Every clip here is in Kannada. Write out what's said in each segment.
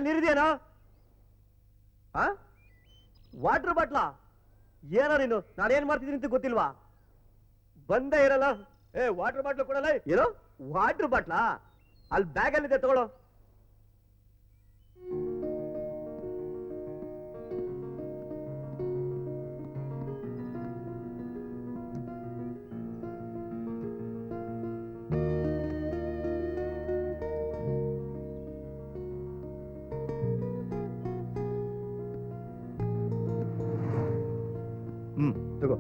ನೀರಿದೆಯೇನೋ? ವಾಟರ್ ಬಾಟ್ಲಾ? ಏನೋ ನೀನು, ನಾನೇನ್ ಮಾಡ್ತಿದ್ದೀನಿ ಅಂತ ಗೊತ್ತಿಲ್ವಾ? ಬಂದೇ ಇರಲ್ಲ. ವಾಟರ್ ಬಾಟ್ಲು ಕೊಡಲ್ಲ. ಏನೋ ವಾಟರ್ ಬಾಟ್ಲಾ? ಅಲ್ಲಿ ಬ್ಯಾಗ್ ಅಲ್ಲಿದೆ, ತಗೊಳ್ಳೋ. ತಗೋ.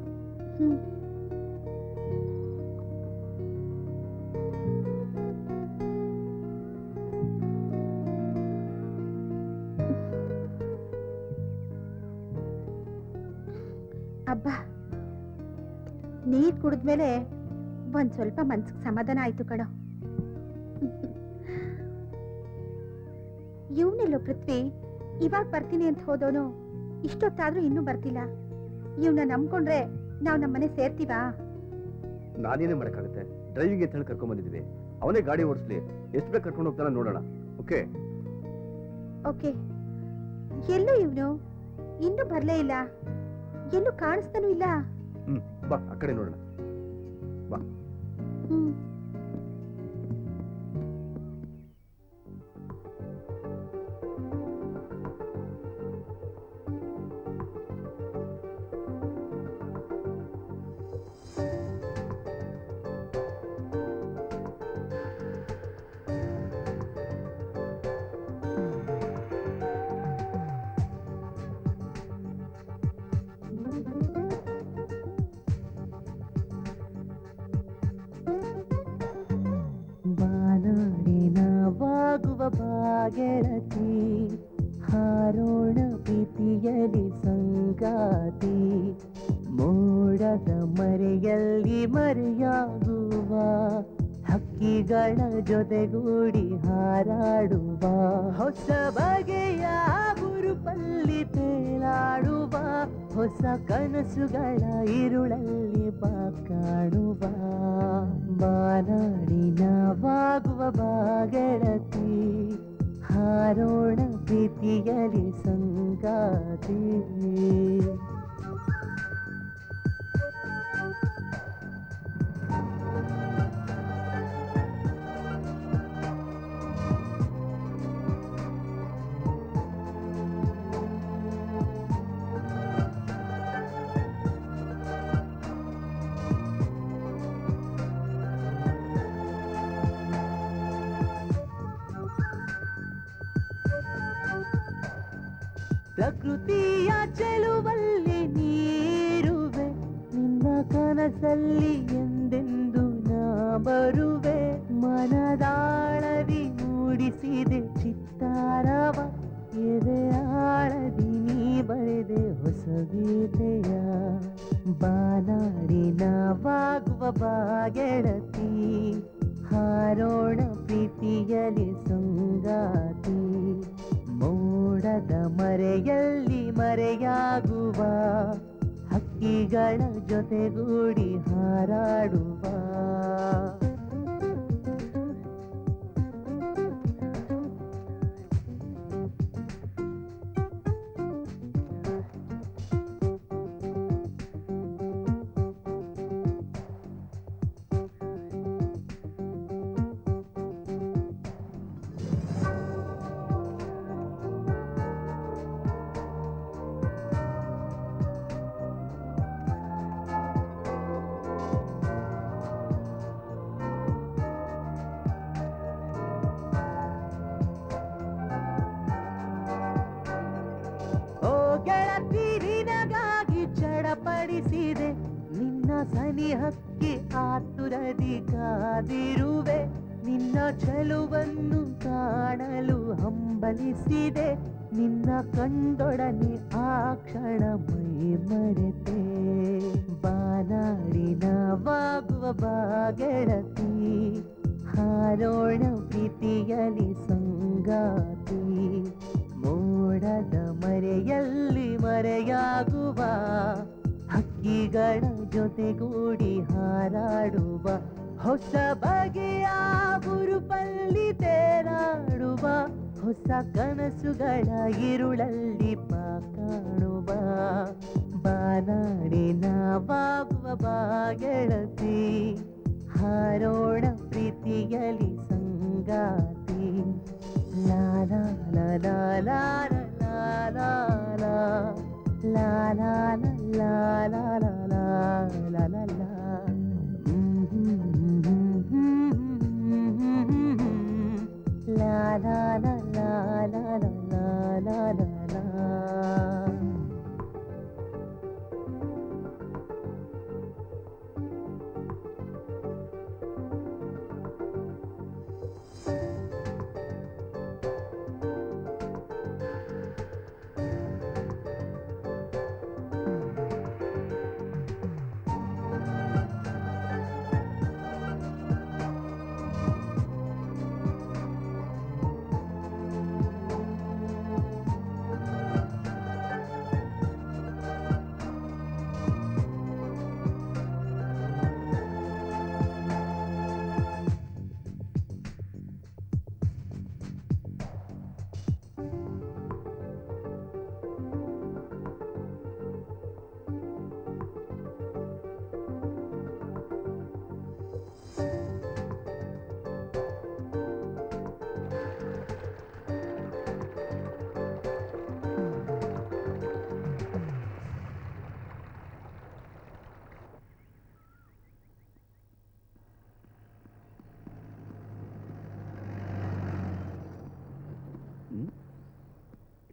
ಅಬ್ಬಾ, ನೀರ್ ಕುಡಿದ್ಮೇಲೆ ಒಂದ್ ಸ್ವಲ್ಪ ಮನ್ಸಿಗೆ ಸಮಾಧಾನ ಆಯ್ತು ಕಣೋ. ಇವನೆಲ್ಲೋ ಪೃಥ್ವಿ ಇವಾಗ ಬರ್ತೀನಿ ಅಂತ ಹೋದವನು ಇಷ್ಟೊತ್ತಾದ್ರೂ ಇನ್ನೂ ಬರ್ತಿಲ್ಲ. ಇವನ್ನ ನಂಬ್ಕೊಂಡ್ರೆ ನಾವ್ ನಮ್ಮನೆ ಸೇರ್ತೀವಾ? ನಾನೇನೇ ಮಾಡಕ್ಕಾಗತ್ತೆ? ಡ್ರೈವಿಂಗ್ ಅಂತ ಹೇಳಿ ಕರ್ಕೊಂಡ್ ಬಂದಿದ್ವಿ. ಅವನೇ ಗಾಡಿ ಓಡಿಸ್ಲಿ, ಎಷ್ಟು ಬೇಗ ಕರ್ಕೊಂಡು ಹೋಗ್ತಾನ ನೋಡೋಣ. Okay okay. ಎಲ್ಲೂ ಇವನು ಇನ್ನೂ ಬರ್ಲೇ ಇಲ್ಲ, ಎಲ್ಲೂ ಕಾಣಿಸ್ತಾನೂ ಇಲ್ಲ. ಬಾ, ಆ ಕಡೆ ನೋಡೋಣ. ಬಾ. ಗೆಳತಿ ಹಾರೋಣ ಪ್ರೀತಿಯಲಿ ಸಂಗಾತಿ ಮೋಡದ ಮರೆಯಲ್ಲಿ ಮರೆಯಾಗುವ ಹಕ್ಕಿಗಳ ಜೊತೆಗೂಡಿ ಹಾರಾಡುವ ಹೊಸ ಬಗೆಯ ಗುರುಪಲ್ಲಿ ತೇಲಾಡುವ ಹೊಸ ಕನಸುಗಳ ಇರುಳಲ್ಲಿ ಕಾಣುವ ಬಾನಾಡಿನವಾಗುವ ಬಾಗೆಳತಿ ಹಾರೋಣ ಪ್ರೀತಿಯಲಿ ಸಂಗಾತಿ ಪ್ರಕೃತಿಯ ಚೆಲುವಲ್ಲಿ ನೀರುವೆ ನಿನ್ನ ಕನಸಲ್ಲಿ ಎಂದೆಂದು ನಾ ಬರುವೆ ಮನದಾಳದಿ ಮೂಡಿಸಿದೆ ಚಿತ್ತಾರವ ಎದೆಯಾಳದಿ ನೀ ಬರೆದೆ ಹೊಸ ಗೀತೆಯ ಬಾನಾಡಿನವಾಗುವ ಬಾಗೆಳತಿ ಹಾರೋಣ ಪ್ರೀತಿಯಲಿ ಸಂಗಾತಿ ಮೋಡದ ಮರೆಯಲ್ಲಿ ಮರೆಯಾಗುವ ಹಕ್ಕಿಗಳ ಜೊತೆಗೂಡಿ ಹಾರಾಡುವ ಪಡಿಸಿದೆ ನಿನ್ನ ಸನಿಹಕ್ಕೆ ಆತುರದಿ ಕಾದಿರುವೆ ನಿನ್ನ ಚೆಲುವನ್ನು ಕಾಣಲು ಹಂಬಲಿಸಿದೆ ನಿನ್ನ ಕಂಡೊಡನೆ ಆ ಕ್ಷಣ ಮೈ ಮರೆತೆ ಬಾನಾಡಿನವಾಗುವ ಬಾಗೆಳತಿ ಹಾರೋಣ ಪ್ರೀತಿಯಲಿ ಸಂಗಾತಿ ಮೋಡದ ಮರೆಯಲ್ಲಿ ಮರೆಯಾಗುವ ಹಕ್ಕಿಗಳ ಜೊತೆಗೂಡಿ ಹಾರಾಡುವ ಹೊಸ ಬಗೆಯ ಗುರುಪಲ್ಲಿ ತೇರಾಡುವ ಹೊಸ ಕನಸುಗಳ ಇರುಳಲ್ಲಿ ಬಾ ಕಾಣುವ ಬಾನಾಡಿ ನಾವಾಗುವ ಬಾ ಗೆಳತಿ ಹಾರೋಣ ಪ್ರೀತಿಯಲಿ ಸಂಗಾತಿ ಲಾ ಲಾ ಲಾ ಲಾ ಲಾ ಲಾ ಲಾ ಲಾ ಲಾ ಲಾ ಲಾ ಲಾ ಲಾ ಲಾ ಲಾ ಲಾ ಲಾ La la la la la la la la la.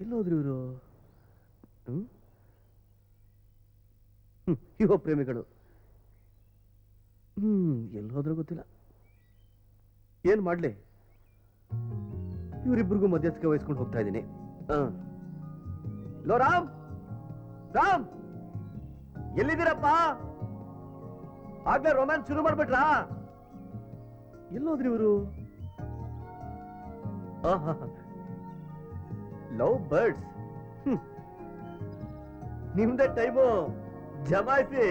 ಎಲ್ಲೋದ್ರು ಇವರು? ಯುವ ಪ್ರೇಮಿಗಳು. ಎಲ್ಲೋದ್ರೂ ಗೊತ್ತಿಲ್ಲ. ಏನ್ ಮಾಡ್ಲಿ? ಇವರಿಬ್ಬರಿಗೂ ಮಧ್ಯಸ್ಥಿಕೆ ವಹಿಸ್ಕೊಂಡು ಹೋಗ್ತಾ ಇದ್ದೀನಿ. ಲೋ ರಾಮ್, ರಾಮ್ ಎಲ್ಲಿದ್ದೀರಪ್ಪ? ಆಗ್ಲೇ ರೊಮ್ಯಾನ್ಸ್ ಶುರು ಮಾಡ್ಬಿಟ್ರಾ? ಎಲ್ಲೋದ್ರಿ ಇವರು? Love birds. ನಿಮ್ದೇ ಟೈಮು ಜಮಾಯಿಸಿ.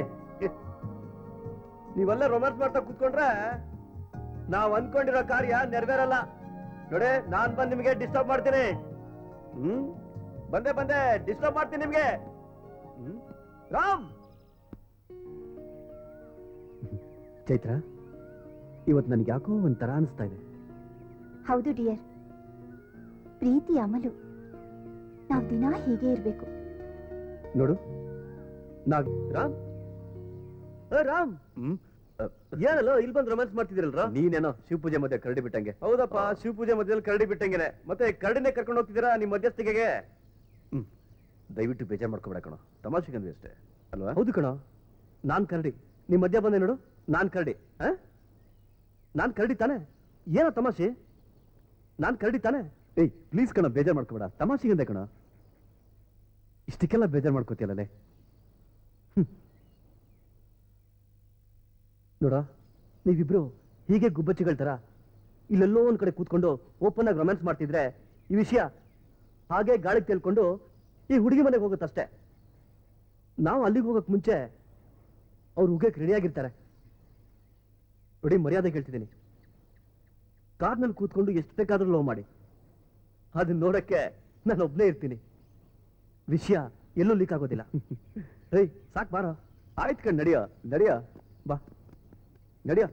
ನೀವೆಲ್ಲ ರೊಮ್ಯಾನ್ಸ್ ಮಾಡ್ತಾ ಕೂತ್ಕೊಂಡ್ರೆ ನಾವ್ ಅನ್ಕೊಂಡಿರೋ ಕಾರ್ಯ ನೆರವೇರಲ್ಲ. ನೋಡಿ, ನಾನ್ ಬಂದ್ ನಿಮ್ಗೆ ಡಿಸ್ಟರ್ಬ್ ಮಾಡ್ತೀನಿ. ಬಂದೆ ಡಿಸ್ಟರ್ಬ್ ಮಾಡ್ತೀನಿ ನಿಮ್ಗೆ. ರಾಮ್. ಚೈತ್ರ, ಇವತ್ತು ನನ್ಗೆ ಯಾಕೋ ಒಂಥರ ಅನಿಸ್ತಾ ಇದೆ. ಹೌದು ಡಿಯರ್, ಪ್ರೀತಿ ಅಮಲು. ನಾವು ದಿನ ಹೀಗೆ ಇರ್ಬೇಕು. ನೋಡು, ರಾಮ್ ರಾಮ್ ಏನಲ್ಲ ಇಲ್ಲಿ ಬಂದು ರೊಮ್ಯಾನ್ಸ್ ಮಾಡ್ತಿದಿರಲ್ರ? ನೀನೇನೋ ಶಿವ ಪೂಜೆ ಮಧ್ಯೆ ಕರಡಿ ಬಿಟ್ಟಂಗೆ. ಹೌದಪ್ಪ, ಶಿವ ಪೂಜೆ ಮಧ್ಯದಲ್ಲಿ ಕರಡಿ ಬಿಟ್ಟಂಗೆನೆ. ಮತ್ತೆ ಕರಡಿನೇ ಕರ್ಕೊಂಡು ಹೋಗ್ತಿದ್ದೀರಾ ನಿಮ್ ಮಧ್ಯಸ್ಥಿಕೆಗೆ? ದಯವಿಟ್ಟು ಬೇಜಾರ್ ಮಾಡ್ಕೊಬೇಡ ಕಣೋ, ತಮಾಷೆಗಂದ್ವಿ ಅಷ್ಟೇ ಅಲ್ವಾ? ಹೌದು ಕಣೋ, ನಾನ್ ಕರಡಿ. ನಿಮ್ ಮಧ್ಯ ಬಂದೆ ನೋಡು, ನಾನ್ ಕರಡಿ. ನಾನ್ ಕರಡಿ ತಾನೆ? ಏನೋ ತಮಾಷೆ? ನಾನ್ ಕರಡಿ ತಾನೆ? ಏಯ್ ಪ್ಲೀಸ್ ಕಣ, ಬೇಜಾರ್ ಮಾಡ್ಕೊಬೇಡ, ತಮಾಷೆಗಂದೆ ಕಣ. ಇಷ್ಟಕ್ಕೆಲ್ಲ ಬೇಜಾರ್ ಮಾಡ್ಕೋತಿಯಲ್ಲೇ? ನೋಡ, ನೀವಿಬ್ರು ಹೀಗೆ ಗುಬ್ಬಚ್ಚಿಗಳ ತರ ಇಲ್ಲೆಲ್ಲೋ ಒಂದ್ ಕಡೆ ಕೂತ್ಕೊಂಡು ಓಪನ್ ಆಗಿ ರೊಮ್ಯಾನ್ಸ್ ಮಾಡ್ತಿದ್ರೆ ಈ ವಿಷಯ ಹಾಗೆ ಗಾಳಿಗೆ ತೇಲ್ಕೊಂಡು ಈ ಹುಡುಗಿ ಮನೆಗೆ ಹೋಗುತ್ತಷ್ಟೇ. ನಾವು ಅಲ್ಲಿಗೆ ಹೋಗಕ್ ಮುಂಚೆ ಅವ್ರು ಉಗ್ಗಕ್ಕೆ ರೆಡಿಯಾಗಿರ್ತಾರೆ. ನೋಡಿ, ಮರ್ಯಾದೆ ಕೇಳ್ತಿದ್ದೀನಿ, ಕಾರ್ನಲ್ಲಿ ಕೂತ್ಕೊಂಡು ಎಷ್ಟು ಬೇಕಾದ್ರೂ ಲವ್ ಮಾಡಿ, ಅದನ್ನ ನೋಡಕ್ಕೆ ನಾನು ಒಬ್ನೇ ಇರ್ತೀನಿ. ವಿಷಯ ಎಲ್ಲೂ ಲೀಕ್ ಆಗೋದಿಲ್ಲ. ಏಯ್ ಸಾಕ್ ಬಾರೋ. ಆಯ್ತು ಕಣ್, ನಡಿಯ ಬಾ, ನಡಿಯ.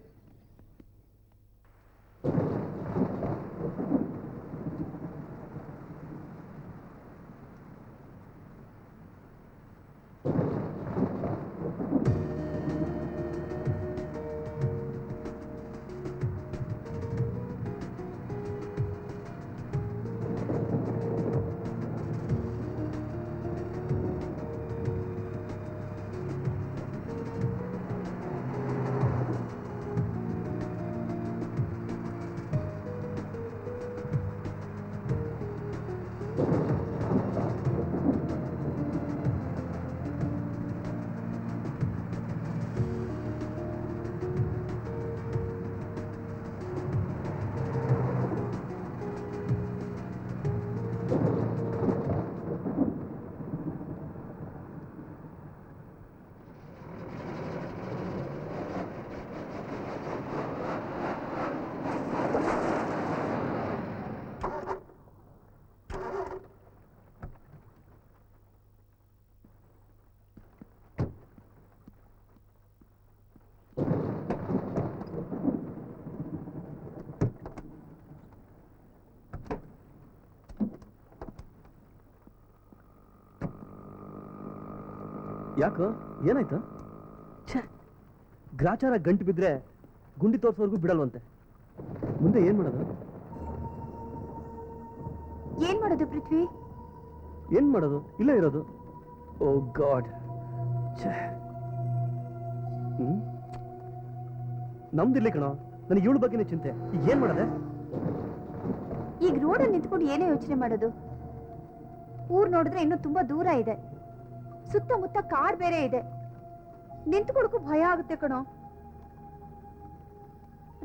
ಯಾಕೋ ಏನಾಯ್ತು? ಛೇ, ಗ್ರಾಚಾರ ಗಂಟು ಬಿದ್ರೆ ಗುಂಡಿ ತೋರ್ಸೋರ್ಗೂ ಬಿಡಲ್ವಂತೆ. ಮುಂದೆ ಏನ್ ಮಾಡೋದು? ಏನ್ ಮಾಡೋದು ಪೃಥ್ವಿ? ಏನ್ ಮಾಡೋದು? ಇಲ್ಲ ಇರೋದು. ಓ ಗಾಡ್, ನಮ್ದಿರ್ಲಿ ಕಣೋ, ನನಗೆ ಇವಳ ಬಗ್ಗೆನೇ ಚಿಂತೆ. ಈಗ ಏನ್ ಮಾಡದೆ? ಈಗ ರೋಡಲ್ಲಿ ನಿಂತ್ಕೊಂಡು ಏನೇ ಯೋಚನೆ ಮಾಡೋದು? ಊರ್ ನೋಡಿದ್ರೆ ಇನ್ನೂ ತುಂಬಾ ದೂರ ಇದೆ, ಸುತ್ತಮುತ್ತ ಕಾರ್ ಬೇರೆ ಇದೆ. ನಿಂತ್ಕೊಳಕ್ಕೂ ಭಯ ಆಗುತ್ತೆ ಕಣೋ.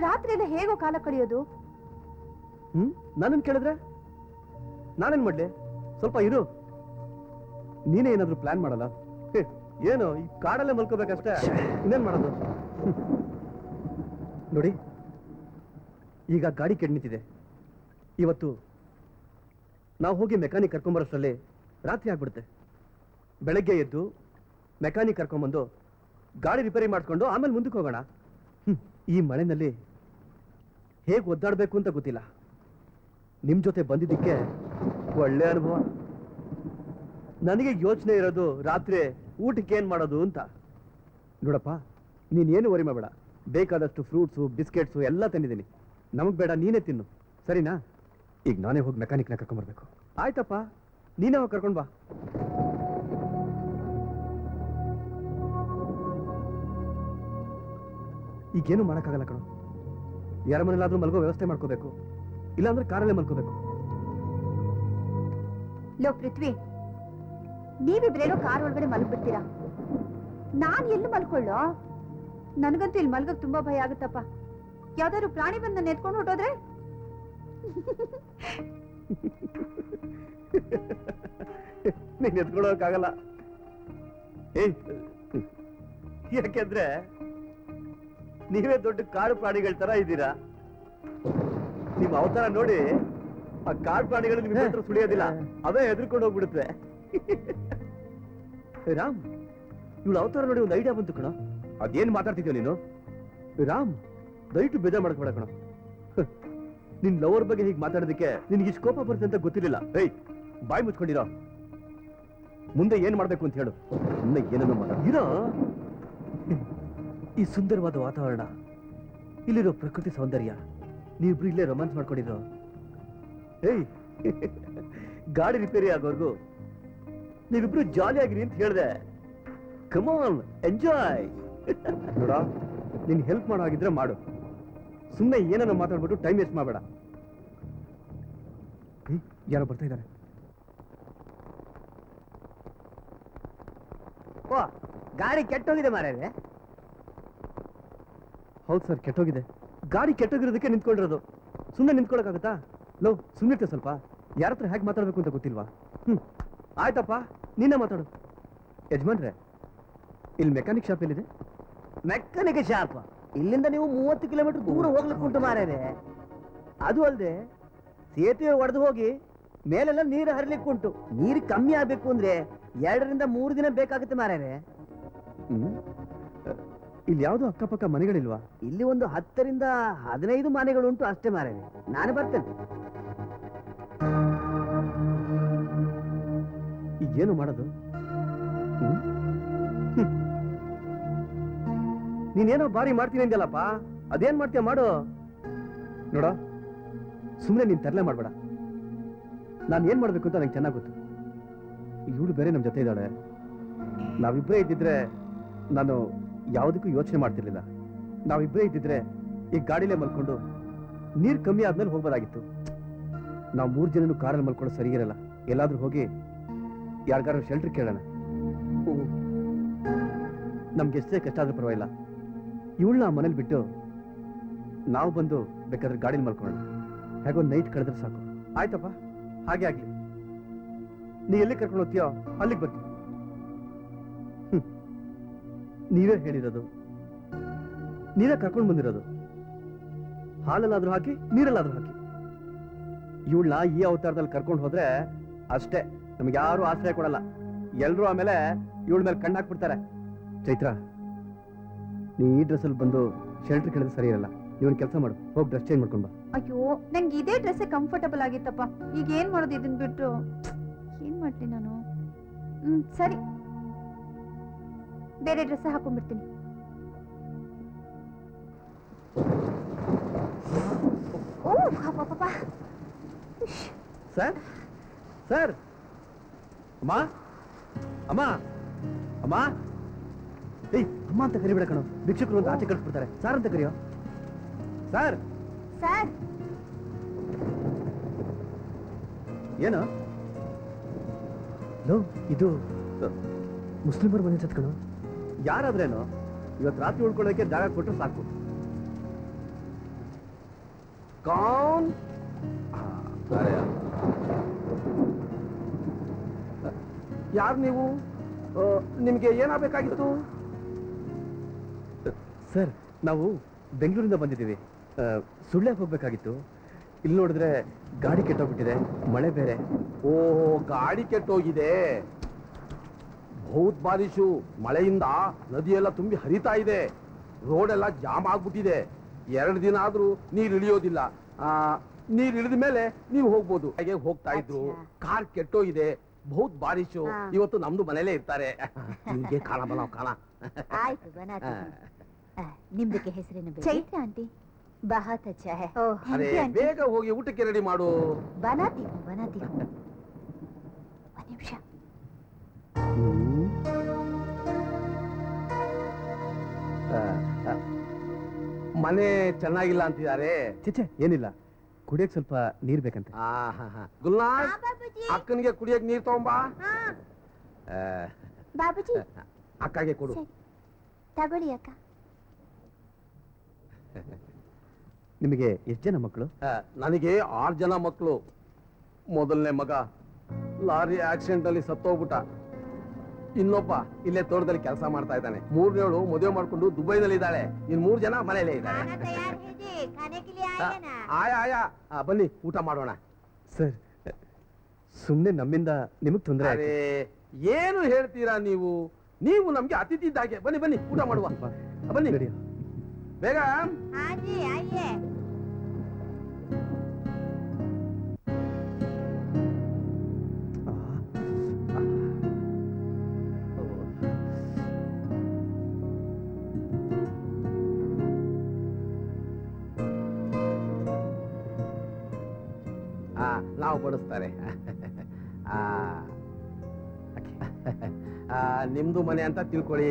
ರಾತ್ರಿ ಎಲ್ಲ ಹೇಗೋ ಕಾಲ ಕಳೆಯೋದು? ನಾನನ್ ಕೇಳಿದ್ರೆ ನಾನೇನ್ ಮಾಡ್ಲಿ? ಸ್ವಲ್ಪ ಇರು, ನೀನೇ ಏನಾದ್ರು ಪ್ಲಾನ್ ಮಾಡಲ್ಲ? ಏನು ಈ ಕಾಡಲ್ಲೇ ಮಲ್ಕೋಬೇಕಷ್ಟೇ, ಇನ್ನೇನ್ ಮಾಡೋದು? ನೋಡಿ, ಈಗ ಗಾಡಿ ಕೆಡ್ ನಿಂತಿದೆ. ಇವತ್ತು ನಾವು ಹೋಗಿ ಮೆಕ್ಯಾನಿಕ್ ಕರ್ಕೊಂಬರೋಷ್ಟರಲ್ಲಿ ರಾತ್ರಿ ಆಗ್ಬಿಡುತ್ತೆ. ಬೆಳಗ್ಗೆ ಎದ್ದು ಮೆಕ್ಯಾನಿಕ್ ಕರ್ಕೊಂಬಂದು ಗಾಡಿ ರಿಪೇರಿ ಮಾಡಿಕೊಂಡು ಆಮೇಲೆ ಮುಂದಕ್ಕೆ ಹೋಗೋಣ. ಈ ಮಳೆನಲ್ಲಿ ಹೇಗೆ ಒದ್ದಾಡಬೇಕು ಅಂತ ಗೊತ್ತಿಲ್ಲ. ನಿಮ್ ಜೊತೆ ಬಂದಿದ್ದಕ್ಕೆ ಒಳ್ಳೆ ಅನುಭವ. ನನಗೆ ಯೋಚನೆ ಇರೋದು ರಾತ್ರಿ ಊಟಕ್ಕೆ ಏನ್ ಮಾಡೋದು ಅಂತ. ನೋಡಪ್ಪ, ನೀನೇನು ವರಿ ಮಾಡಬೇಡ. ಬೇಕಾದಷ್ಟು ಫ್ರೂಟ್ಸು ಬಿಸ್ಕೆಟ್ಸು ಎಲ್ಲ ತಂದಿದ್ದೀನಿ. ನಮಗ್ ಬೇಡ, ನೀನೇ ತಿನ್ನು, ಸರಿನಾ? ಈಗ ನಾನೇ ಹೋಗಿ ಮೆಕ್ಯಾನಿಕ್ನ ಕರ್ಕೊಂಡ್ಬರ್ಬೇಕು. ಆಯ್ತಪ್ಪ, ನೀನೇ ಹೋಗಿ ಕರ್ಕೊಂಡ್ ಬಾ. ಈಗೇನು ಮಾಡೋಕ್ಕಾಗಲ್ಲ ಕಣೋ. ಯಾರ ಮನೇಲಾದ್ರೂ ಮಲ್ಗೋ ವ್ಯವಸ್ಥೆ ಮಾಡ್ಕೋಬೇಕು, ಇಲ್ಲಾಂದ್ರೆ ಕಾರಲ್ಲೇ ಮಲ್ಕೋಬೇಕು. ಲೋ ಪೃಥ್ವಿ, ನೀವಿಬ್ರೇನೋ ಕಾರ್ ಒಳಗಡೆ ಮಲ್ಗ್ಬಿಡ್ತೀರಾ. ನಾನ್ ಎಲ್ಲಿ ಮಲ್ಕೊಳ್ಳೋ? ನನಗಂತೂ ಇಲ್ಲಿ ಮಲ್ಗಕ್ ತುಂಬಾ ಭಯ ಆಗುತ್ತಪ್ಪ. ಯಾವ್ದಾದ್ರು ಪ್ರಾಣಿ ಬಂದು ನನ್ನ ಎತ್ಕೊಂಡು ಹೊಟ್ಟೋದ್ರೆ? ನೀನ್ ಎತ್ಕೊಳ್ಳೋಕ್ಕಾಗಲ್ಲ. ಯಾಕೆಂದ್ರೆ ನೀವೇ ದೊಡ್ಡ ಕಾಡು ಪ್ರಾಣಿಗಳ ತರ ಇದ್ದೀರಾ. ನಿಮ್ಮ ಅವತಾರ ನೋಡಿ ಆ ಕಾಡು ಪ್ರಾಣಿಗಳು ನಿಮ್ಗೆ ಹತ್ರ ಸುಳಿಯೋದಿಲ್ಲ, ಅವೇ ಹೆದರ್ಕೊಂಡು ಹೋಗ್ಬಿಡುತ್ತೆ. ರಾಮ್, ಇವಳು ಅವತಾರ ನೋಡಿ ಒಂದು ಐಡಿಯಾ ಬಂತು ಕಣ. ಅದೇನ್ ಮಾತಾಡ್ತಿದ್ಯೋ ನೀನು? ರಾಮ್, ದಯವಿಟ್ಟು ಬೇಜಾರ್ ಮಾಡ್ಕೊಬೇಡ ಕಣ. ನಿನ್ ಲವರ್ ಬಗ್ಗೆ ಹೀಗೆ ಮಾತಾಡೋದಕ್ಕೆ ನಿನ್ಗೆ ಇಷ್ಟು ಕೋಪ ಬರುತ್ತೆ ಅಂತ ಗೊತ್ತಿರಲಿಲ್ಲ. ಏಯ್, ಬಾಯಿ ಮುಚ್ಕೊಂಡಿರೋ. ಮುಂದೆ ಏನ್ ಮಾಡ್ಬೇಕು ಅಂತ ಹೇಳು. ಮುಂದೆ ಏನನ್ನು ಮಾತಾಡಿರೋ. ಈ ಸುಂದರವಾದ ವಾತಾವರಣ, ಇಲ್ಲಿರೋ ಪ್ರಕೃತಿ ಸೌಂದರ್ಯ, ನೀವಿಬ್ರು ಇಲ್ಲೇ ರೊಮ್ಯಾನ್ಸ್ ಮಾಡ್ಕೊಂಡಿರೋ. ಏಯ್, ಗಾಡಿ ರಿಪೇರಿ ಆಗೋರ್ಗು ನೀವಿಬ್ರು ಜಾಲಿ ಆಗಿರಿ ಅಂತ ಹೇಳ್ದೆ. Come on, enjoy. ನೋಡ, ನಿನ್ ಹೆಲ್ಪ್ ಮಾಡೋ ಹಾಗಿದ್ರೆ ಮಾಡು, ಸುಮ್ಮನೆ ಏನನ್ನ ಮಾತಾಡ್ಬಿಟ್ಟು ಟೈಮ್ ವೇಸ್ಟ್ ಮಾಡಬೇಡ. ಯಾರೋ ಬರ್ತಾ ಇದ್ದಾರೆ. ಓ, ಗಾಡಿ ಕೆಟ್ಟೋಗಿದೆ ಮಾರ್ರೆ. ಹೌದು ಸರ್, ಕೆಟ್ಟೋಗಿದೆ. ಗಾಡಿ ಕೆಟ್ಟೋಗಿರೋದಕ್ಕೆ ನಿಂತ್ಕೊಂಡಿರೋದು. ಸುಮ್ಮನೆ ನಿಂತ್ಕೊಳಕ್ಕಾಗತ್ತಾ? ಲೋ, ಸುಮ್ಮನಿರ್ತೆ ಸ್ವಲ್ಪ. ಯಾರ ಹತ್ರ ಹೇಗೆ ಮಾತಾಡ್ಬೇಕು ಅಂತ ಗೊತ್ತಿಲ್ವಾ? ಆಯ್ತಪ್ಪ, ನೀನೇ ಮಾತಾಡು. ಯಜಮಾನ್ರೆ, ಇಲ್ಲಿ ಮೆಕ್ಯಾನಿಕ್ ಶಾಪ್ ಎಲ್ಲಿದೆ? ಮೆಕ್ಯಾನಿಕ್ ಶಾಪ್ ಇಲ್ಲಿಂದ ನೀವು 30 ಕಿಲೋಮೀಟರ್ ದೂರ ಹೋಗ್ಲಿಕ್ಕೆ ಉಂಟು ಮಾರ್ರೆ. ಅದು ಅಲ್ಲದೆ ಸೇತುವೆ ಒಡೆದು ಹೋಗಿ ಮೇಲೆಲ್ಲ ನೀರು ಹರಿಲಿಕ್ಕೆ ಉಂಟು. ನೀರು ಕಮ್ಮಿ ಆಗ್ಬೇಕು ಅಂದ್ರೆ 2 ರಿಂದ 3 ದಿನ ಬೇಕಾಗುತ್ತೆ ಮಾರ್ರೆ. ಇಲ್ಲಿ ಯಾವ್ದು ಅಕ್ಕಪಕ್ಕ ಮನೆಗಳಿಲ್ವಾ? ಇಲ್ಲಿ ಒಂದು 10 ರಿಂದ 15 ಮನೆಗಳುಂಟು ಅಷ್ಟೇ ಮಾರ್ರೆ. ನಾನು ಬರ್ತೇನೆ. ಈಗೇನು ಮಾಡೋದು? ನೀನೇನೋ ಬಾರಿ ಮಾಡ್ತೀನಿ ಅಂದಲ್ಲಪ್ಪ, ಅದೇನ್ ಮಾಡ್ತೀಯ ಮಾಡು. ನೋಡ, ಸುಮ್ಮನೆ ನೀನ್ ತರಲೆ ಮಾಡ್ಬೇಡ. ನಾನು ಏನ್ ಮಾಡ್ಬೇಕು ಅಂತ ನಂಗೆ ಚೆನ್ನಾಗಿ ಗೊತ್ತು. ಇವಳು ಬೇರೆ ನಮ್ ಜೊತೆ ಇದ್ದಾಳೆ. ನಾವಿಬ್ಬರೇ ಇದ್ದಿದ್ರೆ ನಾನು ಯಾವುದಕ್ಕೂ ಯೋಚನೆ ಮಾಡ್ತಿರ್ಲಿಲ್ಲ. ನಾವಿಬ್ಬರೇ ಇದ್ದಿದ್ರೆ ಈ ಗಾಡಿಲೇ ಮಲ್ಕೊಂಡು ನೀರ್ ಕಮ್ಮಿ ಆದ್ಮೇಲೆ ಹೋಗ್ಬೋದಾಗಿತ್ತು. ನಾವು 3 ಜನನು ಕಾರಲ್ಲಿ ಮಲ್ಕೊಂಡು ಸರಿ ಇರಲ್ಲ. ಎಲ್ಲಾದ್ರೂ ಹೋಗಿ ಯಾರಿಗಾರು ಶೆಲ್ಟರ್ ಕೇಳೋಣ. ನಮ್ಗೆ ಎಷ್ಟೇ ಕಷ್ಟ ಆದ್ರೂ ಪರವಾಗಿಲ್ಲ, ಇವಳನ್ನ ಮನೇಲಿ ಬಿಟ್ಟು ನಾವು ಬಂದು ಬೇಕಾದ್ರೆ ಗಾಡಿಲಿ ಮಲ್ಕೊಳ್ಳೋಣ. ಹೇಗೋ ನೈಟ್ ಕಳೆದ್ರೆ ಸಾಕು. ಆಯ್ತಪ್ಪ, ಹಾಗೆ ಆಗ್ಲಿ. ನೀ ಎಲ್ಲಿ ಕರ್ಕೊಂಡು ಹೋಗ್ತೀಯೋ ಅಲ್ಲಿಗೆ ಬರ್ತೀನಿ. ನೀವೇ ಹೇಳಿರೋದು, ನೀವೇ ಕರ್ಕೊಂಡು ಬಂದಿರೋದು. ಹಾಲಲ್ಲಾದ್ರೂ ಹಾಕಿ, ನೀರಲ್ಲಾದ್ರೂ ಹಾಕಿ. ಇವಳನ್ನ ಈ ಅವತಾರದಲ್ಲಿ ಕರ್ಕೊಂಡು ಹೋದ್ರೆ ಅಷ್ಟೇ, ನಮ್ಗೆ ಯಾರು ಆಶ್ರಯ ಕೊಡಲ್ಲ. ಎಲ್ರೂ ಆಮೇಲೆ ಇವಳ ಮೇಲೆ ಕಣ್ಣು ಹಾಕ್ಬಿಡ್ತಾರೆ. ಚೈತ್ರ, ನೀ ಈ ಡ್ರೆಸ್ಸಲ್ಲಿ ಬಂದು ಶೆಲ್ಟರ್ ಕೇಳಿದ್ರೆ ಸರಿ ಇರಲ್ಲ. ಇವನ್ ಕೆಲಸ ಮಾಡು, ಹೋಗಿ ಡ್ರೆಸ್ ಚೇಂಜ್ ಮಾಡ್ಕೊಂಡ್ ಬಾ. ಅಯ್ಯೋ, ನಂಗೆ ಇದೇ ಡ್ರೆಸ್ ಕಂಫರ್ಟಬಲ್ ಆಗಿತ್ತಪ್ಪ. ಈಗ ಏನ್ ಮಾಡೋದು ಇದನ್ ಬಿಟ್ಟು? ಏನ್ ಮಾಡ್ಲಿ ನಾನು? ಸರಿ. ಬೇರೆ ಡ್ರೆಸ್ ಹಾಕೊಂಡ್ಬಿಡ್ತೀನಿ. ಓ ಪಾಪ. ಸರ್ ಸರ್, ಅಮ್ಮ ಅಮ್ಮ ಅಮ್ಮ, ಏಯ್ ಅಮ್ಮ ಅಂತ ಕರಿಬೇಡ ಕಣೋ, ಭಿಕ್ಷುಕರು ಅಂತ ಆಚೆ ಕಳಿಸ್ಬಿಡ್ತಾರೆ. ಸಾರ್ ಅಂತ ಕರಿಯೋ. ಸರ್ ಸರ್, ಏನು ಲೋ, ಇದು ಮುಸ್ಲಿಮರು ಮನೆ ಸತ್ಕಣೋ. ಯಾರಾದ್ರೇನು ಇವತ್ತು ರಾತ್ರಿ ಉಳ್ಕೊಳ್ಳೋಕೆ ಜಾಗ ಕೊಟ್ಟರೆ ಸಾಕು. ಕೌನ್ ಯಾರು ನೀವು? ನಿಮ್ಗೆ ಏನಾಗಬೇಕಾಗಿತ್ತು? ಸರ್, ನಾವು ಬೆಂಗಳೂರಿಂದ ಬಂದಿದ್ದೀವಿ. ಸುಳ್ಳ್ಯಾಕ್ ಹೋಗ್ಬೇಕಾಗಿತ್ತು. ಇಲ್ಲಿ ನೋಡಿದ್ರೆ ಗಾಡಿ ಕೆಟ್ಟೋಗ್ಬಿಟ್ಟಿದೆ, ಮಳೆ ಬೇರೆ. ಓಹೋ, ಗಾಡಿ ಕೆಟ್ಟೋಗಿದೆ. ಬಹುತ್ ಬಾರಿಶು, ಮಳೆಯಿಂದ ನದಿಯೆಲ್ಲ ತುಂಬಿ ಹರಿತಾ ಇದೆ. ರೋಡ್ ಎಲ್ಲ ಜಾಮ್ ಆಗ್ಬಿಟ್ಟಿದೆ. 2 ದಿನ ಆದ್ರೂ ನೀರು ಇಳಿಯೋದಿಲ್ಲ. ನೀರು ಇಳಿದ ಮೇಲೆ ನೀವು ಹೋಗ್ಬೋದು. ಹಾಗೆ ಹೋಗ್ತಾ ಇದ್ರು, ಕಾರ್ ಕೆಟ್ಟೋಗಿದೆ. ಬಹುತ್ ಬಾರಿಶು. ಇವತ್ತು ನಮ್ದು ಮನೇಲೇ ಇರ್ತಾರೆ. ನಿಮ್ಗೆ ಕಾಣ ಬನಾವ್ ಕಾಣ. ಆಯ್ತು ಬನಾತಿ. ನಿಮ್ದಕ್ಕೆ ಹೆಸರೇನು? ಚೈತ್ರ ಆಂಟಿ. बहुत अच्छा है। ಅರೆ ಬೇಗ ಹೋಗಿ ಊಟಕ್ಕೆ ರೆಡಿ ಮಾಡು. बनाती हूँ बनाती हूँ। ಒಂದು ನಿಮಿಷ. ಮನೆ ಚೆನ್ನಾಗಿಲ್ಲ ಅಂತಿದ್ದಾರೆ. ಚಿಚ್ಚೆ ಏನಿಲ್ಲ, ಕುಡಿಯಕ್ ಸ್ವಲ್ಪ ನೀರ್ ಬೇಕಂತೆ. ಗುಲ್ನಾಸ್, ಅಕ್ಕನಿಗೆ ಕುಡಿಯಕ್ ನೀರ್ ತಗೊಂಬಾ. ಬಾಬುಜಿ ಅಕ್ಕಗೆ ಕೊಡು. ತಗೊಳ್ಳಿ ಅಕ್ಕ. ನಿಮಗೆ ಎಷ್ಟು ಜನ ಮಕ್ಕಳು? ನನಗೆ 6 ಜನ ಮಕ್ಕಳು. ಮೊದಲನೇ ಮಗ ಲಾರಿ ಆಕ್ಸಿಡೆಂಟ್ ಅಲ್ಲಿ ಸತ್ತೋಗ್ಬಿಟ್ಟ. ಇನ್ನೊಬ್ಬ ಇಲ್ಲೇ ತೋಟದಲ್ಲಿ ಕೆಲಸ ಮಾಡ್ತಾ ಇದ್ದಾನೆ. 3ನೇಳು ಮದುವೆ ಮಾಡ್ಕೊಂಡು ದುಬೈನಲ್ಲಿ ಇದ್ದಾಳೆ. ಇನ್ 3 ಜನ ಮನೇಲೇ ಇದ್ದಾರೆ. ಆಯಾ ಆಯಾ, ಬನ್ನಿ ಊಟ ಮಾಡೋಣ. ಸರ್, ಸುಮ್ನೆ ನಮ್ಮಿಂದ ನಿಮಗ್ ತೊಂದರೆ. ಅರೆ ಏನು ಹೇಳ್ತೀರಾ ನೀವು? ನೀವು ನಮ್ಗೆ ಅತಿಥಿ ಇದ್ದಾಗೆ. ಬನ್ನಿ ಬನ್ನಿ ಊಟ ಮಾಡುವ. ಬನ್ನಿ ಬೇಗ. ನಾವು ಬಡಿಸ್ತಾರೆ. ನಿಮ್ದು ಮನೆ ಅಂತ ತಿಳ್ಕೊಳ್ಳಿ,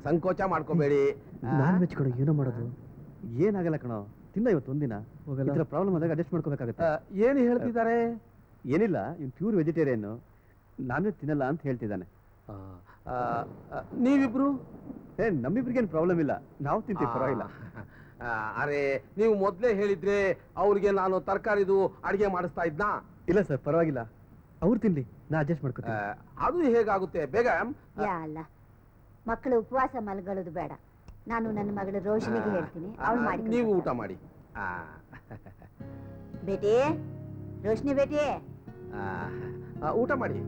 ಸಂಕೋಚ ಮಾಡ್ಕೋಬೇಡಿ. ನಾನ್ ವೆಜ್ ಕಡೆ ಏನೋ ಮಾಡೋದು ಏನಾಗಲ್ಲ ಕಣೋ. ತಿನ್ನ ಇವತ್ತು ಒಂದಿನ ಹೋಗಲ್ಲ. ಪ್ರಾಬ್ಲಮ್ ಆದಾಗ ಅಡ್ಜಸ್ಟ್ ಮಾಡ್ಕೋಬೇಕಾಗುತ್ತೆ. ಏನು ಹೇಳ್ತಿದ್ದಾರೆ? ಏನಿಲ್ಲ, ಇವ್ನು ಪ್ಯೂರ್ ವೆಜಿಟೇರಿಯನ್, ನಾನ್ ವೆಜ್ ತಿನ್ನಲ್ಲ ಅಂತ ಹೇಳ್ತಿದ್ದಾನೆ. ನೀವಿಬ್ರು? ನಮ್ಮಿಬ್ರಿಗೇನು ಪ್ರಾಬ್ಲಮ್ ಇಲ್ಲ, ನಾವು ತಿಂತೀವಿ, ಪರವಾಗಿಲ್ಲ. ಅರೆ ನೀವು ಮೊದ್ಲೇ ಹೇಳಿದ್ರೆ ಅವ್ರಿಗೆ ನಾನು ತರಕಾರಿದು ಅಡಿಗೆ ಮಾಡಿಸ್ತಾ ಇದ್ನಾ? ಇಲ್ಲ ಸರ್, ಪರವಾಗಿಲ್ಲ, ಅವ್ರು ತಿನ್ಲಿ, ನಾ ಅಡ್ಜಸ್ಟ್ ಮಾಡ್ಕೋತೀನಿ. ಅದು ಹೇಗಾಗುತ್ತೆ? ಬೇಗ. ಅಲ್ಲ, ಮಕ್ಕಳು ಉಪವಾಸ ಮಲಗೋದು ಬೇಡ. ನಾನು ನನ್ನ ಮಗಳು ರೋಶನಿಗೆ ಹೇಳ್ತೀನಿ, ಅವಳು ಮಾಡಿ. ನೀವು ಊಟ ಮಾಡಿ. ಬೇಟಿ, रोशनी बेटी ऊट ಮಾಡಿ.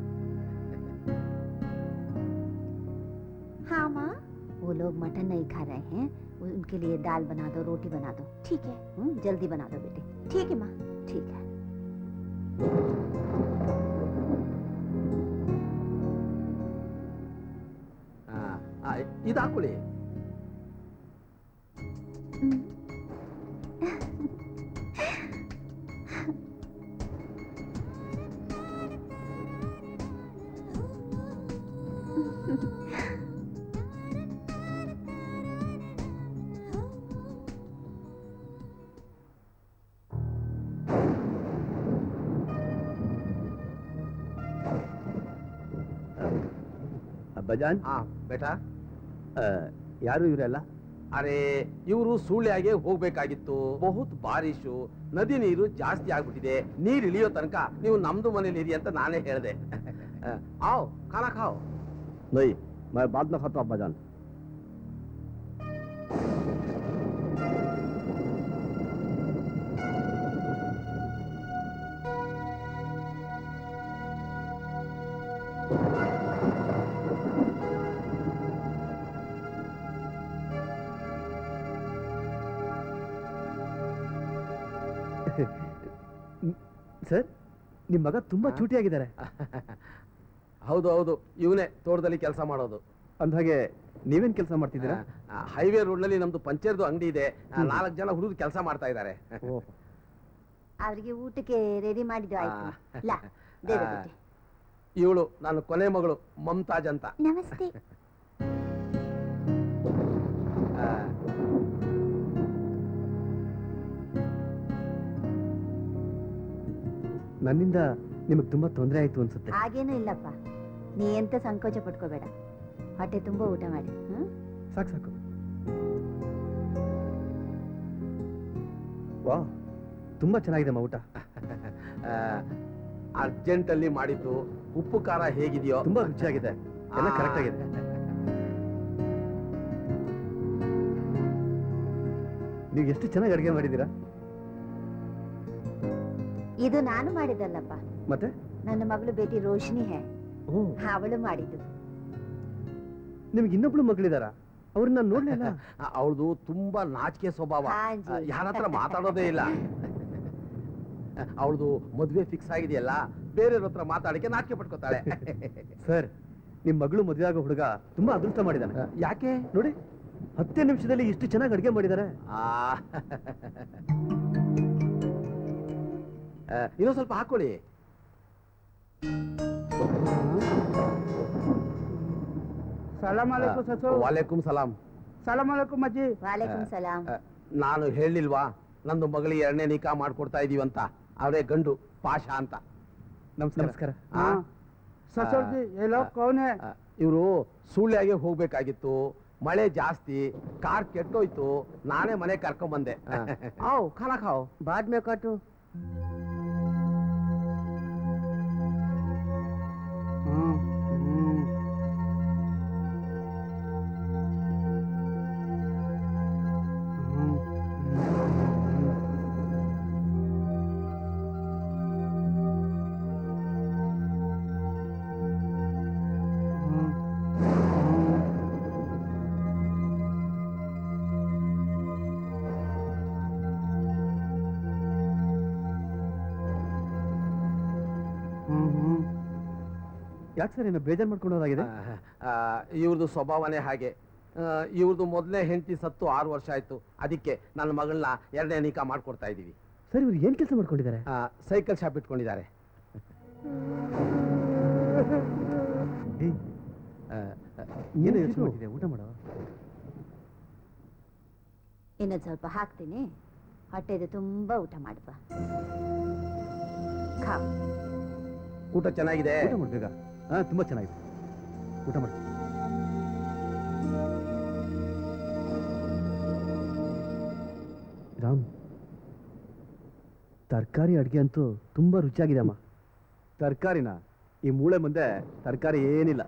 हाँ माँ। वो लोग मटन नहीं खा रहे हैं, उनके लिए दाल बना दो, रोटी बना दो। ठीक है। जल्दी बना दो बेटे। ठीक है माँ। ठीक है। ಇದಾಕೊಳ್ಳಿ. ಅಬ್ಬಜಾನ್. ಬೇಟಾ, ಯಾರು ಇವರೆಲ್ಲ? ಅರೆ ಇವರು ಸೂಳ್ಯಾಗೆ ಹೋಗ್ಬೇಕಾಗಿತ್ತು. ಬಹುತ್ ಬಾರಿಶು, ನದಿ ನೀರು ಜಾಸ್ತಿ ಆಗ್ಬಿಟ್ಟಿದೆ. ನೀರು ಇಳಿಯೋ ತನಕ ನೀವು ನಮ್ದು ಮನೇಲಿ ಇರಿ ಅಂತ ನಾನೇ ಹೇಳಿದೆ. ಆವ್ ಖಾನಾ ಖಾವ್. नहीं, मैं बाद में खाता हूं अब्बाजान। ಸರ್, ನಿಮ್ಮ ಮಗ ತುಂಬಾ ಚೂಟಿಯಾಗಿದ್ದಾರೆ. ಹೌದು ಹೌದು, ಇವನೇ ತೋಟದಲ್ಲಿ ಕೆಲಸ ಮಾಡೋದು. ಅಂದ್ಹಾಗೆ ನೀವೇನ್ ಕೆಲಸ ಮಾಡ್ತಿದ್ದೀರಾ? ಹೈವೇ ರೋಡ್ ನಲ್ಲಿ ನಮ್ದು ಪಂಚರ್ದು ಅಂಗಡಿ ಇದೆ. 4 ಜನ ಹುಡುಗರು ಕೆಲಸ ಮಾಡ್ತಾ ಇದ್ದಾರೆ. ಅವ್ರಿಗೆ ಊಟಕ್ಕೆ ರೆಡಿ ಮಾಡಿದ್ದು ಆಯ್ತು. ಲಾ, ದे दो बेटे. ಇವಳು ನಾನು ಕೊನೆ ಮಗಳು ಮಮತಾಜ್ ಅಂತ. ನಮಸ್ತೆ. ನನ್ನಿಂದ ನಿಮಗೆ ತುಂಬಾ ತೊಂದರೆ ಆಯ್ತು ಅನ್ಸುತ್ತೆ. ಹಾಗೇನೂ ಇಲ್ಲಪ್ಪ, ನೀ ಎಂತ ಸಂಕೋಚ ಪಟ್ಕೋಬೇಡ. ಹೊಟ್ಟೆ ತುಂಬಾ ಊಟ ಮಾಡಿ. ಸಾಕು ಸಾಕು. ವಾ, ತುಂಬಾ ಚೆನ್ನಾಗಿದೆ ಊಟ. ಅರ್ಜೆಂಟ್ ಅಲ್ಲಿ ಮಾಡಿದ್ದು. ಉಪ್ಪು ಖಾರ ಹೇಗಿದೆಯೋ? ತುಂಬಾ ರುಚಿಯಾಗಿದೆ, ಎಲ್ಲ ಕರೆಕ್ಟ್ ಆಗಿದೆ. ನೀವು ಎಷ್ಟು ಚೆನ್ನಾಗಿ ಅಡಿಗೆ ಮಾಡಿದ್ದೀರಾ. ಇದು ನಾನು ಮಾಡಿದಲ್ಲಪ್ಪ, ಮತ್ತೆ ನನ್ನ ಮಗಳು ಬೇಟಿ ರೋಶಿನಿ ಹೇ, ಓ, ಅವಳು ಮಾಡಿದ್ದು. ನಿಮ್ಗೆ ಇನ್ನೊಬ್ಳು ಮಗಳಿದಾರ? ಅವ್ರನ್ನ ನೋಡ್ಲಿಲ್ಲ. ಅವಳದು ತುಂಬಾ ನಾಚಿಕೆ ಸ್ವಭಾವ, ಹಾಂಜಿ. ಯಾರತ್ರ ಮಾತಾಡೋದೇ ಇಲ್ಲ. ಅವಳದು ಮದ್ವೆ ಫಿಕ್ಸ್ ಆಗಿದೆಯಲ್ಲ, ಬೇರೆಯವ್ರ ಹತ್ರ ಮಾತಾಡಕ್ಕೆ ನಾಚಿಕೆ ಪಟ್ಕೋತಾಳೆ. ಸರ್, ನಿಮ್ ಮಗಳು ಮದುವೆ ಆಗೋ ಹುಡುಗ ತುಂಬಾ ಅದೃಷ್ಟ ಮಾಡಿದಾನೆ. ಯಾಕೆ ನೋಡಿ, 10 ನಿಮಿಷದಲ್ಲಿ ಇಷ್ಟು ಚೆನ್ನಾಗಿ ಅಡಿಗೆ ಮಾಡಿದ್ದಾರೆ. ಇನ್ನೊಂದು ಸ್ವಲ್ಪ ಹಾಕೊಳ್ಳಿ. ಸಲಾಮ್ ಅಲೈಕುಂ ಸಸು. ವಾಲೇಕುಂ ಸಲಾಂ. ಸಲಾಮ್ ಅಲೈಕುಂ ಅಜ್ಜಿ. ವಾಲೇಕುಂ ಸಲಾಂ. ನಾನು ಹೇಳಿಲ್ವಾ ನಂದು ಮಗಳಿಗೆ 2ನೇ ನಿಕಾ ಮಾಡ್ಕೊಡ್ತಾ ಇದೀವಂತ? ಅವರೇ ಗಂಡು, ಪಾಷಾ ಅಂತ. ನಮಸ್ಕಾರ. ससुर जी ये लोग कौन है? ಇವರು ಸುಳ್ಳ್ಯಾಗೆ ಹೋಗ್ಬೇಕಾಗಿತ್ತು, ಮಳೆ ಜಾಸ್ತಿ, ಕಾರ್ ಕೆಟ್ಟೋಯ್ತು, ನಾನೇ ಮನೆ ಕರ್ಕೊಂಡ್ ಬಂದೆ. आओ खाना खाओ. बाद में काटू. ಯಾಕೆ ಸರ್, ಏನೋ ಬೇಜಾರು ಮಾಡ್ಕೊಂಡೋದಾಗಿದೆ? ಇವ್ರದ್ದು ಸ್ವಭಾವನೇ ಹಾಗೆ. ಇವ್ರದ್ದು ಮೊದಲನೇ ಹೆಂಡತಿ ಸತ್ತು 6 ವರ್ಷ ಆಯ್ತು. ಅದಕ್ಕೆ ನನ್ನ ಮಗಳನ್ನ 2ನೇ ನಿಕಾ ಮಾಡ್ಕೊಡ್ತಾ ಇದೀವಿ. ಸರ್, ಇವ್ರು ಏನ್ ಕೆಲಸ ಮಾಡ್ಕೊಂಡಿದ್ದಾರೆ? ಸೈಕಲ್ ಶಾಪ್ ಇಟ್ಕೊಂಡಿದ್ದಾರೆ. ಏನು ಯೋಚನೆ ಮಾಡ್ತಿದೆ? ಊಟ ಮಾಡೋ. ಇನ್ನೊಂದು ಸ್ವಲ್ಪ ಹಾಕ್ತೀನಿ, ಹೊಟ್ಟೆದು ತುಂಬಾ ಊಟ ಮಾಡಪ್ಪ. ಖಾ. ಊಟ ಚೆನ್ನಾಗಿದೆ. ಊಟ ಮಾಡ್ಬೇಕಾ? ತುಂಬಾ ಚೆನ್ನಾಗಿದೆ. ಊಟ ಮಾಡಿ. ರಾಮ್, ತರಕಾರಿ ಅಡ್ಗೆ ಅಂತೂ ತುಂಬಾ ರುಚಿಯಾಗಿದೆ ಅಮ್ಮ. ತರಕಾರಿನ? ಈ ಮೂಳೆ ಮುಂದೆ ತರಕಾರಿ ಏನಿಲ್ಲ.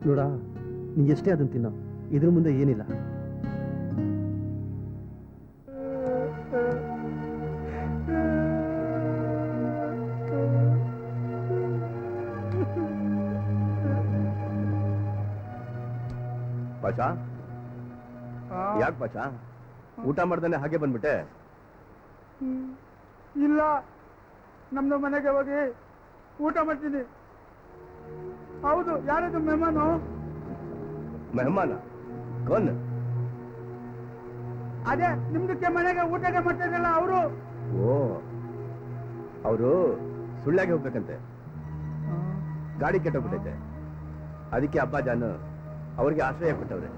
ನೋಡ, ನೀ ಎಷ್ಟೇ ಅದನ್ನ ತಿನ್ನೋ, ಇದ್ರ ಮುಂದೆ ಏನಿಲ್ಲ. ಪಾಚಾ, ಯಾಕೆ ಪಾಚಾ ಊಟ ಮಾಡ್ದಾನೆ ಹಾಗೆ ಬಂದ್ಬಿಟ್ಟೆ? ಇಲ್ಲ, ನಮ್ದು ಮನೆಗೆ ಹೋಗಿ ಊಟ ಮಾಡ್ತೀನಿ. ಹೌದು, ಯಾರದು ಮೆಹಮಾನು? ಮೆಹಮಾನ? ಕೋನ್? ಅದೇ ನಿಮ್ದಕ್ಕೆ ಮನೆಗೆ ಊಟಕ್ಕೆ ಮಾಡ್ತಿದ್ದಲ್ಲ ಅವರು. ಓ, ಅವರು ಸುಳ್ಳಾಗಿ ಹೋಗ್ಬೇಕಂತೆ. ಗಾಡಿ ಕೆಟ್ಟೋಗ್ಬಿಟ್ಟೈತೆ. ಅದಕ್ಕೆ ಅಬ್ಬಾ ಜಾನು ಅವ್ರಿಗೆ ಆಶ್ರಯ ಕೊಟ್ಟವ್ರೆ.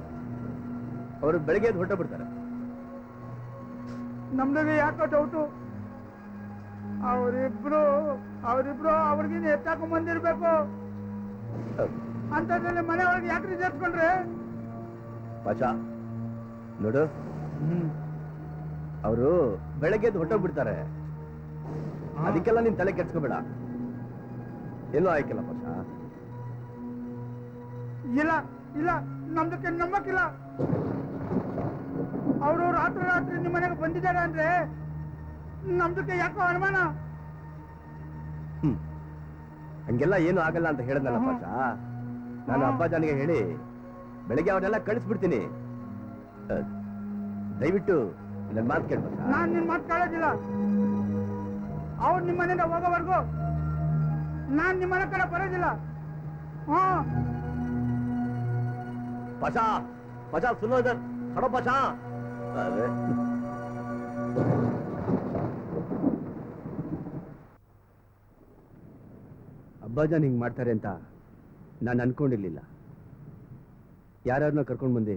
ಅವರು ಬೆಳಗ್ಗೆ ಹೊರಟ ಬಿಡ್ತಾರೆ. ನಮ್ದಾಗ ಯಾಕೋ ಡೌಟು. ಅವರಿಬ್ರು ಅವ್ರಿಗಿನ ಎತ್ತಾಕೊಂಡ್ ಬಂದಿರ್ಬೇಕು. ಅಂತದ್ರಲ್ಲಿ ಮನೆ ಒಳಗೆ ಯಾಕ್ರಿ ಸೇರ್ಸ್ಕೊಂಡ್ರೆ? ಪಾಚಾ ನೋಡು, ಅವರು ಬೆಳಗ್ಗೆ ಹೊರಟೋಗ್ಬಿಡ್ತಾರೆ. ಅದಕ್ಕೆಲ್ಲ ನೀನ್ ತಲೆ ಕೆಡ್ಸ್ಕೋಬೇಡ. ಏನೂ ಆಯ್ಕಲ್ಲ ಪಾಚಾ. ಇಲ್ಲ ಇಲ್ಲ, ನಮ್ದಕ್ಕೆ ನಂಬಕ್ಕಿಲ್ಲ. ಅವರು ರಾತ್ರಿ ನಿಮ್ಮ ಮನೆಗೆ ಬಂದಿದ್ದಾರೆ ಅಂದ್ರೆ ನಮ್ದಕ್ಕೆ ಯಾಕೋ ಅನುಮಾನ. ಹಂಗೆಲ್ಲ ಏನು ಆಗಲ್ಲ ಅಂತ ಹೇಳಿದ್ನಲ್ಲ ಪಾಚಾ. ನಾನು ಅಬ್ಬಾಜಾನಿಗೆ ಹೇಳಿ ಬೆಳಗ್ಗೆ ಅವನ್ನೆಲ್ಲ ಕಳಿಸ್ಬಿಡ್ತೀನಿ. ದಯವಿಟ್ಟು ನನ್ನ ಮಾತು ಕೇಳ್ಬ. ನಾನ್ ನಿನ್ ಮಾತು ಕೇಳೋದಿಲ್ಲ. ಅವ್ರು ನಿಮ್ಮ ಮನೆಯಿಂದ ಹೋಗೋವರೆಗೂ ನಾನ್ ನಿಮ್ಮ ಮನೆ ಕಡೆ ಬರೋದಿಲ್ಲ. पाशा पाशा सुनो इधर खड़ो पाशा अरे ಅಬ್ಬಾಜಾನ್ ಹಿಂಗ್ ಮಾಡ್ತಾರೆ ಅಂತ ನಾನು ಅನ್ಕೊಂಡಿರ್ಲಿಲ್ಲ. ಯಾರನ್ನ ಕರ್ಕೊಂಡು ಬಂದೆ,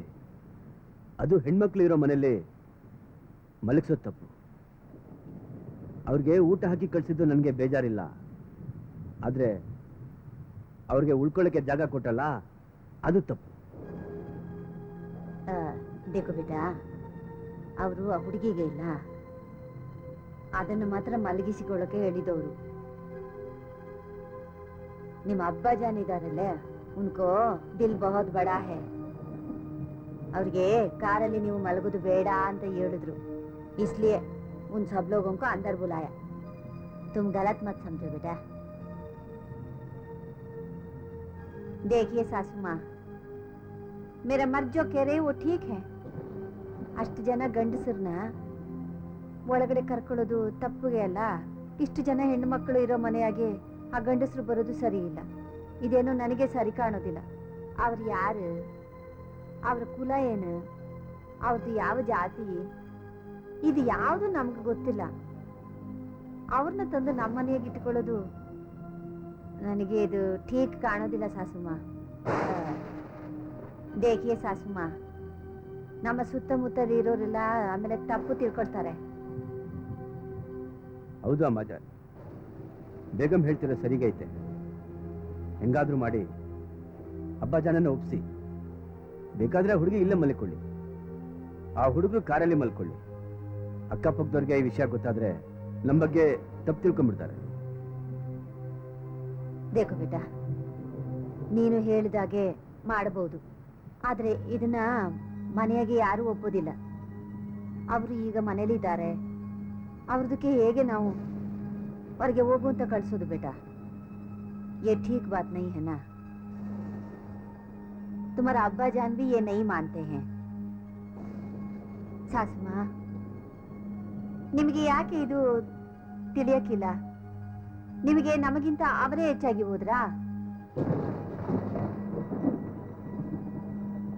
ಅದು ಹೆಣ್ಮಕ್ಳು ಇರೋ ಮನೆಯಲ್ಲಿ ಮಲಗಿಸೋದು ತಪ್ಪು. ಅವ್ರಿಗೆ ಊಟ ಹಾಕಿ ಕಳಿಸಿದ್ದು ನನಗೆ ಬೇಜಾರಿಲ್ಲ, ಆದ್ರೆ ಅವ್ರಿಗೆ ಉಳ್ಕೊಳ್ಳೋಕೆ ಜಾಗ ಕೊಟ್ಟಲ್ಲ ಅದು ತಪ್ಪು. ಬೇಕು ಬೇಟ, ಅವರು ಆ ಹುಡುಗಿಗೆ ಇಲ್ಲ, ಅದನ್ನು ಮಾತ್ರ ಮಲಗಿಸಿಕೊಳ್ಳೋಕೆ ಹೇಳಿದವರು. ನಿಮ್ಮ ಅಬ್ಬಾ ಜಾನ್ ಇದಾರಲ್ಲೇ, ಉನ್ಕೋ ದಿಲ್ ಬಹುತ್ ಬಡಾ ಹೈ. ಅವ್ರಿಗೆ ಕಾರಲ್ಲಿ ನೀವು ಮಲಗೋದು ಬೇಡ ಅಂತ ಹೇಳಿದ್ರು, इसलिए उन सब लोगों को अंदर बुलाया. तुम गलत मत समझो बेटा. देखिए सासू माँ, मेरा मर्द जो कह रहे वो ठीक है. ಅಷ್ಟು ಜನ ಗಂಡಸರನ್ನ ಒಳಗಡೆ ಕರ್ಕೊಳ್ಳೋದು ತಪ್ಪಿಗೆ ಅಲ್ಲ. ಇಷ್ಟು ಜನ ಹೆಣ್ಣು ಮಕ್ಕಳು ಇರೋ ಮನೆಯಾಗೆ ಆ ಗಂಡಸರು ಬರೋದು ಸರಿ ಇಲ್ಲ. ಇದೇನೋ ನನಗೆ ಸರಿ ಕಾಣೋದಿಲ್ಲ. ಅವ್ರು ಯಾರು, ಅವ್ರ ಕುಲ ಏನು, ಅವ್ರದ್ದು ಯಾವ ಜಾತಿ, ಇದು ಯಾವುದು ನಮ್ಗೆ ಗೊತ್ತಿಲ್ಲ. ಅವ್ರನ್ನ ತಂದು ನಮ್ಮ ಮನೆಯಾಗಿ ಇಟ್ಕೊಳ್ಳೋದು ನನಗೆ ಇದು ಠೀಕ್ ಕಾಣೋದಿಲ್ಲ ಸಾಸುಮ್ಮ. ದೇಖಿಯೇ ಸಾಸುಮ್ಮ, ನಮ್ಮ ಸುತ್ತಮುತ್ತ ಇರೋರೆಲ್ಲ ಆಮೇಲೆ ತಪ್ಪು ತಿಳ್ಕೊಳ್ತಾರೆ. ಹೌದು ಅಮ್ಮಾಜ, ಬೇಗಂ ಹೇಳ್ತಿರೋ ಸರಿಗೈತೆ. ಹೆಂಗಾದ್ರೂ ಮಾಡಿ ಅಬ್ಬಾಜಾನನ್ನ ಒಪ್ಸಿ, ಬೇಕಾದ್ರೆ ಹುಡುಗಿ ಇಲ್ಲೇ ಮಲ್ಕೊಳ್ಳಿ, ಆ ಹುಡುಗರು ಕಾರಲ್ಲಿ ಮಲ್ಕೊಳ್ಳಿ. ಅಕ್ಕಪಕ್ಕದವ್ರಿಗೆ ಈ ವಿಷಯ ಗೊತ್ತಾದ್ರೆ ನಮ್ಮ ಬಗ್ಗೆ ತಪ್ಪು ತಿಳ್ಕೊಂಡ್ಬಿಡ್ತಾರೆ. ದೇಖೋ ಬೇಟ, ನೀನು ಹೇಳಿದಾಗೆ ಮಾಡಬಹುದು, ಆದ್ರೆ ಇದನ್ನ ಮನೆಯಾಗೆ ಯಾರು ಒಪ್ಪೋದಿಲ್ಲ. ಅವರು ಈಗ ಮನೇಲಿದ್ದಾರೆ, ಅವ್ರದಕ್ಕೆ ಹೇಗೆ ನಾವು ಹೊರಗೆ ಹೋಗು ಅಂತ ಕಳ್ಸೋದು ಬೇಟ? ये ठीक बात नहीं है ना. तुम्हारा अब्बा जान भी ये नहीं मानते हैं. सासुमा, ನಿಮಗೆ ಯಾಕೆ ಇದು ತಿಳಿಯಕ್ಕಿಲ್ಲ? ನಿಮಗೆ ನಮಗಿಂತ ಅವರೇ ಹೆಚ್ಚಾಗಿ ಹೋದ್ರಾ?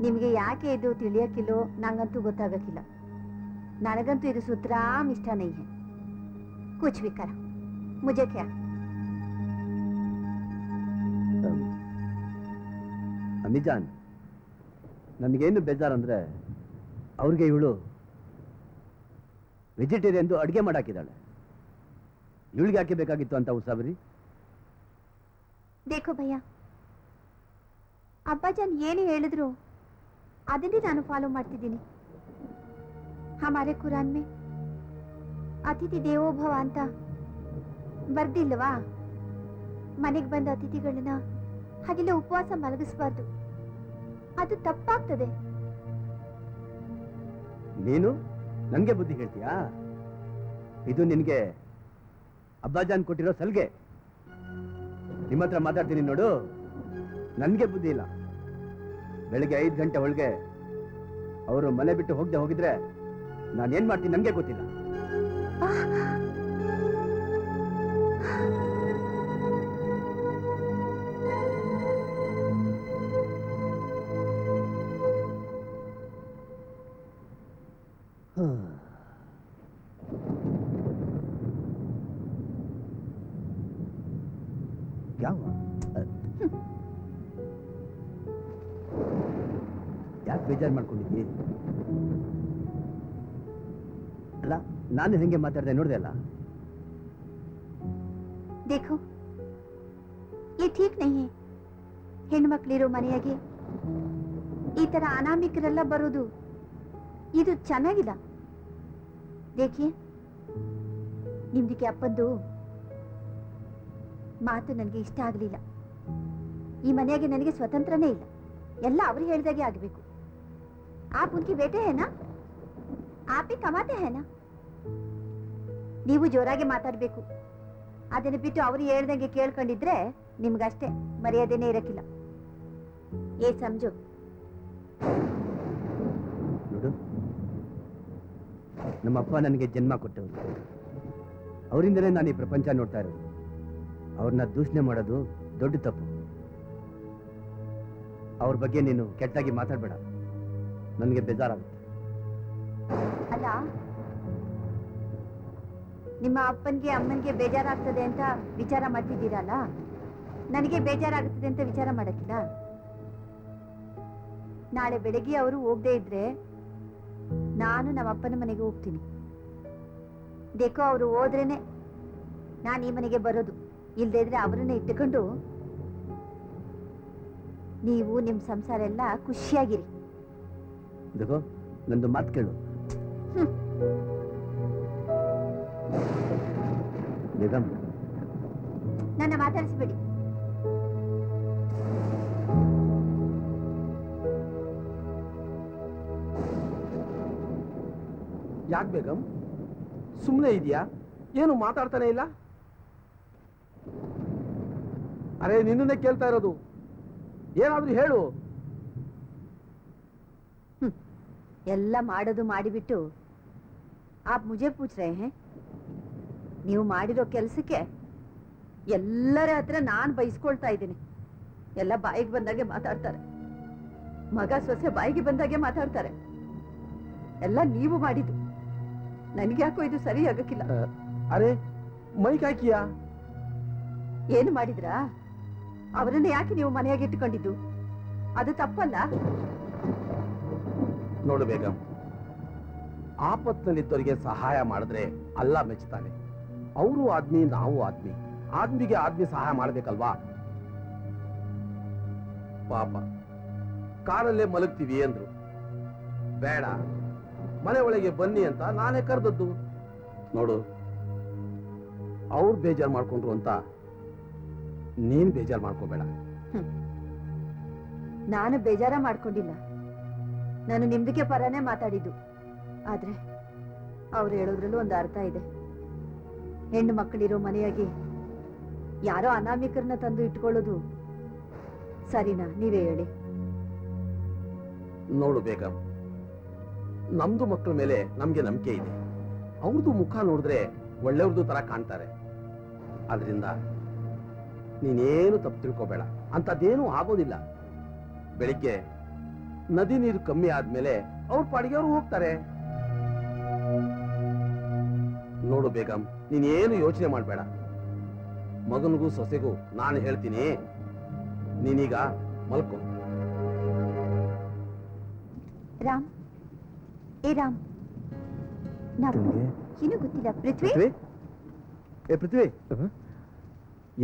ನಿಮಗೆ ಯಾಕೆ ಇದು ತಿಳಿಯಕ್ಕಿಲ್ಲೋ ನಂಗಂತೂ ಗೊತ್ತಾಗಕ್ಕಿಲ್ಲ. ನನಗಂತೂ ಇದು ಸುತರಾಮ್ ಇಷ್ಟ ನೈ ಹೈ. ಕುಚ್ ಭಿ ಕರ, ಮುಜೆ ಕ್ಯಾ. ಅಮಿಜಾನ್, ನನಗೇನು ಬೇಜಾರಂದ್ರೆ ಅವ್ರಿಗೆ ಇವಳು ವೆಜಿಟೇರಿಯನ್ ಅಡುಗೆ ಮಾಡಾಕಿದ್ದಾಳೆ. ಇವಳಿಗೆ ಯಾಕೆ ಬೇಕಾಗಿತ್ತು ಅಂತ ಉಸಾಬರಿ? देखो भैया, ಅಬ್ಬಾಜಾನ್ ಏನು ಹೇಳಿದ್ರು ಅದನ್ನೇ ನಾನು ಫಾಲೋ ಮಾಡ್ತಿದ್ದೀನಿ. ಹಮಾರೆ ಕುರಾನ್ ಮೇ ಅತಿಥಿ ದೇವೋ ಭವ ಅಂತ ಬರ್ದಿಲ್ವಾ? ಮನೆಗೆ ಬಂದ ಅತಿಥಿಗಳನ್ನ ಹಾಗೆಲ್ಲ ಉಪವಾಸ ಮಲಗಿಸಬಾರ್ದು, ಅದು ತಪ್ಪಾಗ್ತದೆ. ನೀನು ನನ್ಗೆ ಬುದ್ಧಿ ಹೇಳ್ತೀಯಾ? ಇದು ನಿನ್ಗೆ ಅಬ್ಬಾಜಾನ್ ಕೊಟ್ಟಿರೋ ಸಲ್ಗೆ. ನಿಮ್ಮ ಹತ್ರ ಮಾತಾಡ್ತೀನಿ ನೋಡು, ನನ್ಗೆ ಬುದ್ಧಿ ಇಲ್ಲ. ಬೆಳಿಗ್ಗೆ 5 ಗಂಟೆ ಒಳಗೆ ಅವರು ಮನೆ ಬಿಟ್ಟು ಹೋಗಿದ್ರೆ ನಾನೇನ್ ಮಾಡ್ತೀನಿ ನನ್ಗೆ ಗೊತ್ತಿಲ್ಲ. ಯಾಕೆ ಬೇಜಾರು ಮಾಡ್ಕೊಂಡಿದ್ದಿ? ಅಲ್ಲ, ನಾನು ಹೆಂಗೆ ಮಾತಾಡ್ದೆ ನೋಡ್ದೆ ಅಲ್ಲ? देखो, ये ठीक नहीं है. ಹೆಣ್ಮಕ್ಳಿರೋ ಮನೆಯಾಗೆ ಈ ತರ ಅನಾಮಿಕರೆಲ್ಲ ಬರೋದು ಇದು ಚೆನ್ನಾಗಿಲ್ಲ. ದೇಖಿಯೇ, ನಿಮ್ದಕ್ಕೆ ಅಪ್ಪಂದು ಮಾತು ನನಗೆ ಇಷ್ಟ ಆಗಲಿಲ್ಲ. ಈ ಮನೆಯಾಗೆ ನನಗೆ ಸ್ವತಂತ್ರನೇ ಇಲ್ಲ, ಎಲ್ಲ ಅವರು ಹೇಳಿದಾಗೆ ಆಗಬೇಕು. आप उनकी बेटे है ना, आप ही कमाते हैं ना. ನೀವು ಜೋರಾಗಿ ಮಾತಾಡಬೇಕು. ಅದನ್ನ ಬಿಟ್ಟು ಅವರು ಹೇಳ್ದಂಗೆ ಕೇಳ್ಕೊಂಡಿದ್ರೆ ನಿಮ್ಗಷ್ಟೇ ಮರ್ಯಾದೆನೇ ಇರಕ್ಕಿಲ್ಲ. ಏ ಸಮಜು ನೋಡು, ನಮ್ಮಪ್ಪ ನನಗೆ ಜನ್ಮ ಕೊಟ್ಟವರು, ಅವರಿಂದಲೇ ನಾನು ಈ ಪ್ರಪಂಚ ನೋಡ್ತಾ ಇರೋದು. ಅವ್ರನ್ನ ದೂಷಣೆ ಮಾಡೋದು ದೊಡ್ಡ ತಪ್ಪು. ಅವ್ರ ಬಗ್ಗೆ ನೀನು ಕೆಟ್ಟಾಗಿ ಮಾತಾಡ್ಬೇಡ, ನನಗೆ ಬೇಜಾರಾಗುತ್ತೆ. ಅಲ್ಲ, ನಿಮ್ಮ ಅಪ್ಪನ್ಗೆ ಅಮ್ಮನ್ಗೆ ಬೇಜಾರಾಗ್ತದೆ ಅಂತ ವಿಚಾರ ಮಾಡ್ತಿದ್ದೀರಲ್ಲ, ನನಗೆ ಬೇಜಾರಾಗುತ್ತದೆ ಅಂತ ವಿಚಾರ ಮಾಡಕ್ಕಿಲ್ಲ. ನಾಳೆ ಬೆಳಗ್ಗೆ ಅವರು ಹೋಗದೆ ಇದ್ರೆ ನಾನು ನಮ್ಮ ಅಪ್ಪನ ಮನೆಗೆ ಹೋಗ್ತೀನಿ. ದೇಕೋ ಅವರು ಹೋದ್ರೇನೆ ನಾನು ಈ ಮನೆಗೆ ಬರೋದು, ಇಲ್ದೇ ಇದ್ರೆ ಅವರನ್ನ ಇಟ್ಟುಕೊಂಡು ನೀವು ನಿಮ್ ಸಂಸಾರ ಎಲ್ಲ ಖುಷಿಯಾಗಿರಿ. देखो ನಂದು ಮಾತು ಕೇಳು. ಬೇಗಂ, ನನ್ನ ಮಾತಾಡಿಸ್ಬೇಡಿ. ಯಾಕೆ ಬೇಗಂ ಸುಮ್ಮನೆ ಇದೆಯಾ? ಏನು ಮಾತಾಡ್ತಾನೆ ಇಲ್ಲ? ಅರೆ ನಿನ್ನನ್ನೇ ಕೇಳ್ತಾ ಇರೋದು, ಏನಾದ್ರೂ ಹೇಳು. ಎಲ್ಲ ಮಾಡೋದು ಮಾಡಿಬಿಟ್ಟು ಆಪ್ ಮುಜೆ ಪೂಚ್ ರಹೆ ಹೇ? ನೀವು ಮಾಡಿರೋ ಕೆಲಸಕ್ಕೆ ಎಲ್ಲರ ಹತ್ರ ನಾನು ಬೈಸ್ಕೊಳ್ತಾ ಇದ್ದೀನಿ. ಎಲ್ಲ ಬಾಯಿಗೆ ಬಂದಾಗೆ ಮಾತಾಡ್ತಾರೆ, ಮಗ ಸೊಸೆ ಬಾಯಿಗೆ ಬಂದಾಗೆ ಮಾತಾಡ್ತಾರೆ. ಎಲ್ಲ ನೀವು ಮಾಡಿದ್ದು, ನನಗೆ ಯಾಕೋ ಇದು ಸರಿ ಆಗಕ್ಕಿಲ್ಲ. ಅರೆ ಮೈಕ್ ಹಾಕಿಯಾ? ಏನು ಮಾಡಿದ್ರಾ? ಅವರನ್ನ ಯಾಕೆ ನೀವು ಮನೆಯಾಗಿ ಇಟ್ಟುಕೊಂಡಿದ್ದು? ಅದು ತಪ್ಪಲ್ಲ. ನೋಡು ಬೇಗಂ, ಆಪತ್ನಲ್ಲಿದ್ದವರಿಗೆ ಸಹಾಯ ಮಾಡಿದ್ರೆ ಅಲ್ಲ ಮೆಚ್ಚುತ್ತಾನೆ. ಅವರು ಆದ್ಮಿ, ನಾವು ಆದ್ಮಿ. ಆದ್ಮಿಗೆ ಆದ್ಮಿ ಸಹಾಯ ಮಾಡ್ಬೇಕಲ್ವಾ? ಪಾಪ ಕಾರಲ್ಲೇ ಮಲಗ್ತೀವಿ ಅಂದ್ರು, ಬೇಡ ಮನೆ ಒಳಗೆ ಬನ್ನಿ ಅಂತ ನಾನೇ ಕರೆದದ್ದು. ನೋಡು, ಅವ್ರು ಬೇಜಾರು ಮಾಡ್ಕೊಂಡ್ರು ಅಂತ ನೀನ್ ಬೇಜಾರು ಮಾಡ್ಕೋಬೇಡ. ನಾನು ಬೇಜಾರ ಮಾಡ್ಕೊಂಡಿಲ್ಲ, ನಾನು ನಿಮ್ದಕ್ಕೆ ಪರನೇ ಮಾತಾಡಿದ್ದು. ಆದ್ರೆ ಅವ್ರು ಹೇಳೋದ್ರಲ್ಲೂ ಒಂದು ಅರ್ಥ ಇದೆ. ಹೆಣ್ಣು ಮಕ್ಕಳಿರೋ ಮನೆಯಾಗಿ ಯಾರೋ ಅನಾಮಿಕರನ್ನ ತಂದು ಇಟ್ಕೊಳ್ಳೋದು ಸರಿನಾ? ನೀವೇ ಹೇಳಿ. ನೋಡು ಬೇಗಂ, ನಮ್ದು ಮಕ್ಕಳ ಮೇಲೆ ನಮ್ಗೆ ನಂಬಿಕೆ ಇದೆ. ಅವ್ರದ್ದು ಮುಖ ನೋಡಿದ್ರೆ ಒಳ್ಳೆಯವ್ರದ್ದು ತರ ಕಾಣ್ತಾರೆ. ಆದ್ರಿಂದ ನೀನೇನು ತಪ್ಪು ತಿಳ್ಕೋಬೇಡ, ಅಂತದೇನೂ ಆಗೋದಿಲ್ಲ. ಬೆಳಿಗ್ಗೆ ನದಿ ನೀರು ಕಮ್ಮಿ ಆದ್ಮೇಲೆ ಅವ್ರ ಪಾಡಿಗೆ ಅವ್ರು ಹೋಗ್ತಾರೆ. ನೋಡು ಬೇಗಂ, ನೀನೇನು ಯೋಚನೆ ಮಾಡ್ಬೇಡ. ಮಗನಿಗೂ ಸೊಸೆಗೂ ನಾನು ಹೇಳ್ತೀನಿ, ನೀನೀಗ ಮಲ್ಕೋ. ರಾಮ್, ಏ ರಾಮ್, ನಾವು ಏನು ಗೊತ್ತಿಲ್ಲ. ಪೃಥ್ವಿ, ಏ ಪೃಥ್ವಿ,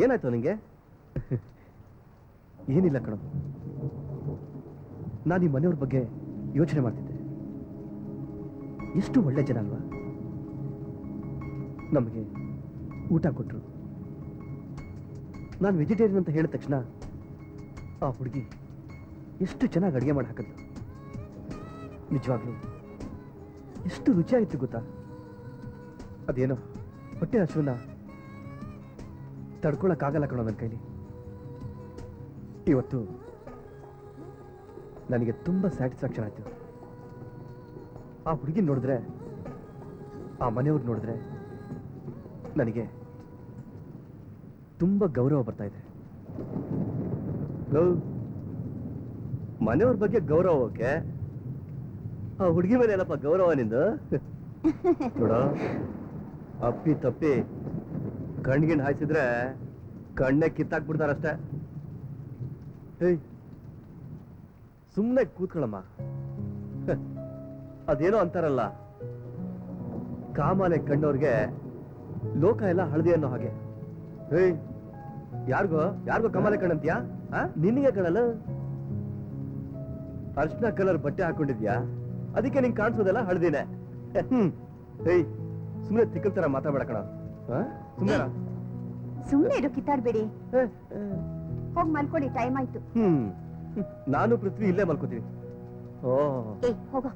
ಏನಾಯ್ತು ನಿಂಗೆ? ಏನಿಲ್ಲ ಕಣ, ನಾನು ಈ ಮನೆಯವ್ರ ಬಗ್ಗೆ ಯೋಚನೆ ಮಾಡ್ತಿದ್ದೆ. ಎಷ್ಟು ಒಳ್ಳೆ ಜನ ಅಲ್ವಾ? ನಮಗೆ ಊಟ ಕೊಟ್ರು. ನಾನು ವೆಜಿಟೇರಿಯನ್ ಅಂತ ಹೇಳಿದ ತಕ್ಷಣ ಆ ಹುಡುಗಿ ಎಷ್ಟು ಚೆನ್ನಾಗಿ ಅಡುಗೆ ಮಾಡಿ ಹಾಕಿದ್ಲು. ನಿಜವಾಗ್ಲೂ ಎಷ್ಟು ರುಚಿಯಾಗಿತ್ತು ಗೊತ್ತಾ? ಅದೇನೋ ಹೊಟ್ಟೆ ಹಸುವನ್ನ ತಡ್ಕೊಳಕ್ಕಾಗಲ್ಲ ಕಣೋ ನನ್ನ ಕೈಲಿ. ಇವತ್ತು ನನಗೆ ತುಂಬಾ ಸ್ಯಾಟಿಸ್ಫ್ಯಾಕ್ಷನ್ ಆಯ್ತು. ಆ ಹುಡುಗಿ ನೋಡಿದ್ರೆ, ಆ ಮನೆಯವ್ರು ನೋಡಿದ್ರೆ ನನಗೆ ತುಂಬಾ ಗೌರವ ಬರ್ತಾ ಇದೆ. ಮನೆಯವ್ರ ಬಗ್ಗೆ ಗೌರವ ಓಕೆ, ಆ ಹುಡುಗಿ ಮೇಲೆ ಏನಪ್ಪ ಗೌರವ ನಿಂದು? ನೋಡ, ಅಪ್ಪಿ ತಪ್ಪಿ ಕಣ್ಗಿನ್ ಹಾಯಿಸಿದ್ರೆ ಕಣ್ಣೆ ಕಿತ್ತಾಕ್ಬಿಡ್ತಾರಷ್ಟೇ. ಏಯ್, ಸುಮ್ಮನೆ ಕೂತ್ಕೊಳ್ಳಮ್ಮ. ಅದೇನೋ ಅಂತಾರಲ್ಲ, ಕಾಮಾಲೆ ಕಣ್ಣವ್ರಿಗೆ ಲೋಕ ಎಲ್ಲ ಹಳದಿ ಅನ್ನೋ ಹಾಗೆ. ಏಯ್, ಯಾರಿಗೋ ಕಮಾಲೆ ಕಣ್ಣಂತೀಯಾ? ನಿನಗೆ ಕಣಲ್ಲ, ಅರ್ಶಿನ ಕಲರ್ ಬಟ್ಟೆ ಹಾಕೊಂಡಿದ್ಯಾ, ಅದಕ್ಕೆ ನಿಂಗೆ ಕಾಣಿಸೋದೆಲ್ಲ ಹಳದಿನೇ. ಏಯ್, ಸುಮ್ಮನೆ ತಿಕ್ಕಲ್ ತರ ಮಾತಾಡ್ಬೇಡ ಕಣ. ಸುಮ್ಮನೆ ಇರು, ಕಿತ್ತಾಡ್ಬೇಡಿ. ಹೋಗಿ ಮಲ್ಕೊಳ್ಳಿ, ಟೈಮ್ ಆಯ್ತು. ನಾನು ಪೃಥ್ವಿ ಇಲ್ಲೇ ಮಲ್ಕೋತೀನಿ. ಓ, ಹೋಗ.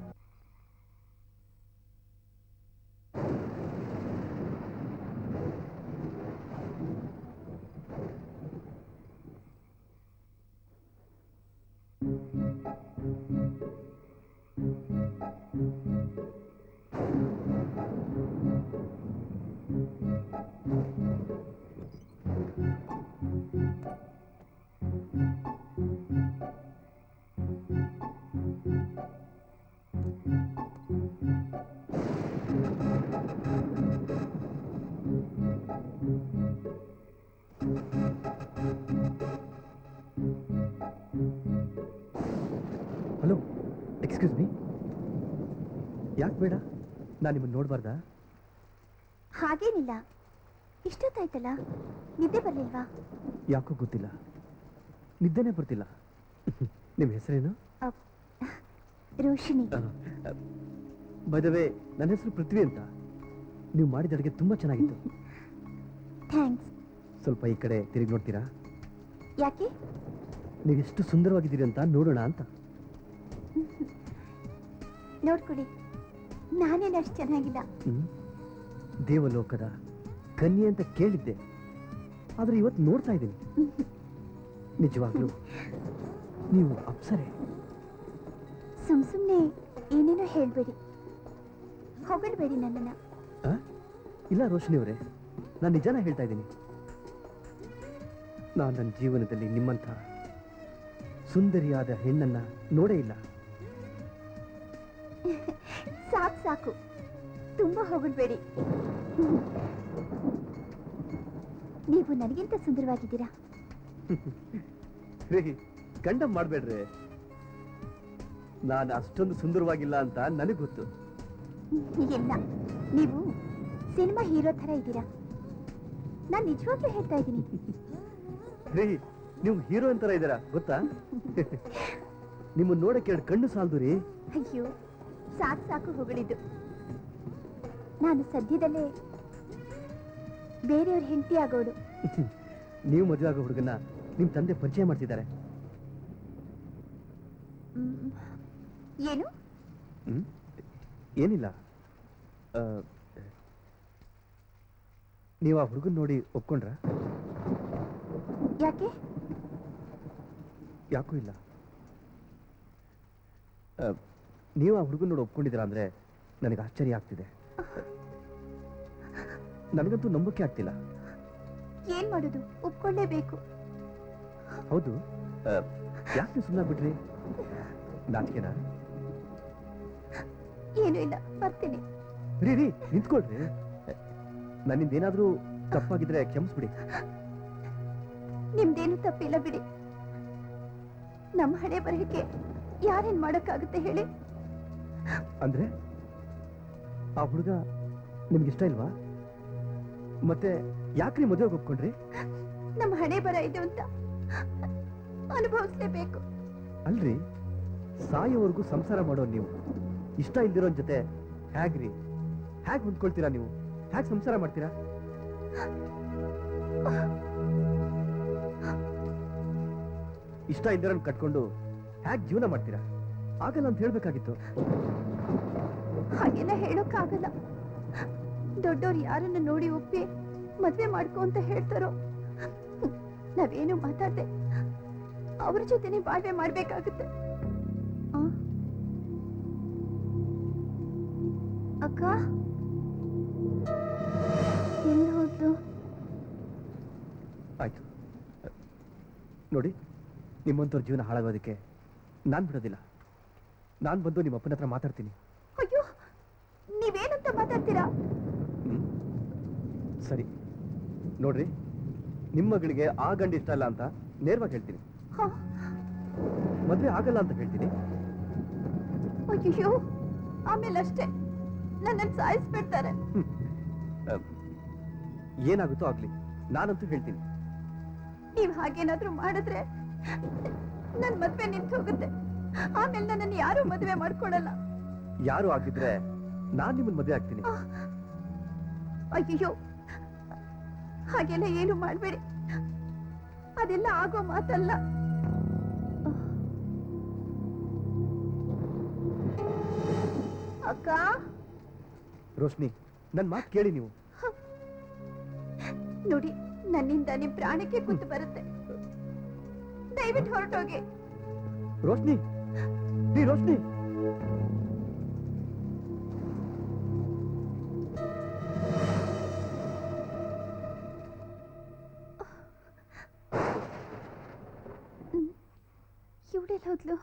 Hello, excuse me. ಯಾಕೆ ಬೇಡ? ನಾನು ನಿಮ್ಮನ್ನು ನೋಡಬಾರ್ದಾ? ಹಾಗೇನಿಲ್ಲ. ಇಷ್ಟೊತ್ತಾಯ್ತಲ್ಲ, ನಿದ್ದೆ ಬರ್ಲಿಲ್ವಾ? ಯಾಕೋ ಗೊತ್ತಿಲ್ಲ, ನಿದ್ದೆನೇ ಬರ್ತಿಲ್ಲ. ನಿಮ್ಮ ಹೆಸರೇನು? ರೋಶಿನಿ. ಬೈ ದ ವೇ, ನನ್ನ ಹೆಸರು ಪೃಥ್ವಿ ಅಂತ. ನೀವು ಮಾಡಿದ ಅಡುಗೆ ತುಂಬಾ ಚೆನ್ನಾಗಿತ್ತು. ಥ್ಯಾಂಕ್ಸ್. ಸ್ವಲ್ಪ ಈ ಕಡೆ ತಿರುಗಿ ನೋಡ್ತೀರಾ? ಯಾಕೆ? ನೀವು ಎಷ್ಟು ಸುಂದರವಾಗಿದ್ದೀರಿ ಅಂತ ನೋಡೋಣ ಅಂತ. ನೋಡ್ಕೊಳ್ಳಿ, ನಾನೇನು ಅಷ್ಟು ಚೆನ್ನಾಗಿಲ್ಲ. ದೇವಲೋಕದ ಕನ್ಯೆ ಅಂತ ಕೇಳಿದ್ದೆ, ಆದ್ರೆ ಇವತ್ತು ನೋಡ್ತಾ ಇದ್ದೀನಿ. ನಿಜವಾಗ್ಲೂ ನೀವು ಅಪ್ಸರೆ. ಸುಮ್ನೆ ಏನೇನೋ ಹೇಳ್ಬೇಡಿ, ಹೊಗಳ್ಬೇಡಿ ನನ್ನನ್ನ. ಇಲ್ಲ ರೋಶಿನಿ ಅವರೇ, ನಾನು ನಿಜಾನ ಹೇಳ್ತಾ ಇದ್ದೀನಿ. ನಾನು ನನ್ನ ಜೀವನದಲ್ಲಿ ನಿಮ್ಮಂಥ ಸುಂದರಿಯಾದ ಹೆಣ್ಣನ್ನ ನೋಡೇ ಇಲ್ಲ. ಸಾಕು ಸಾಕು, ತುಂಬಾ ಹೊಗಳ್ಬೇಡಿ. ನೀವು ನನಗಿಂತ ಸುಂದರವಾಗಿದ್ದೀರಾ. ರೀ, ಕಂಡಮ್ ಮಾಡ್ಬೇಡ್ರಿ. ನಾನು ಅಷ್ಟೊಂದು ಸುಂದರವಾಗಿಲ್ಲ ಅಂತ ನನಗೆ ಗೊತ್ತು. ಇಲ್ಲ, ನೀವು ಸಿನಿಮಾ ಹೀರೋ ತರ ಇದ್ದೀರಾ. ನಾನು ನಿಜವಾಗ್ಲೂ ಹೇಳ್ತಾ ಇದ್ದೀನಿ. ರೀ, ನೀವು ಹೀರೋಯಿನ್ ತರ ಇದ್ದೀರಾ ಗೊತ್ತಾ? ನಿಮ್ಮನ್ನ ನೋಡಕ್ಕೆ 2 ಕಣ್ಣು ಸಾಲದು ರೀ. ಅಯ್ಯೋ, ಸಾಕು ಸಾಕು ಹೊಗಳಿದ್ದು. ನಾನು ಸದ್ಯದಲ್ಲೇ ಬೇರೆಯವ್ರ ಹೆಂಡತಿ ಆಗೋಳು. ನೀವು ಮದುವೆ ಆಗೋ ಹುಡುಗನ್ನ ನಿಮ್ ತಂದೆ ಪರಿಚಯ ಮಾಡ್ತಿದ್ದಾರೆ. ಏನು? ಏನಿಲ್ಲ, ನೀವು ಆ ಹುಡುಗನ್ ನೋಡಿ ಒಪ್ಕೊಂಡ್ರ? ಯಾಕೆ? ಯಾಕೂ ಇಲ್ಲ. ನೀವು ಆ ಹುಡುಗನ್ ನೋಡಿ ಒಪ್ಕೊಂಡಿದ್ದೀರಾ ಅಂದ್ರೆ ನನಗೆ ಆಶ್ಚರ್ಯ ಆಗ್ತಿದೆ. ನನಗಂತೂ ನಂಬಕ್ಕೆ ಆಗ್ತಿಲ್ಲ. ಏನ್ ಮಾಡೋದು, ಒಪ್ಕೊಳ್ಳೇಬೇಕು. ಹೌದು, ಯಾಕೆ ಸುಮ್ಮನೆ ಬಿಟ್ರಿ? ನಾಚಿಕೆನಾ? ಏನೂ ಇಲ್ಲ, ಬರ್ತೀನಿ. ರೀ ರೀ, ನಿಂತ್ಕೊಳ್ರಿ. ನನ್ನಿಂದ ಏನಾದ್ರೂ ತಪ್ಪಾಗಿದ್ರೆ ಕ್ಷಮಿಸ್ಬಿಡಿ. ನಿಮ್ದೇನು ತಪ್ಪಿಲ್ಲ ಬಿಡಿ. ನಮ್ಮ ಹಣೆ ಬರಹಕ್ಕೆ ಯಾರೇನ್ ಮಾಡಕ್ಕಾಗುತ್ತೆ ಹೇಳಿ? ಅಂದ್ರೆ ಆ ಹುಡುಗ ನಿಮ್ಗಿಷ್ಟ ಇಲ್ವಾ? ಮತ್ತೆ ಯಾಕ್ರಿ ಮದುವೆಗೆ ಒಪ್ಕೊಂಡ್ರಿ? ನಮ್ಮ ಹಣೆ ಬರ ಇದು ಅಂತ ಅನುಭವಿಸ್ಲೇಬೇಕು. ಅಲ್ರಿ, ಸಾಯೋವರೆಗೂ ಸಂಸಾರ ಮಾಡೋ ನೀವು ಇಷ್ಟ ಇಲ್ದಿರೋನ್ ಜೊತೆ ಹೇಗ್ರಿ ಹೊಂದ್ಕೊಳ್ತೀರಾ? ನೀವು ಹೇಗ್ ಸಂಸಾರ ಮಾಡ್ತೀರಾ? ಇಷ್ಟ ಇಲ್ದಿರೋನ್ ಕಟ್ಕೊಂಡು ಹೇಗ್ ಜೀವನ ಮಾಡ್ತೀರಾ? ಆಗಲ್ಲ ಅಂತ ಹೇಳ್ಬೇಕಾಗಿತ್ತು. ಹಾಗೆಲ್ಲ ಹೇಳೋಕ್ಕಾಗಲ್ಲ. ದೊಡ್ಡವ್ರು ಯಾರನ್ನ ನೋಡಿ ಒಪ್ಪಿ ಮದ್ವೆ ಮಾಡ್ಕೊ ಅಂತ ಹೇಳ್ತಾರೋ, ನಾವೇನು ಮಾತಾಡ್ದೆ ಅವ್ರ ಜೊತೆನೆ ಬಾಳ್ವೆ ಮಾಡ್ಬೇಕಾಗುತ್ತೆ. ಅಕ್ಕ ಎಲ್ಲಿ ಹೋದ್ರು? ಆಯ್ತು ನೋಡಿ, ನಿಮ್ಮಂತವ್ರ ಜೀವನ ಹಾಳಾಗೋದಕ್ಕೆ ನಾನ್ ಬಿಡೋದಿಲ್ಲ. ನಾನ್ ಬಂದು ನಿಮ್ಮ ಅಪ್ಪನ ಹತ್ರ ಮಾತಾಡ್ತೀನಿ. ಅಯ್ಯೋ, ನೀವೇನಂತ ಮಾತಾಡ್ತೀರಾ? ಸರಿ ನೋಡ್ರಿ, ನಿಮ್ಮ ಮಗಳಿಗೆ ಆ ಗಂಡ ಇಷ್ಟ ಅಲ್ಲ ಅಂತ ನೇರವಾಗಿ ಹೇಳ್ತೀನಿ. ಮದ್ವೆ ಆಗಲ್ಲ ಅಂತ ಹೇಳ್ತೀನಿ. ಅಯ್ಯೋ, ಆಮೇಲೆ ಅಷ್ಟೇ ನನ್ನನ್ನು ಸಾಯಿಸ್ಬಿಡ್ತಾರೆ. ಏನಾಗುತ್ತೋ ಆಗ್ಲಿ, ನಾನಂತೂ ಹೇಳ್ತೀನಿ. ನೀವ್ ಹಾಗೇನಾದ್ರೂ ಮಾಡಿದ್ರೆ ನನ್ ಮದ್ವೆ ನಿಂತು ಹೋಗುತ್ತೆ. ಆಮೇಲೆ ನನ್ನನ್ನು ಯಾರು ಮದ್ವೆ ಮಾಡ್ಕೊಡಲ್ಲ. ಯಾರು ಆಗಿದ್ರೆ ನಾನ್ ನಿಮ್ಮನ್ನ ಮದ್ವೆ ಆಗ್ತೀನಿ. ಅಯ್ಯೋ, ಹಾಗೆಲ್ಲ ಏನು ಮಾಡ್ಬೇಡಿ. ಅದೆಲ್ಲ ಆಗೋ ಮಾತಲ್ಲ. ಅಕ್ಕ, ರೋಶ್ನಿ, ನನ್ ಮಾತು ಕೇಳಿ. ನೀವು ನೋಡಿ, ನನ್ನಿಂದ ನಿಮ್ ಪ್ರಾಣಕ್ಕೆ ಕುತ್ತು ಬರುತ್ತೆ. ದಯವಿಟ್ಟು ಹೊರಟೋಗಿ. ರೋಶ್ನಿ, ರೋಶ್ನಿ, ಇವಳೆಲ್ಲ ಹೋದ್ಲು?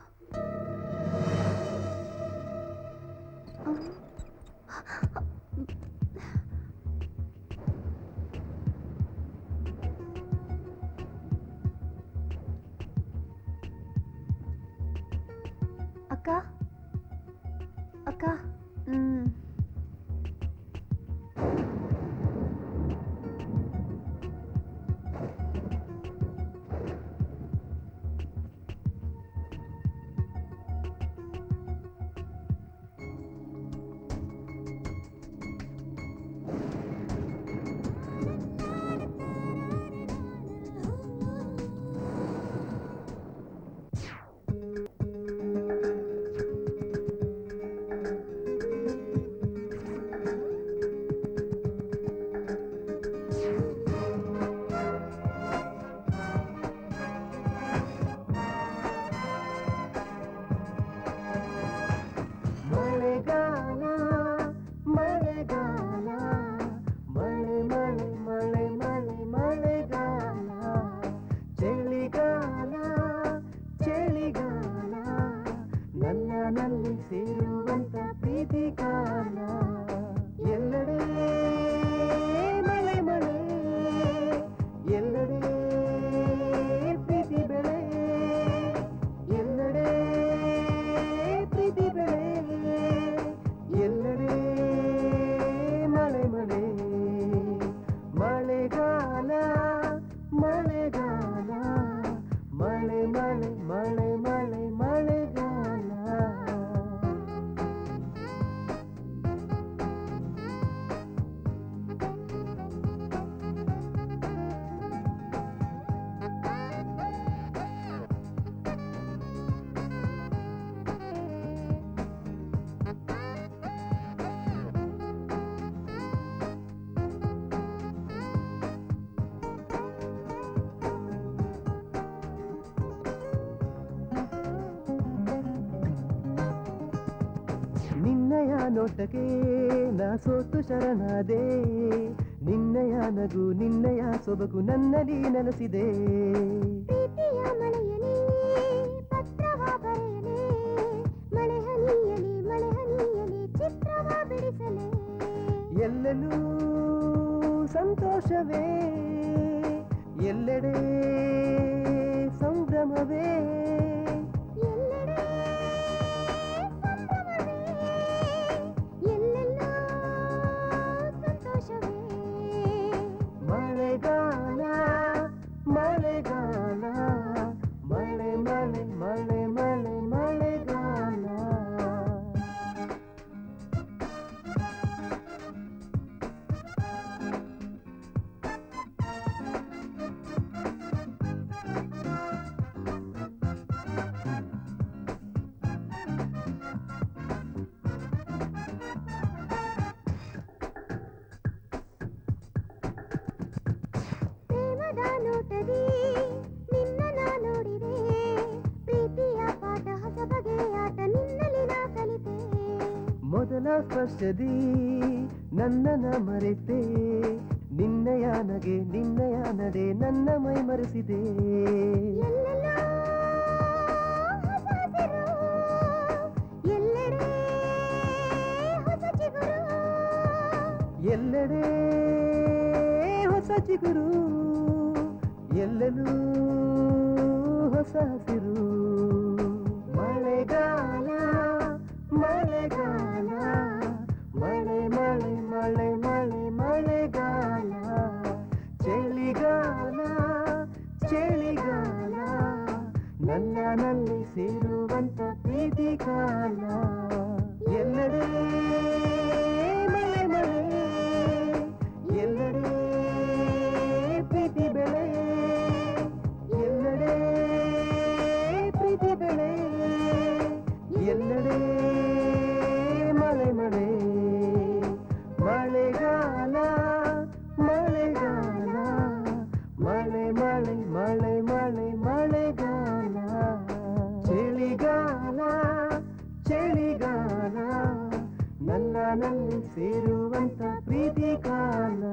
ಅಕ್ಕ ಅಕ್ಕ ನೋಟಕ್ಕೆ ನಾ ಸೋತು ಶರಣಾದೆ ನಿನ್ನಯ ನಗು ನಿನ್ನಯ ಸೊಬಗು ನನ್ನಲ್ಲಿ ನೆಲೆಸಿದೆ ಪ್ರೀತಿಯ ಮಳೆಯಲಿ ಪತ್ರವ ಬರೆಯಲಿ ಮಳೆ ಹನಿಯಲಿ ಚಿತ್ರವ ಬಿಡಿಸಲೇ ಎಲ್ಲೆಲ್ಲೂ ಸಂತೋಷವೇ ಎಲ್ಲೆಡೆ ಸಂಭ್ರಮವೇ ಮಳೆಗಾಲ ಮಳೆಗಾಲ ಮಳೆ ಮಳೆ ಮಳೆ ಮಳೆ ಮಳೆಗಾಲ ನೋಟದಿ ನಿನ್ನ ನಾ ನೋಡಿದೆ ಪ್ರೀತಿಯ ಪಾಠ ಹೊಸ ಬಗೆಯ ಆಟ ನಿನ್ನಲ್ಲಿ ನಾ ಕಲಿತೆ ಮೊದಲ ಸ್ಪರ್ಶದಿ ನನ್ನನ ಮರೆತೆ ನಿನ್ನಯ ನಗೆ ನಿನ್ನಯ ನಡೆ ನನ್ನ ಮೈ ಮರೆಸಿದೆ ಎಲ್ಲೆಲ್ಲೋ ಹೊಸ ಹಸಿರು ಎಲ್ಲೆಡೆ ಹೊಸ ಚಿಗುರು ಎಲ್ಲೆಡೆ ಹೊಸ ಚಿಗುರು ಎಲ್ಲೆಲ್ಲೂ ಹೊಸ ಹಸಿರು ಮಳೆಗಾಲ ಮಳೆಗಾಲ ಮಳೆ ಮಳೆ ಮಳೆ ಮಳೆ ಮಳೆಗಾಲ ಚಳಿಗಾಲ ಚಳಿಗಾಲ ನನ್ನಲ್ಲಿ ಸೇರುವಂತ ಪ್ರೀತಿ ಕಾಲ ಎಲ್ಲೆಡೆ ಮಳೆ ಮಳೆ ಎಲ್ಲೆಡೆ ಪ್ರೀತಿ ಬೆಳೆ ಎಲ್ಲೆಡೆ ಪ್ರೀತಿ ಬೆಳೆ ಎಲ್ಲೆಡೆ ಮಳೆ ಮಳೆ ಮಳೆಗಾಲ ಮಳೆಗಾಲ ಮಳೆ ಮಳೆ ಮಳೆ ಮಳೆ ಮಳೆಗಾಲ ಚಳಿಗಾಲ ಚಳಿಗಾಲ ನನ್ನಲ್ಲಿ ಸೇರುವಂತ ಪ್ರೀತಿ ಕಾಲ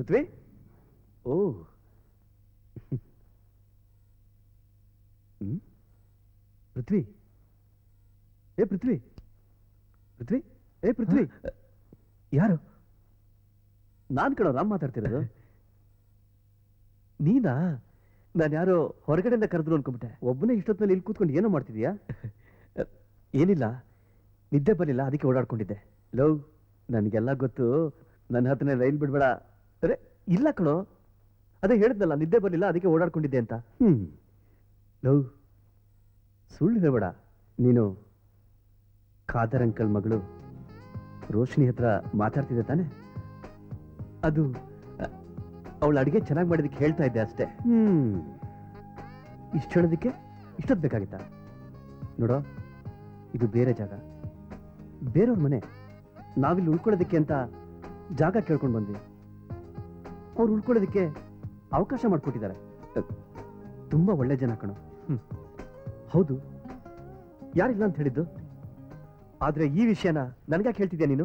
ಪೃಥ್ವಿ ಓ ಪೃಥ್ವಿ ಏ ಪೃಥ್ವಿ ಪೃಥ್ವಿ ಏ ಪೃಥ್ವಿ ಯಾರು? ನಾನ್ ಕಣೋ ರಾಮ್ ಮಾತಾಡ್ತಿರೋದು. ನೀನಾ? ನಾನು ಯಾರೋ ಹೊರಗಡೆಯಿಂದ ಕರೆದ್ರು ಅನ್ಕೊಂಬಿಟ್ಟೆ. ಒಬ್ಬನೇ ಇಷ್ಟೊತ್ತಿನಲ್ಲಿ ಇಲ್ಲಿ ಕೂತ್ಕೊಂಡು ಏನೋ ಮಾಡ್ತಿದ್ಯಾ? ಏನಿಲ್ಲ, ನಿದ್ದೆ ಬರಲಿಲ್ಲ, ಅದಕ್ಕೆ ಓಡಾಡ್ಕೊಂಡಿದ್ದೆ. ಲವ್, ನನಗೆಲ್ಲ ಗೊತ್ತು, ನನ್ನ ಹತ್ರನೇ ರೈಲ್ ಬಿಡ್ಬೇಡ. ಅರೆ ಇಲ್ಲ ಕಣೋ, ಅದೇ ಹೇಳಿದ್ನಲ್ಲ, ನಿದ್ದೆ ಬರಲಿಲ್ಲ ಅದಕ್ಕೆ ಓಡಾಡ್ಕೊಂಡಿದ್ದೆ ಅಂತ. ಲವ್, ಸುಳ್ಳು ಹೇಳ್ಬೇಡ. ನೀನು ಖಾದರ್ ಅಂಕಲ್ ಮಗಳು ರೋಶಿನಿ ಹತ್ರ ಮಾತಾಡ್ತಿದ್ದೆ ತಾನೆ? ಅದು ಅವಳು ಅಡಿಗೆ ಚೆನ್ನಾಗಿ ಮಾಡಿದಕ್ಕೆ ಹೇಳ್ತಾ ಇದ್ದೆ ಅಷ್ಟೇ. ಇಷ್ಟು ಹೇಳೋದಕ್ಕೆ ಇಷ್ಟೊತ್ತು ಬೇಕಾಗಿತ್ತಾ? ನೋಡೋ, ಇದು ಬೇರೆ ಜಾಗ, ಬೇರೆಯವ್ರ ಮನೆ. ನಾವಿಲ್ಲಿ ಉಳ್ಕೊಳ್ಳೋದಕ್ಕೆ ಅಂತ ಜಾಗ ಕೇಳ್ಕೊಂಡು ಬಂದ್ವಿ. ಅವ್ರು ಉಳ್ಕೊಳ್ಳೋದಕ್ಕೆ ಅವಕಾಶ ಮಾಡಿಕೊಟ್ಟಿದ್ದಾರೆ. ತುಂಬಾ ಒಳ್ಳೆ ಜನ ಕಣೋ. ಹೌದು, ಯಾರಿಲ್ಲ ಅಂತ ಹೇಳಿದ್ದು. ಆದ್ರೆ ಈ ವಿಷಯನ ನನ್ಗ್ಯಾಕೆ ಹೇಳ್ತಿದ್ಯಾ ನೀನು?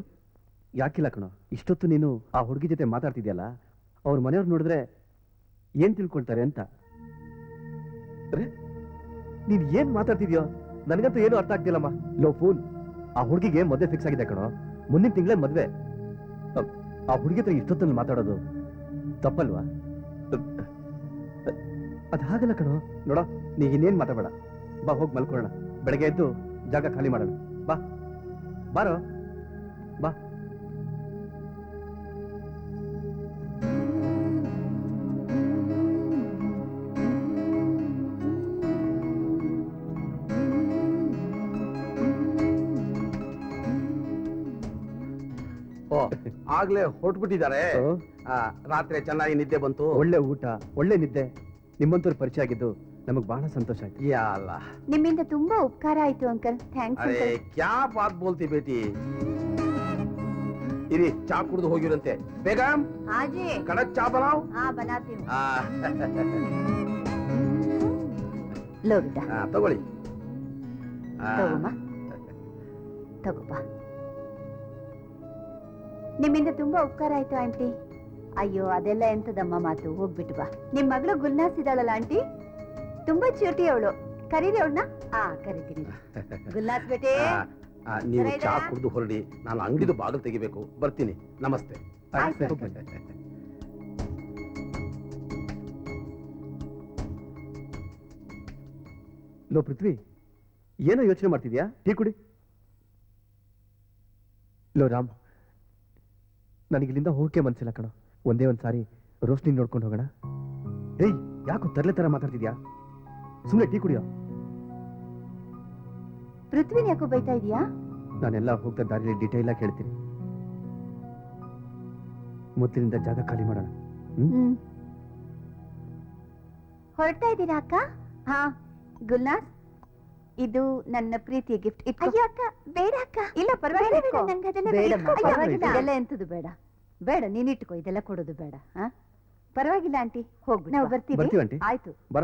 ಯಾಕಿಲ್ಲ ಕಣೋ, ಇಷ್ಟೊತ್ತು ನೀನು ಆ ಹುಡುಗಿ ಜೊತೆ ಮಾತಾಡ್ತಿದ್ಯಲ್ಲ, ಅವ್ರ ಮನೆಯವ್ರು ನೋಡಿದ್ರೆ ಏನ್ ತಿಳ್ಕೊಳ್ತಾರೆ ಅಂತ. ನೀನ್ ಏನ್ ಮಾತಾಡ್ತಿದ್ಯೋ ನನಗಂತೂ ಏನು ಅರ್ಥ ಆಗ್ತಿಲ್ಲಮ್ಮ. ಲೋ ಫೂಲ್, ಆ ಹುಡುಗಿಗೆ ಮದ್ವೆ ಫಿಕ್ಸ್ ಆಗಿದೆ ಕಣೋ, ಮುಂದಿನ ತಿಂಗಳೇ ಮದ್ವೆ. ಆ ಹುಡುಗಿ ಹತ್ರ ಇಷ್ಟೊತ್ತಲ್ಲಿ ಮಾತಾಡೋದು ತಪ್ಪಲ್ವಾ? ಅದ್ ಹಾಗಲ್ಲ ಕಣೋ. ನೋಡೋ, ನೀ ಇನ್ನೇನ್ ಮಾತಾಡಬೇಡ, ಬಾ ಹೋಗಿ ಮಲ್ಕೊಳ್ಳೋಣ. ಬೆಳಗ್ಗೆ ಎದ್ದು ಜಾಗ ಖಾಲಿ ಮಾಡೋಣ. ಬಾ ಬಾರೋ, ಬಾ. ಆಗ್ಲೇ ಹೊರಟ್ಬಿಟ್ಟಿದ್ದಾರೆ. ರಾತ್ರಿ ಚೆನ್ನಾಗಿ ನಿದ್ದೆ ಬಂತು. ಒಳ್ಳೆ ಊಟ, ಒಳ್ಳೆ ನಿದ್ದೆ. ನಿಮ್ಮಂತವ್ರು ಪರಿಚಯ ಆಗಿದ್ದು ನಮಗ್ ಬಹಳ ಸಂತೋಷ ಆಯ್ತು. ಯಾಲ್ಲ, ನಿಮ್ಮಿಂದ ತುಂಬಾ ಉಪಕಾರ ಆಯ್ತು ಅಂಕಲ್. ಥ್ಯಾಂಕ್ಸ್ ಅರೆ ಅಂಕಲ್. ಕ್ಯಾ ಬಾತ್ ಬೋಲ್ತಿ ಬೇಟಿ. ಇರಿ, ಚಾ ಕುಡಿದು ಹೋಗಿರಂತೆ. ಬೇಗಂ ಹಾಜಿ ಕಡಕ್ ಚಾ ಬನಾವ್. ಹಾ ಬನಾತಿ ಹೂಂ. ಆ, ಲೋ ಬಿಟ್ಟ ತಗೊಳ್ಳಿ. ತಗೋಮ್ಮ, ತಗೋಪ್ಪ. ನಿಮ್ಮಿಂದ ತುಂಬಾ ಉಪಕಾರ ಆಯ್ತು ಆಂಟಿ. ಅಯ್ಯೋ, ಅದೆಲ್ಲ ಎಂತದಮ್ಮ ಮಾತು, ಹೋಗ್ಬಿಟ್ಟು ಬಾ. ನಿಮ್ ಮಗಳು ಗುಲ್ನಾಸ್ ಇದ್ದಾಳಲ್ಲ ಆಂಟಿ, ತುಂಬಾ ಚೂಟಿ ಅವಳು. ಕರೀರಿ ಅವಳನ್ನ. ಕರಿತೀನಿ. ಗುಲ್ನಾಸ್ ಬೇಟೆ, ನೀವು ಚಾ ಕುಡಿದು ಹೊರಡಿ, ನಾನು ಅಂಗಡಿದು ಬಾಗಿಲು ತೆಗಿಬೇಕು. ಬರ್ತೀನಿ. ನಮಸ್ತೆ. ಲೋ ಪೃಥ್ವಿ, ಏನೋ ಯೋಚನೆ ಮಾಡ್ತಿದ್ಯಾ? ಟೀ ಕುಡಿ. ಲೋ ರಾಮ್, ನನಗಿಲ್ಲಿಂದ ಹೋಗಕ್ಕೆ ಮನ್ಸಿಲ್ಲ ಕಣೋ. ಒಂದೇ ಒಂದ್ಸಾರಿ ರೋಶ್ನಿ ನೋಡ್ಕೊಂಡು ಹೋಗೋಣ. ಏಯ್, ಯಾಕೋ ತರ್ಲೆ ತರ ಮಾತಾಡ್ತಿದ್ಯಾ? ಸುಮ್ಮನೆ ಟೀ ಕುಡಿಯೋ. ಪೃಥ್ವಿನ ಯಾಕೋ ಬೈತಾ ಇದೀಯಾ? ನಾನೆಲ್ಲ ಹೋಗ್ತಾ ದಾರಿಯಲ್ಲಿ ಡೀಟೇಲ್ ಆಗಿ ಹೇಳ್ತೀನಿ. ಮೊದಲಿನಿಂದ ಜಾಗ ಖಾಲಿ ಮಾಡೋಣ. ಹೊರಡ್ತಾ ಇದ್ದೀರಾ ಅಕ್ಕ? ಹಾ ಗುಲ್ನಾಸ್, ಇದು ನನ್ನ ಪ್ರೀತಿಯ ಗಿಫ್ಟ್. ಅಯ್ಯೋ ಅಕ್ಕ, ಬೇಡ ಅಕ್ಕ. ಇಲ್ಲ ಪರವಾಗಿಲ್ಲ, ಇದೆಲ್ಲ ಎಂತದು ಬೇಡ. ಬೇಡ, ನೀನಿಟ್ಕೋ, ಇದೆಲ್ಲ ಕೊಡೋದು ಬೇಡ. ಪರವಾಗಿಲ್ಲ ಆಂಟಿ, ಹೋಗ್ಬಿಟ್ಟು ನಾವು ಬರ್ತೀವಿ. ಆಂಟಿ. ಆಯ್ತು, ಬರ.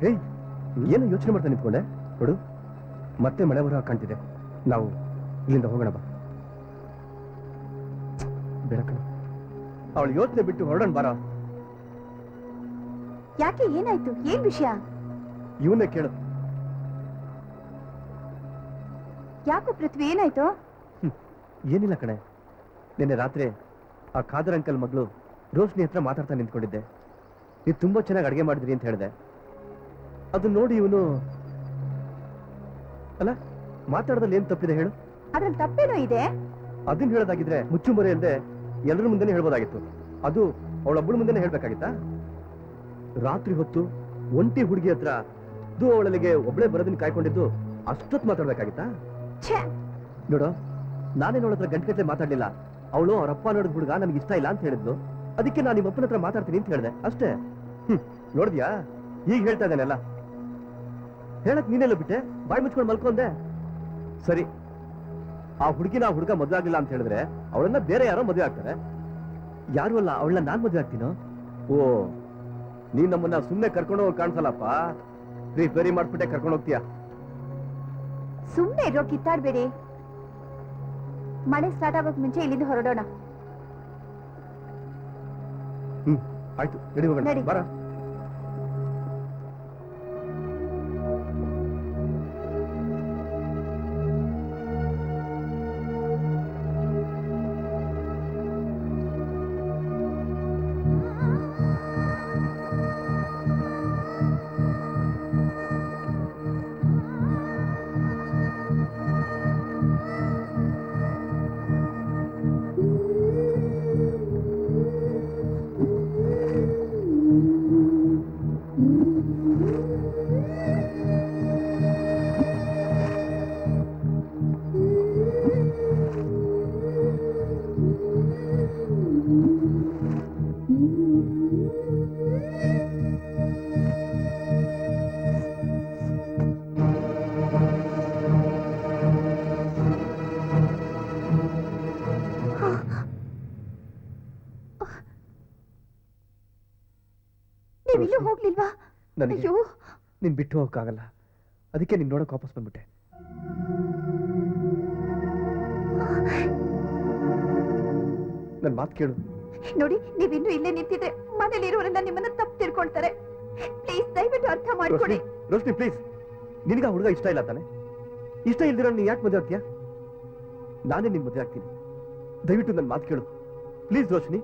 ಏಯ್, ಏನು ಯೋಚನೆ ಮಾಡ್ತಾ ನಿಂತ್ಕೊಂಡೆ? ನೋಡು, ಮತ್ತೆ ಮಳೆ ಬರೋ ಕಾಣ್ತಿದೆ. ನಾವು ಇಲ್ಲಿಂದ ಹೋಗೋಣ ಬಾ. ಬೇಡ ಕಣ, ಅವಳು ಯೋಚನೆ ಬಿಟ್ಟು ಹೊರಡೋಣ ಬಾರ. ಯಾಕೆ, ಏನಾಯ್ತು? ಏನ್ ವಿಷಯ? ಇವನ್ನೇ ಕೇಳು. ಯಾಕೋ ಪೃಥ್ವಿ, ಏನಾಯ್ತು? ಏನಿಲ್ಲ ಕಣೆ, ನಿನ್ನೆ ರಾತ್ರಿ ಆ ಖಾದರ್ ಅಂಕಲ್ ಮಗಳು ರೋಶ್ನಿ ಹತ್ರ ಮಾತಾಡ್ತಾ ನಿಂತ್ಕೊಂಡಿದ್ದೆ. ನೀವು ತುಂಬಾ ಚೆನ್ನಾಗಿ ಅಡುಗೆ ಮಾಡಿದ್ರಿ ಅಂತ ಹೇಳಿದೆ. ಅದು ನೋಡಿ ಇವನು, ಅಲ್ಲ, ಮಾತಾಡೋದ್ರಲ್ಲಿ ಏನ್ ತಪ್ಪಿದೆ ಹೇಳು? ಅದ್ರಲ್ಲಿ ತಪ್ಪೇನೋ ಇದೆ? ಅದನ್ನ ಹೇಳೋದಾಗಿದ್ರೆ ಮುಚ್ಚುಮರೆ ಇಲ್ಲದೆ ಎಲ್ಲರ ಮುಂದೆನೆ ಹೇಳ್ಬೋದಾಗಿತ್ತು. ಅದು ಅವಳೊಬ್ಬಳ ಮುಂದೆನೆ ಹೇಳ್ಬೇಕಾಗಿತ್ತಾ? ರಾತ್ರಿ ಹೊತ್ತು ಒಂಟಿ ಹುಡುಗಿ ಹತ್ರ ಅದು ಅವಳಲ್ಲಿಗೆ ಒಬ್ಳೆ ಬರೋದನ್ನ ಕಾಯ್ಕೊಂಡಿದ್ದು ಅಷ್ಟೊತ್ತು ಮಾತಾಡ್ಬೇಕಾಗಿತ್ತಾ? ನೋಡು, ನಾನೇನು ಅವಳ ಹತ್ರ ಗಂಟೆ ಮಾತಾಡ್ಲಿಲ್ಲ. ಅವಳು ಅವರಪ್ಪ ನೋಡಿದ ಹುಡುಗ ನನಗೆ ಇಷ್ಟ ಇಲ್ಲ ಅಂತ ಹೇಳಿದ್ಲು. ಅದಕ್ಕೆ ನಾನು ನಿಮ್ಮ ಅಪ್ಪನ ಹತ್ರ ಮಾತಾಡ್ತೀನಿ ಅಂತ ಹೇಳಿದೆ ಅಷ್ಟೇ. ನೋಡಿದ್ಯಾ, ಈಗ ಹೇಳ್ತಾ ಇದ್ದಾನೆಲ್ಲ. ಹೇಳಕ್ ನೀನೆಲ್ಲ ಬಿಟ್ಟೆ ಬಾಯಿ ಮುಚ್ಕೊಂಡು ಮಲ್ಕೊಂಡೆ ಸರಿ ಆ ಹುಡುಗಿನ ಹುಡುಗ ಮದುವೆ ಆಗಿಲ್ಲ ಅಂತ ಹೇಳಿದ್ರೆ ಅವಳನ್ನ ಬೇರೆ ಯಾರೋ ಮದುವೆ ಆಗ್ತಾರೆ ಯಾರು ಅಲ್ಲ ಅವಳನ್ನ ನಾನ್ ಮದುವೆ ಆಗ್ತೀನೋ ಓ ನೀನ್ ನಮ್ಮನ್ನ ಸುಮ್ನೆ ಕರ್ಕೊಂಡು ಹೋಗಿ ಕಾಣಿಸಲ್ಲಪ್ಪ ಪ್ರಿಪೇರಿ ಮಾಡ್ಬಿಟ್ಟೆ ಕರ್ಕೊಂಡು ಹೋಗ್ತೀಯ ಸುಮ್ನೆ ಇರೋ ಕಿತ್ತಾಡ್ಬೇಡಿ ಮಳೆ ಸ್ಟಾರ್ಟ್ ಆಗೋಕ್ ಮುಂಚೆ ಇಲ್ಲಿಂದ ಹೊರಡೋಣ ಆಯ್ತು ನಡಿ ಹೋಗೋಣ ನಡಿ. ಬರ ನೀವಿನ್ನೂ ಹೋಗ್ಲಿಲ್ವಾ ನನಗೆ ಅಯ್ಯೋ ನೀನ್ ಬಿಟ್ಟು ಹೋಗಕ್ಕಾಗಲ್ಲ ಅದಕ್ಕೆ ನೀನ್ ನೋಡಕ್ ವಾಪಸ್ ಬಂದ್ಬಿಟ್ಟೆ ನನ್ ಮಾತು ಕೇಳು ನೋಡಿ ನೀವಿನ್ನೂ ಇಲ್ಲೇ ನಿಂತಿದ್ರೆ ಮನೇಲಿರುವವರೆಲ್ಲ ನಿಮ್ಮನ್ನ ತಪ್ಪು ತಿಳ್ಕೊಳ್ತಾರೆ ಪ್ಲೀಸ್ ದಯವಿಟ್ಟು ಅರ್ಥ ಮಾಡ್ಕೊಡಿ ರೋಶ್ನಿ ಪ್ಲೀಸ್ ನಿನಗ ಹುಡುಗ ಇಷ್ಟ ಇಲ್ಲ ತಾನೆ ಇಷ್ಟ ಇಲ್ದಿರೋ ನೀನ್ ಯಾಕೆ ಮದುವೆ ಆಗ್ತೀಯಾ ನಾನೇ ನಿನ್ ಮದುವೆ ಆಗ್ತೀನಿ ದಯವಿಟ್ಟು ನನ್ನ ಮಾತು ಕೇಳು ಪ್ಲೀಸ್ ರೋಶ್ನಿ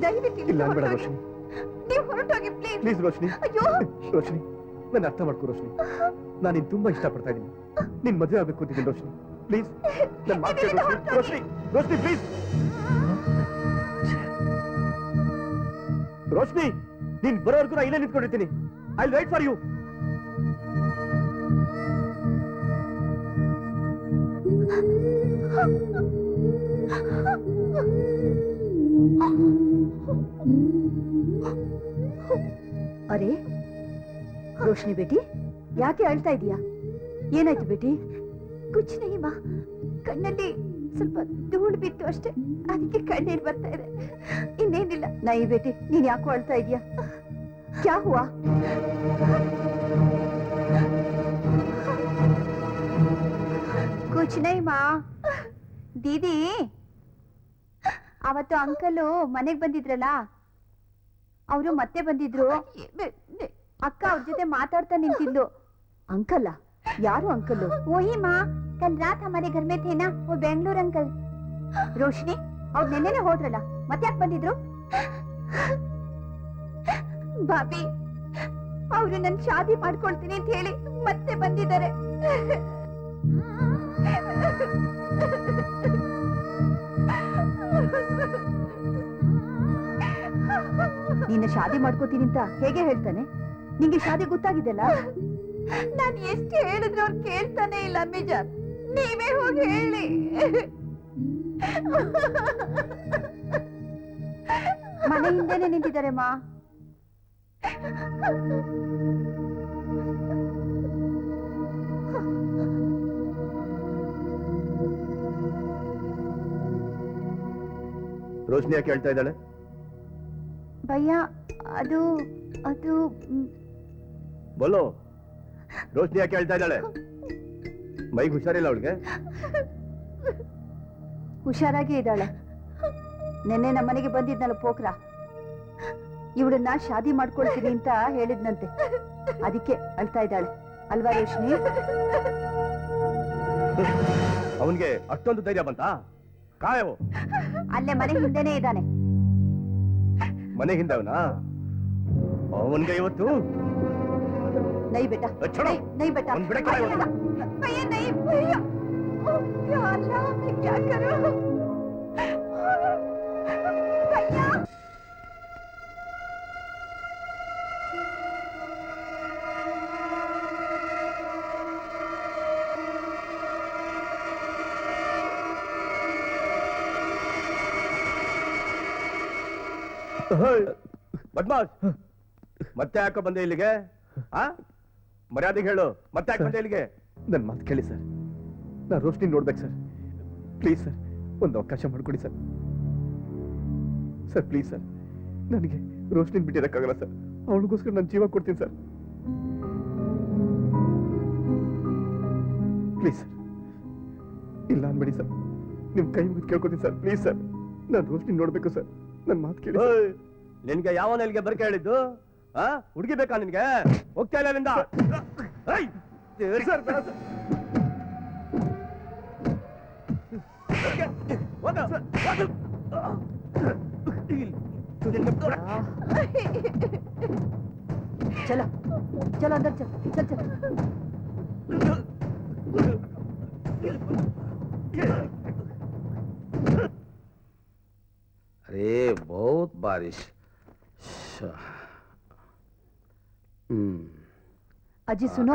ದಯವಿಟ್ಟು ಇಲ್ಲ ಅನ್ಬೇಡ ರೋಶ್ನಿ ನೀವು ಹೊರಟೋಗಿ ಪ್ಲೀಸ್ ಪ್ಲೀಸ್ ರೋಶ್ನಿ ಅಯ್ಯೋ ರೋಶ್ನಿ ನನ್ನ ಅರ್ಥ ಮಾಡ್ಕೋ ರೋಶ್ನಿ ನಾನು ನಿನ್ ತುಂಬಾ ಇಷ್ಟಪಡ್ತಾ ಇದ್ದೀನಿ ನಿನ್ ಮದುವೆ ಆಗ್ಬೇಕು ಅಂತಿದ್ದೀನಿ ರೋಶ್ನಿ ಪ್ಲೀಸ್ ನನ್ನ ಮಾತು ಕೇಳು ರೋಶ್ನಿ ರೋಶ್ನಿ ಪ್ಲೀಸ್ ರೋಶ್ನಿ ನೀನ್ ಬರೋವರೆಗೂ ನಾ ಇಲ್ಲೇ ನಿಂತ್ಕೊಂಡಿರ್ತೀನಿ ಐ ವೇಟ್ ಫಾರ್ ಯು ಅರೆ ರೋಶ್ನಿ ಬೇಟಿ ಯಾಕೆ ಅಳ್ತಾ ಇದೀಯಾ ಏನಾಯ್ತು ಬೇಟಿ ಕುಚ್ ನಹಿ ಮಾ ಕಣ್ಣಲ್ಲಿ ಸ್ವಲ್ಪ ಧೂಳು ಬಿತ್ತು ಅಷ್ಟೇ ಅದಕ್ಕೆ ಕಣ್ಣೀರ್ ಬರ್ತಾ ಇದೆ ಇನ್ನೇನಿಲ್ಲ ನೈ ಬೇಟಿ ನೀನ್ ಯಾಕೋ ಅಳ್ತಾ ಇದೀಯಾ ಕ್ಯಾ ಹುವಾ ಕುಚ್ ನಹಿ ಮಾ ದೀದಿ ಅವತ್ತು ಅಂಕಲು ಮನೆಗ್ ಬಂದಿದ್ರಲ್ಲ ಅವರು ಮತ್ತೆ ಬಂದಿದ್ರು ಅಕ್ಕ ಅವ್ರ ಜೊತೆ ಮಾತಾಡ್ತಾ ನಿಂತಿದ್ದು अंकल यारो अंकल वही माँ कल रात हमारे घर में थे ना वो बेंगलुरु अंकल रोशनी और नेने होद्रಲ್ಲ ಮತ್ತೆ ಯಾಕೆ ಬಂದಿದ್ರು ಬಾಬಿ ಅವರು ನನ್ನ ಶಾದಿ ಮಾಡ್ಕೊಳ್ತೀನಿ ಅಂತ ಹೇಳಿ ಮತ್ತೆ ಬಂದಿದ್ದಾರೆ ನಿನ್ನ ಶಾದಿ ಮಾಡ್ಕೋತೀನಿ ಅಂತ ಹೇಗೆ ಹೇಳ್ತಾನೆ ನಿಂಗೆ ಶಾದಿ ಗೊತ್ತಾಗಿದೆಲ್ಲ ನಾನು ಎಷ್ಟು ಹೇಳಿದ್ರು ಅವ್ರು ಕೇಳ್ತಾನೆ ಇಲ್ಲ ಅಮ್ಮಿಜಾನ್ ನೀವೇ ಹೋಗಿ ಹೇಳಿ ಮನೆ ಹಿಂದೆನೆ ನಿಂತಿದ್ದಾರೆ ಮಾ ರೋಶ್ನಿ ಯಾಕೆ ಹೇಳ್ತಾ ಇದ್ದಾಳೆ ಭಯ್ಯ ಅದು ಅದು ಬೋಲೋ ರೋಶ್ನಿ ಯಾಕೆ ಹೇಳ್ತಾ ಇದ್ದಾಳೆ ಮೈಗೆ ಹುಷಾರಿಲ್ಲ ಅವಳಿಗೆ ಹುಷಾರಾಗಿ ಇದ್ದಾಳೆ ನೆನ್ನೆ ನಮ್ಮನೆಗೆ ಬಂದಿದ್ನಲ್ಲ ಪೋಕ್ರ ಇವಳನ್ನ ಶಾದಿ ಮಾಡ್ಕೊಳ್ತೀನಿ ಅಂತ ಹೇಳಿದ್ನಂತೆ ಅದಕ್ಕೆ ಅಳ್ತಾ ಇದ್ದಾಳೆ ಅಲ್ವಾ ರೋಶ್ನಿ ಅವನ್ಗೆ ಅಷ್ಟೊಂದು ಧೈರ್ಯ ಬಂತಾ ಕಾಯವು ಅಲ್ಲೇ ಮನೆ ಹಿಂದೆನೆ ಇದ್ದಾನೆ ಮನೆ ಹಿಂದವನಾ ಅವನ್ಗೆ ಇವತ್ತು नहीं बेटा छोड़ो। नहीं बेटा उन बेटा क्या है? भैया नहीं भैया या अल्लाह मैं क्या करूं भैया ಬದ್ಮಾಶ್ ಮತ್ತೆ ಯಾಕೆ ಬಂದೆ ಇಲ್ಲಿಗೆ ಮರ್ಯಾದೆಗೆ ಹೇಳು ಮತ್ತೆ ಯಾಕೆ ಬಂದೆ ಇಲ್ಲಿಗೆ? ನನ್ನ ಮಾತು ಕೇಳಿ ಸರ್, ನಾನು ರೋಶ್ನಿ ನೋಡ್ಬೇಕು ಸರ್. ಪ್ಲೀಸ್ ಸರ್, ಒಂದು ಅವಕಾಶ ಮಾಡಿಕೊಡಿ ಸರ್. ಸರ್ ಪ್ಲೀಸ್ ಸರ್, ನನಗೆ ರೋಶ್ನಿನ್ ಬಿಟ್ಟಿರಕ್ಕಾಗಲ್ಲ ಸರ್. ಅವಳಿಗೋಸ್ಕರ ನಾನು ಜೀವ ಕೊಡ್ತೀನಿ ಸರ್. ಪ್ಲೀಸ್ ಸರ್, ಇಲ್ಲ ಅನ್ಬೇಡಿ ಸರ್. ನಿಮ್ ಕೈ ಮುಗಿದು ಕೇಳ್ಕೊತೀನಿ ಸರ್. ಪ್ಲೀಸ್ ಸರ್, ನಾನು ರೋಶ್ನಿ ನೋಡ್ಬೇಕು ಸರ್. ನನ್ನ ಮಾತು ಕೇಳಿ. ನಿನ್ಗೆ ಯಾವ ನೆಲ್ಗೆ ಬರ್ಕೆ ಹೇಳಿದ್ದು? ಹುಡುಗಿ ಬೇಕಾ ನಿನ್ಗೆ? ಹೋಗ್ತಾ ಇಲ್ಲ ನಿಂದ. ಸರ್ चलो चलो अंदर चल चल चल अरे बहुत बारिश. ಅಜ್ಜಿ ಸುನೋ,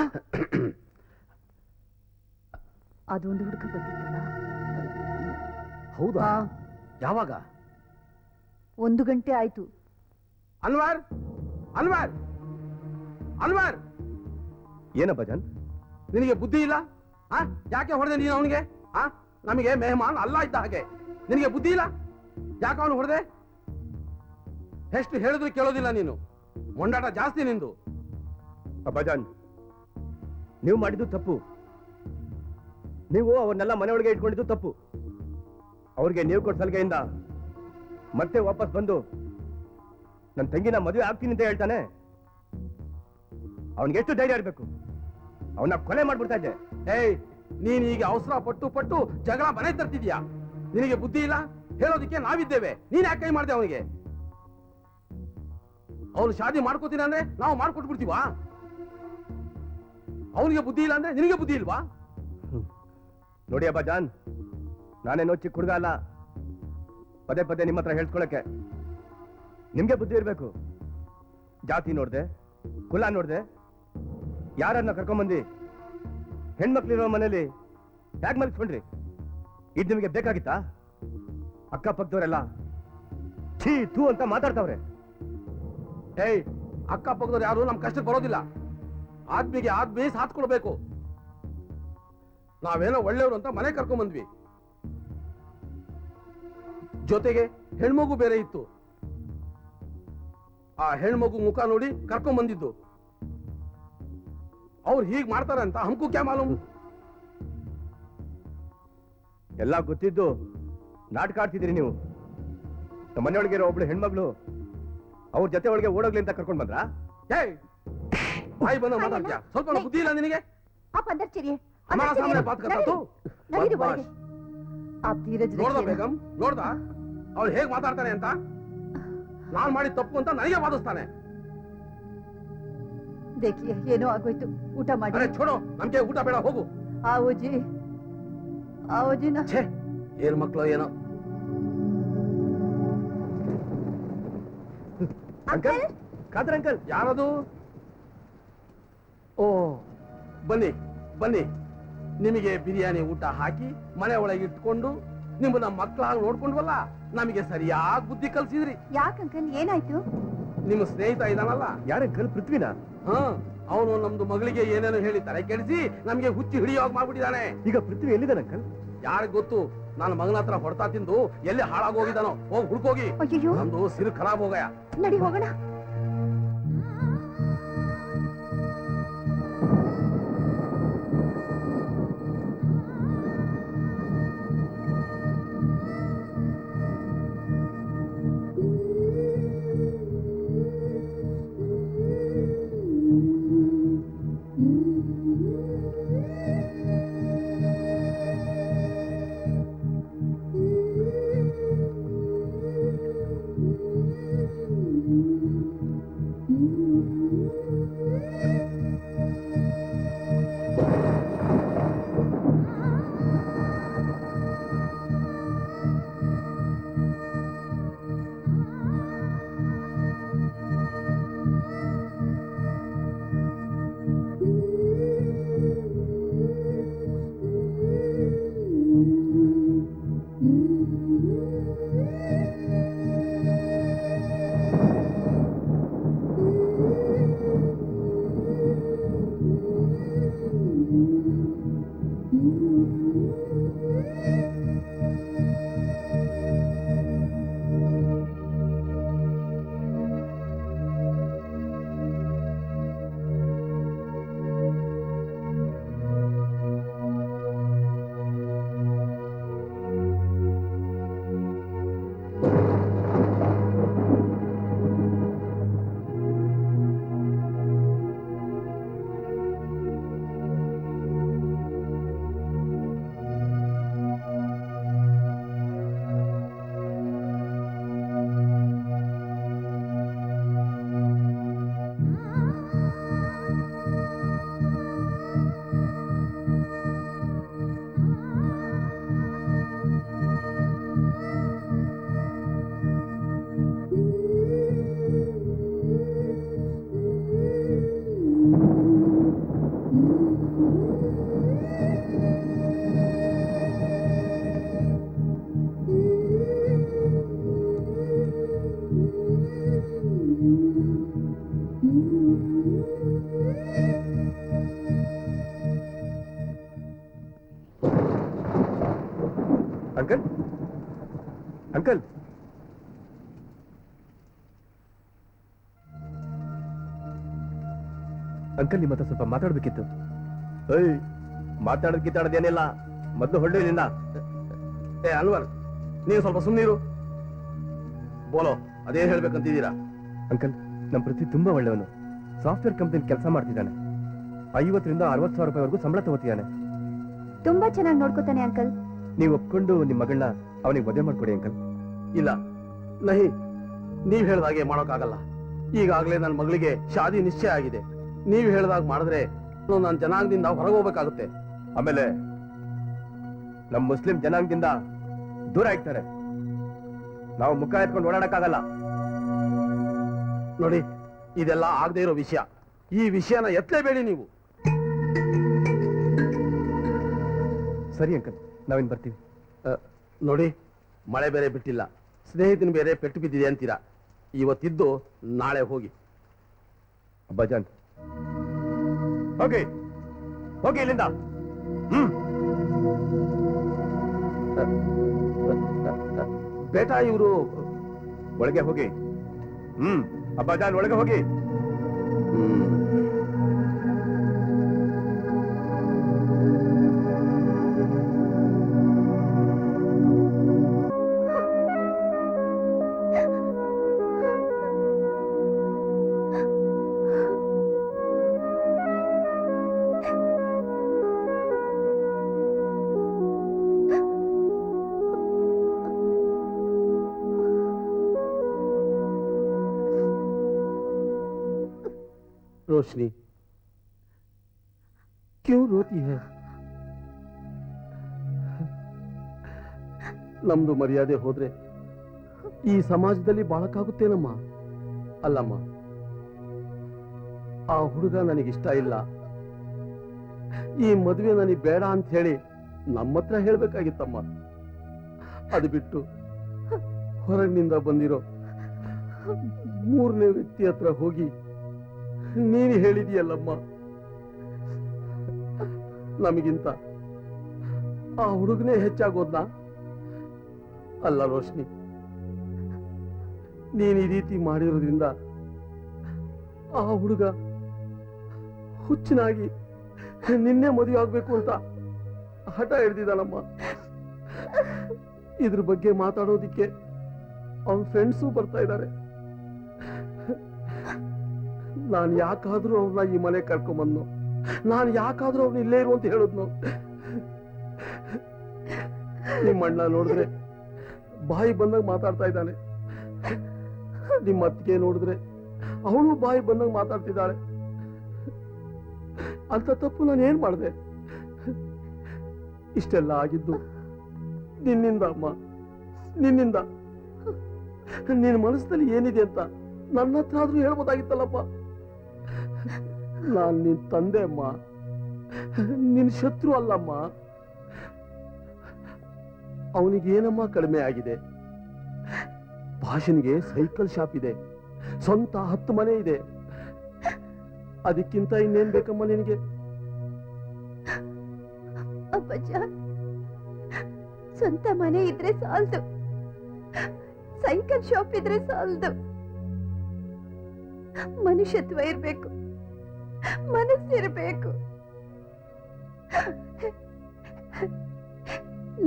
ಅದೊಂದು ಹುಡುಗ ಬಂದಿತ್ತಲ್ಲ. ಹೌದಾ? ಯಾವಾಗ? 1 ಗಂಟೆ ಆಯ್ತು. ಅನ್ವರ್, ಅನ್ವರ್, ಅನ್ವರ್, ಏನಪ್ಪ ಜಾನ್, ನಿನಗೆ ಬುದ್ಧಿ ಇಲ್ಲ? ಯಾಕೆ ಹೊಡೆದೆ ನೀನು ಅವನಿಗೆ? ನಮಗೆ ಮೆಹಮಾನ್ ಅಲ್ಲ ಇದ್ದ ಹಾಗೆ. ನಿನಗೆ ಬುದ್ಧಿ ಇಲ್ಲ? ಯಾಕೆ ಅವನು ಹೊಡೆದೆ? ಎಷ್ಟು ಹೇಳಿದ್ರು ಕೇಳೋದಿಲ್ಲ ನೀನು. ಮೊಂಡಾಟ ಜಾಸ್ತಿ ನಿಂದು. ಅಬ್ಬಾಜಾನ್, ನೀವು ಮಾಡಿದ್ದು ತಪ್ಪು. ನೀವು ಅವನ್ನೆಲ್ಲ ಮನೆಯೊಳಗೆ ಇಟ್ಕೊಂಡಿದ್ದು ತಪ್ಪು. ಅವ್ರಿಗೆ ನೀವು ಕೊಟ್ಟ ಸಲಿಗೆಯಿಂದ ಮತ್ತೆ ವಾಪಸ್ ಬಂದು ನನ್ನ ತಂಗಿನ ಮದುವೆ ಆಗ್ತೀನಿ ಅಂತ ಹೇಳ್ತಾನೆ. ಅವನಿಗೆ ಎಷ್ಟು ಧೈರ್ಯ ಇರಬೇಕು? ಅವನ್ನ ಕೊಲೆ ಮಾಡ್ಬಿಡ್ತಾ ಇದ್ದೆ. ಏಯ್, ನೀನ್ ಈಗ ಅವಸರ ಪಟ್ಟು ಪಟ್ಟು ಜಗಳ ಮನೆ ತರ್ತಿದ್ಯಾ? ನಿನಗೆ ಬುದ್ಧಿ ಇಲ್ಲ? ಹೇಳೋದಿಕ್ಕೆ ನಾವಿದ್ದೇವೆ, ನೀನ್ ಯಾಕೆ ಕೈ ಮಾಡ್ದೆ ಅವನಿಗೆ? ಅವನು ಶಾದಿ ಮಾಡ್ಕೋತೀನಿ ಅಂದ್ರೆ ನಾವು ಮಾಡ್ಕೊಟ್ಬಿಡ್ತೀವಾ? ಅವನಿಗೆ ಬುದ್ಧಿ ಇಲ್ಲ ಅಂದ್ರೆ ನಿನಗೆ ಬುದ್ಧಿ ಇಲ್ವಾ? ನೋಡಿ ಅಬ್ಬಾ ಜಾನ್, ನಾನೇನೋ ಚಿಕ್ಕ ಹುಡುಗ ಅಲ್ಲ ಪದೇ ಪದೇ ನಿಮ್ಮ ಹತ್ರ ಹೇಳ್ಕೊಳಕ್ಕೆ. ನಿಮ್ಗೆ ಬುದ್ಧಿ ಇರ್ಬೇಕು. ಜಾತಿ ನೋಡ್ದೆ, ಕುಲ ನೋಡ್ದೆ, ಯಾರನ್ನ ಕರ್ಕೊಂಬಂದಿ ಹೆಣ್ಮಕ್ಳಿರೋ ಮನೇಲಿ ಯಾಕೆ ಮಲ್ಸ್ಕೊಂಡ್ರಿ? ಇದು ನಿಮಗೆ ಬೇಕಾಗಿತ್ತಾ? ಅಕ್ಕಪಕ್ಕದವರೆಲ್ಲ ಛೀ ತೂ ಅಂತ ಮಾತಾಡ್ತಾವ್ರೆ. ಏಯ್, ಅಕ್ಕಪಕ್ಕದವ್ರು ಯಾರು ನಮ್ ಕಷ್ಟಕ್ಕೆ ಬರೋದಿಲ್ಲ. ಆದ್ಮಿಗೆ ಆದ್ಮಿ ಸಾಥ್ ಕೊಡ್ಬೇಕು. ನಾವೇನೋ ಒಳ್ಳೆಯವರು ಅಂತ ಮನೆ ಕರ್ಕೊಂಡ್ ಬಂದ್ವಿ. ಜೊತೆಗೆ ಹೆಣ್ಮಗು ಬೇರೆ ಇತ್ತು. ಆ ಹೆಣ್ಮಗು ಮುಖ ನೋಡಿ ಕರ್ಕೊಂಡ್ ಬಂದಿದ್ದು. ಅವ್ರು ಹೀಗ್ ಮಾಡ್ತಾರೆ ಅಂತ ಹಮ್ಕು ಕ್ಯಾ ಮಾಲೂಮ್? ಎಲ್ಲ ಗೊತ್ತಿದ್ದು ನಾಟಕ ಆಡ್ತಿದ್ರಿ ನೀವು. ನಮ್ಮ ಮನೆಯೊಳಗೆ ಇರೋ ಒಬ್ಳು ಹೆಣ್ಮಗಳು ಅವ್ರ ಜೊತೆ ಒಳಗೆ ಓಡೋಗ್ಲಿ ಅಂತ ಕರ್ಕೊಂಡ್ ಬಂದ್ರಾ? ಏಯ್, ಬಾಯಿ ಬಂದ ಮಾತಾಡ್ತೀಯ? ಸ್ವಲ್ಪ ಬುದ್ಧಿ ಇಲ್ಲ ನಿನಗೆ? आप अंदर चलिए. हमारा सामने बात करता तू? नहीं बोलिए. आप धीरज ನೋಡ್ದ रखिए. ಬೇಗಂ, ನೋಡ್ದ ಅವ್ರು ಹೇಗ್ ಮಾತಾಡ್ತಾನೆ ಅಂತ? ನಾನ್ ಮಾಡಿದ ತಪ್ಪು ಅಂತ ನನಗೆ ವಾದಿಸ್ತಾನೆ. देखिए ಏನೋ ಆಗೋಯ್ತು, ಊಟ ಮಾಡಿ. ಅರೆ ಛೋಡೋ, ನಮ್ಗೆ ಊಟ ಬೇಡ, ಹೋಗು. आओ जी ना. ಛೇ, ಏನ್ ಮಕ್ಳು ಏನೋ. Uncle, Khader uncle. ಯಾರದು? ಓ, ಬನ್ನಿ ಬನ್ನಿ. ನಿಮಗೆ ಬಿರಿಯಾನಿ ಊಟ ಹಾಕಿ ಮನೆ ಒಳಗೆ ಇಟ್ಕೊಂಡು ನಿಮ್ಮನ್ನ ಮಕ್ಕಳಾಗಿ ನೋಡ್ಕೊಂಡ್ವಲ್ಲ, ನಮಗೆ ಸರಿಯಾಗಿ ಬುದ್ಧಿ ಕಲ್ಸಿದ್ರಿ. ಯಾಕೆ ಅಂಕಲ್, ಏನಾಯ್ತು? ನಿಮ್ಮ ಸ್ನೇಹಿತ ಇದಾನಲ್ಲ, ಯಾರಂಕಲ್? ಪೃಥ್ವಿನ? ಅವನು ನಮ್ದು ಮಗಳಿಗೆ ಏನೇನು ಹೇಳಿ ತಲೆ ಕೆಡಿಸಿ ನಮ್ಗೆ ಹುಚ್ಚಿ ಹಿಡಿಯೋಗ್ ಮಾಡ್ಬಿಟ್ಟಿದ್ದಾನೆ. ಈಗ ಪೃಥ್ವಿ ಎಲ್ಲಿದ್ದಾನೆ ಅಂಕಲ್? ಯಾರಿಗ್ ಗೊತ್ತು? ನಾನು ಮಗನ ಹತ್ರ ಹೊಡ್ತಾ ತಿಂದು ಎಲ್ಲಿ ಹಾಳಾಗೋಗಿದ್ದಾನೋ. ಹೋಗಿ ಹುಡ್ಕೋಗಿ. ಅಯ್ಯೋ, ನಮ್ದು ಸಿರು ಖರಾಬ್ ಹೋಗಯ. ನಡಿ ಹೋಗೋಣ. ಅಂಕಲ್ ನಿಮ್ಮ ಹತ್ರ ಸ್ವಲ್ಪ ಮಾತಾಡ್ಬೇಕಿತ್ತು. ಏಯ್, ಮಾತಾಡೋದೇನಿಲ್ಲ, ಮೊದಲು ಹೊಳ್ಳಿ ಇಲ್ಲಿಂದ. ಏ ಅನ್ವರ್, ನೀವು ಸ್ವಲ್ಪ ಸುಮ್ಮನಿರು. ಬೋಲೋ, ಅದೇನ್ ಹೇಳ್ಬೇಕಂತಿದ್ದೀರಾ? ಅಂಕಲ್, ನಮ್ಮ ಪೃಥ್ವಿ ತುಂಬಾ ಒಳ್ಳೆಯವನು. ಸಾಫ್ಟ್ವೇರ್ ಕಂಪನಿ ಕೆಲಸ ಮಾಡ್ತಿದ್ದಾನೆ. 50ರಿಂದ 60,000 ರೂಪಾಯಿವರೆಗೂ ಸಂಬಳ ತಗೋತಿದ್ದಾನೆ. ತುಂಬಾ ಚೆನ್ನಾಗಿ ನೋಡ್ಕೋತಾನೆ ಅಂಕಲ್. ನೀವು ಒಪ್ಕೊಂಡು ನಿಮ್ಮ ಮಗಳನ್ನ ಅವನಿಗೆ ಮದುವೆ ಮಾಡ್ಕೊಡಿ ಅಂಕಲ್. ಇಲ್ಲ ನಹಿ, ನೀವ್ ಹೇಳ್ದಾಗೆ ಮಾಡೋಕ್ಕಾಗಲ್ಲ. ಈಗಾಗಲೇ ನನ್ನ ಮಗಳಿಗೆ ಶಾದಿ ನಿಶ್ಚಯ ಆಗಿದೆ. ನೀವ್ ಹೇಳ್ದಾಗ ಮಾಡಿದ್ರೆ ನಾನು ಜನಾಂಗದಿಂದ ಹೊರಗೆ ಹೋಗ್ಬೇಕಾಗುತ್ತೆ. ಆಮೇಲೆ ನಮ್ಮ ಮುಸ್ಲಿಂ ಜನಾಂಗದಿಂದ ದೂರ ಇರ್ತಾರೆ. ನಾವು ಮುಖ ಎತ್ಕೊಂಡು ಓಡಾಡಕ್ಕಾಗಲ್ಲ. ನೋಡಿ, ಇದೆಲ್ಲ ಆಗದೆ ಇರೋ ವಿಷಯ. ಈ ವಿಷಯನ ಎತ್ತಲೇಬೇಡಿ ನೀವು. ಸರಿ ಅಂಕಲ್, ನಾವಿನ್ ಬರ್ತೀವಿ. ನೋಡಿ, ಮಳೆ ಬೇರೆ ಬಿಟ್ಟಿಲ್ಲ, ಸ್ನೇಹಿತನ ಬೇರೆ ಪೆಟ್ಟು ಬಿದ್ದಿದೆ ಅಂತೀರಾ. ಇವತ್ತಿದ್ದು ನಾಳೆ ಹೋಗಿ. ಅಬ್ಬಾಜಾನ್, ಹೋಗಿ ಹೋಗಿ ಇಲ್ಲಿಂದ. ಬೇಟಾ, ಇವರು ಒಳಗೆ ಹೋಗಿ. ಅಬ್ಬಾಜಾನ್, ಒಳಗೆ ಹೋಗಿ. रोशनी, क्यों रोती है? ನಮ್ದು ಮರ್ಯಾದೆ ಹೋದ್ರೆ ಈ ಸಮಾಜದಲ್ಲಿ ಬಾಳಕ್ಕಾಗುತ್ತೇನಮ್ಮ? ಅಲ್ಲಮ್ಮ, ಆ ಹುಡುಗ ನನಗಿಷ್ಟ ಇಲ್ಲ, ಈ ಮದುವೆ ನನಗೆ ಬೇಡ ಅಂತ ಹೇಳಿ ನಮ್ಮ ಹತ್ರ ಹೇಳ್ಬೇಕಾಗಿತ್ತಮ್ಮ. ಅದು ಬಿಟ್ಟು ಹೊರಗಿನಿಂದ ಬಂದಿರೋ 3ನೇ ವ್ಯಕ್ತಿ ಹತ್ರ ಹೋಗಿ ನೀನು ಹೇಳಿದೀಯಲ್ಲಮ್ಮ, ನಮಗಿಂತ ಆ ಹುಡುಗನೇ ಹೆಚ್ಚಾಗೋದ್ನಾ? ಅಲ್ಲ ರೋಶ್ನಿ, ನೀನು ಈ ರೀತಿ ಮಾಡಿರೋದ್ರಿಂದ ಆ ಹುಡುಗ ಹುಚ್ಚನಾಗಿ ನಿನ್ನೆ ಮದುವೆ ಆಗ್ಬೇಕು ಅಂತ ಹಠ ಹಿಡ್ದಿದ್ದಾನಮ್ಮ. ಇದ್ರ ಬಗ್ಗೆ ಮಾತಾಡೋದಿಕ್ಕೆ ಅವನ ಫ್ರೆಂಡ್ಸು ಬರ್ತಾ ಇದ್ದಾರೆ. ನಾನು ಯಾಕಾದ್ರೂ ಅವ್ರನ್ನ ಈ ಮನೆ ಕರ್ಕೊಂಬಂದು, ನಾನು ಯಾಕಾದ್ರೂ ಅವ್ರನ್ನ ಇಲ್ಲೇ ಇರು ಅಂತ ಹೇಳಿದ್ನು. ನಿಮ್ಮಣ್ಣ ನೋಡಿದ್ರೆ ಬಾಯಿ ಬಂದಾಗ ಮಾತಾಡ್ತಾ ಇದ್ದಾನೆ, ನಿಮ್ಮ ಅತ್ತಿಗೆ ನೋಡಿದ್ರೆ ಅವಳು ಬಾಯಿ ಬಂದಾಗ ಮಾತಾಡ್ತಿದ್ದಾಳೆ. ಅಂತ ತಪ್ಪು ನಾನು ಏನ್ ಮಾಡಿದೆ? ಇಷ್ಟೆಲ್ಲ ಆಗಿದ್ದು ನಿನ್ನಿಂದ ಅಮ್ಮ, ನಿನ್ನಿಂದ. ನಿನ್ನ ಮನಸ್ಸಿನಲ್ಲಿ ಏನಿದೆ ಅಂತ ನನ್ನ ಹತ್ರ ಆದ್ರೂ ಹೇಳ್ಬೋದಾಗಿತ್ತಲ್ಲಪ್ಪ. ನಾನ್ ನಿನ್ ತಂದೆ ಅಮ್ಮ, ನಿನ್ ಶತ್ರು ಅಲ್ಲಮ್ಮ. ಅವನಿಗೇನಮ್ಮ ಕಡಿಮೆ ಆಗಿದೆ? ಭಾಷನ್ಗೆ ಸೈಕಲ್ ಶಾಪ್ ಇದೆ, ಸ್ವಂತ 10 ಮನೆ ಇದೆ. ಅದಕ್ಕಿಂತ ಇನ್ನೇನ್ ಬೇಕಮ್ಮ ನಿನಗೆ? ಅಪ್ಪಜ್ಜ, ಸ್ವಂತ ಮನೆ ಇದ್ರೆ ಸಾಲದು, ಸೈಕಲ್ ಶಾಪ್ ಇದ್ರೆ ಸಾಲದು. ಮನುಷ್ಯತ್ವ ಇರ್ಬೇಕು, ಮನಸ್ಸಿರ್ಬೇಕು.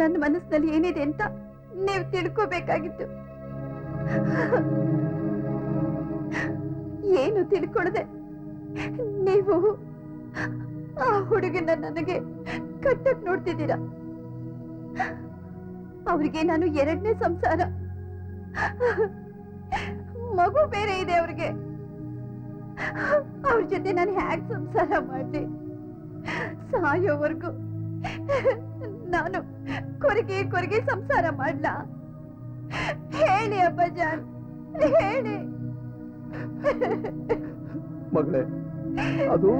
ನನ್ನ ಮನಸ್ಸಿನಲ್ಲಿ ಏನಿದೆ ಅಂತ ನೀವು ತಿಳ್ಕೋಬೇಕಾಗಿತ್ತು. ಏನು ತಿಳ್ಕೊಳದೆ ನೀವು ಆ ಹುಡುಗನ ನನಗೆ ಕಟ್ಟಕ್ ನೋಡ್ತಿದ್ದೀರಾ. ಅವ್ರಿಗೆ ನಾನು 2ನೇ ಸಂಸಾರ, ಮಗು ಬೇರೆ ಇದೆ ಅವ್ರಿಗೆ. ಅವ್ರ ಜೊತೆ ನಾನು ಹ್ಯಾಕ್ ಸಂಸಾರ ಮಾಡ್ಲಿ? ಸಾಯೋವರೆಗೂ ನಾನು ಕೊರಗೆ ಕೊರಗೆ ಸಂಸಾರ ಮಾಡ್ಲಾ? ಹೇಳಿ ಅಬ್ಬಾಜಾನ್, ಹೇಳಿ. ಮಗಳೇ, ಅದು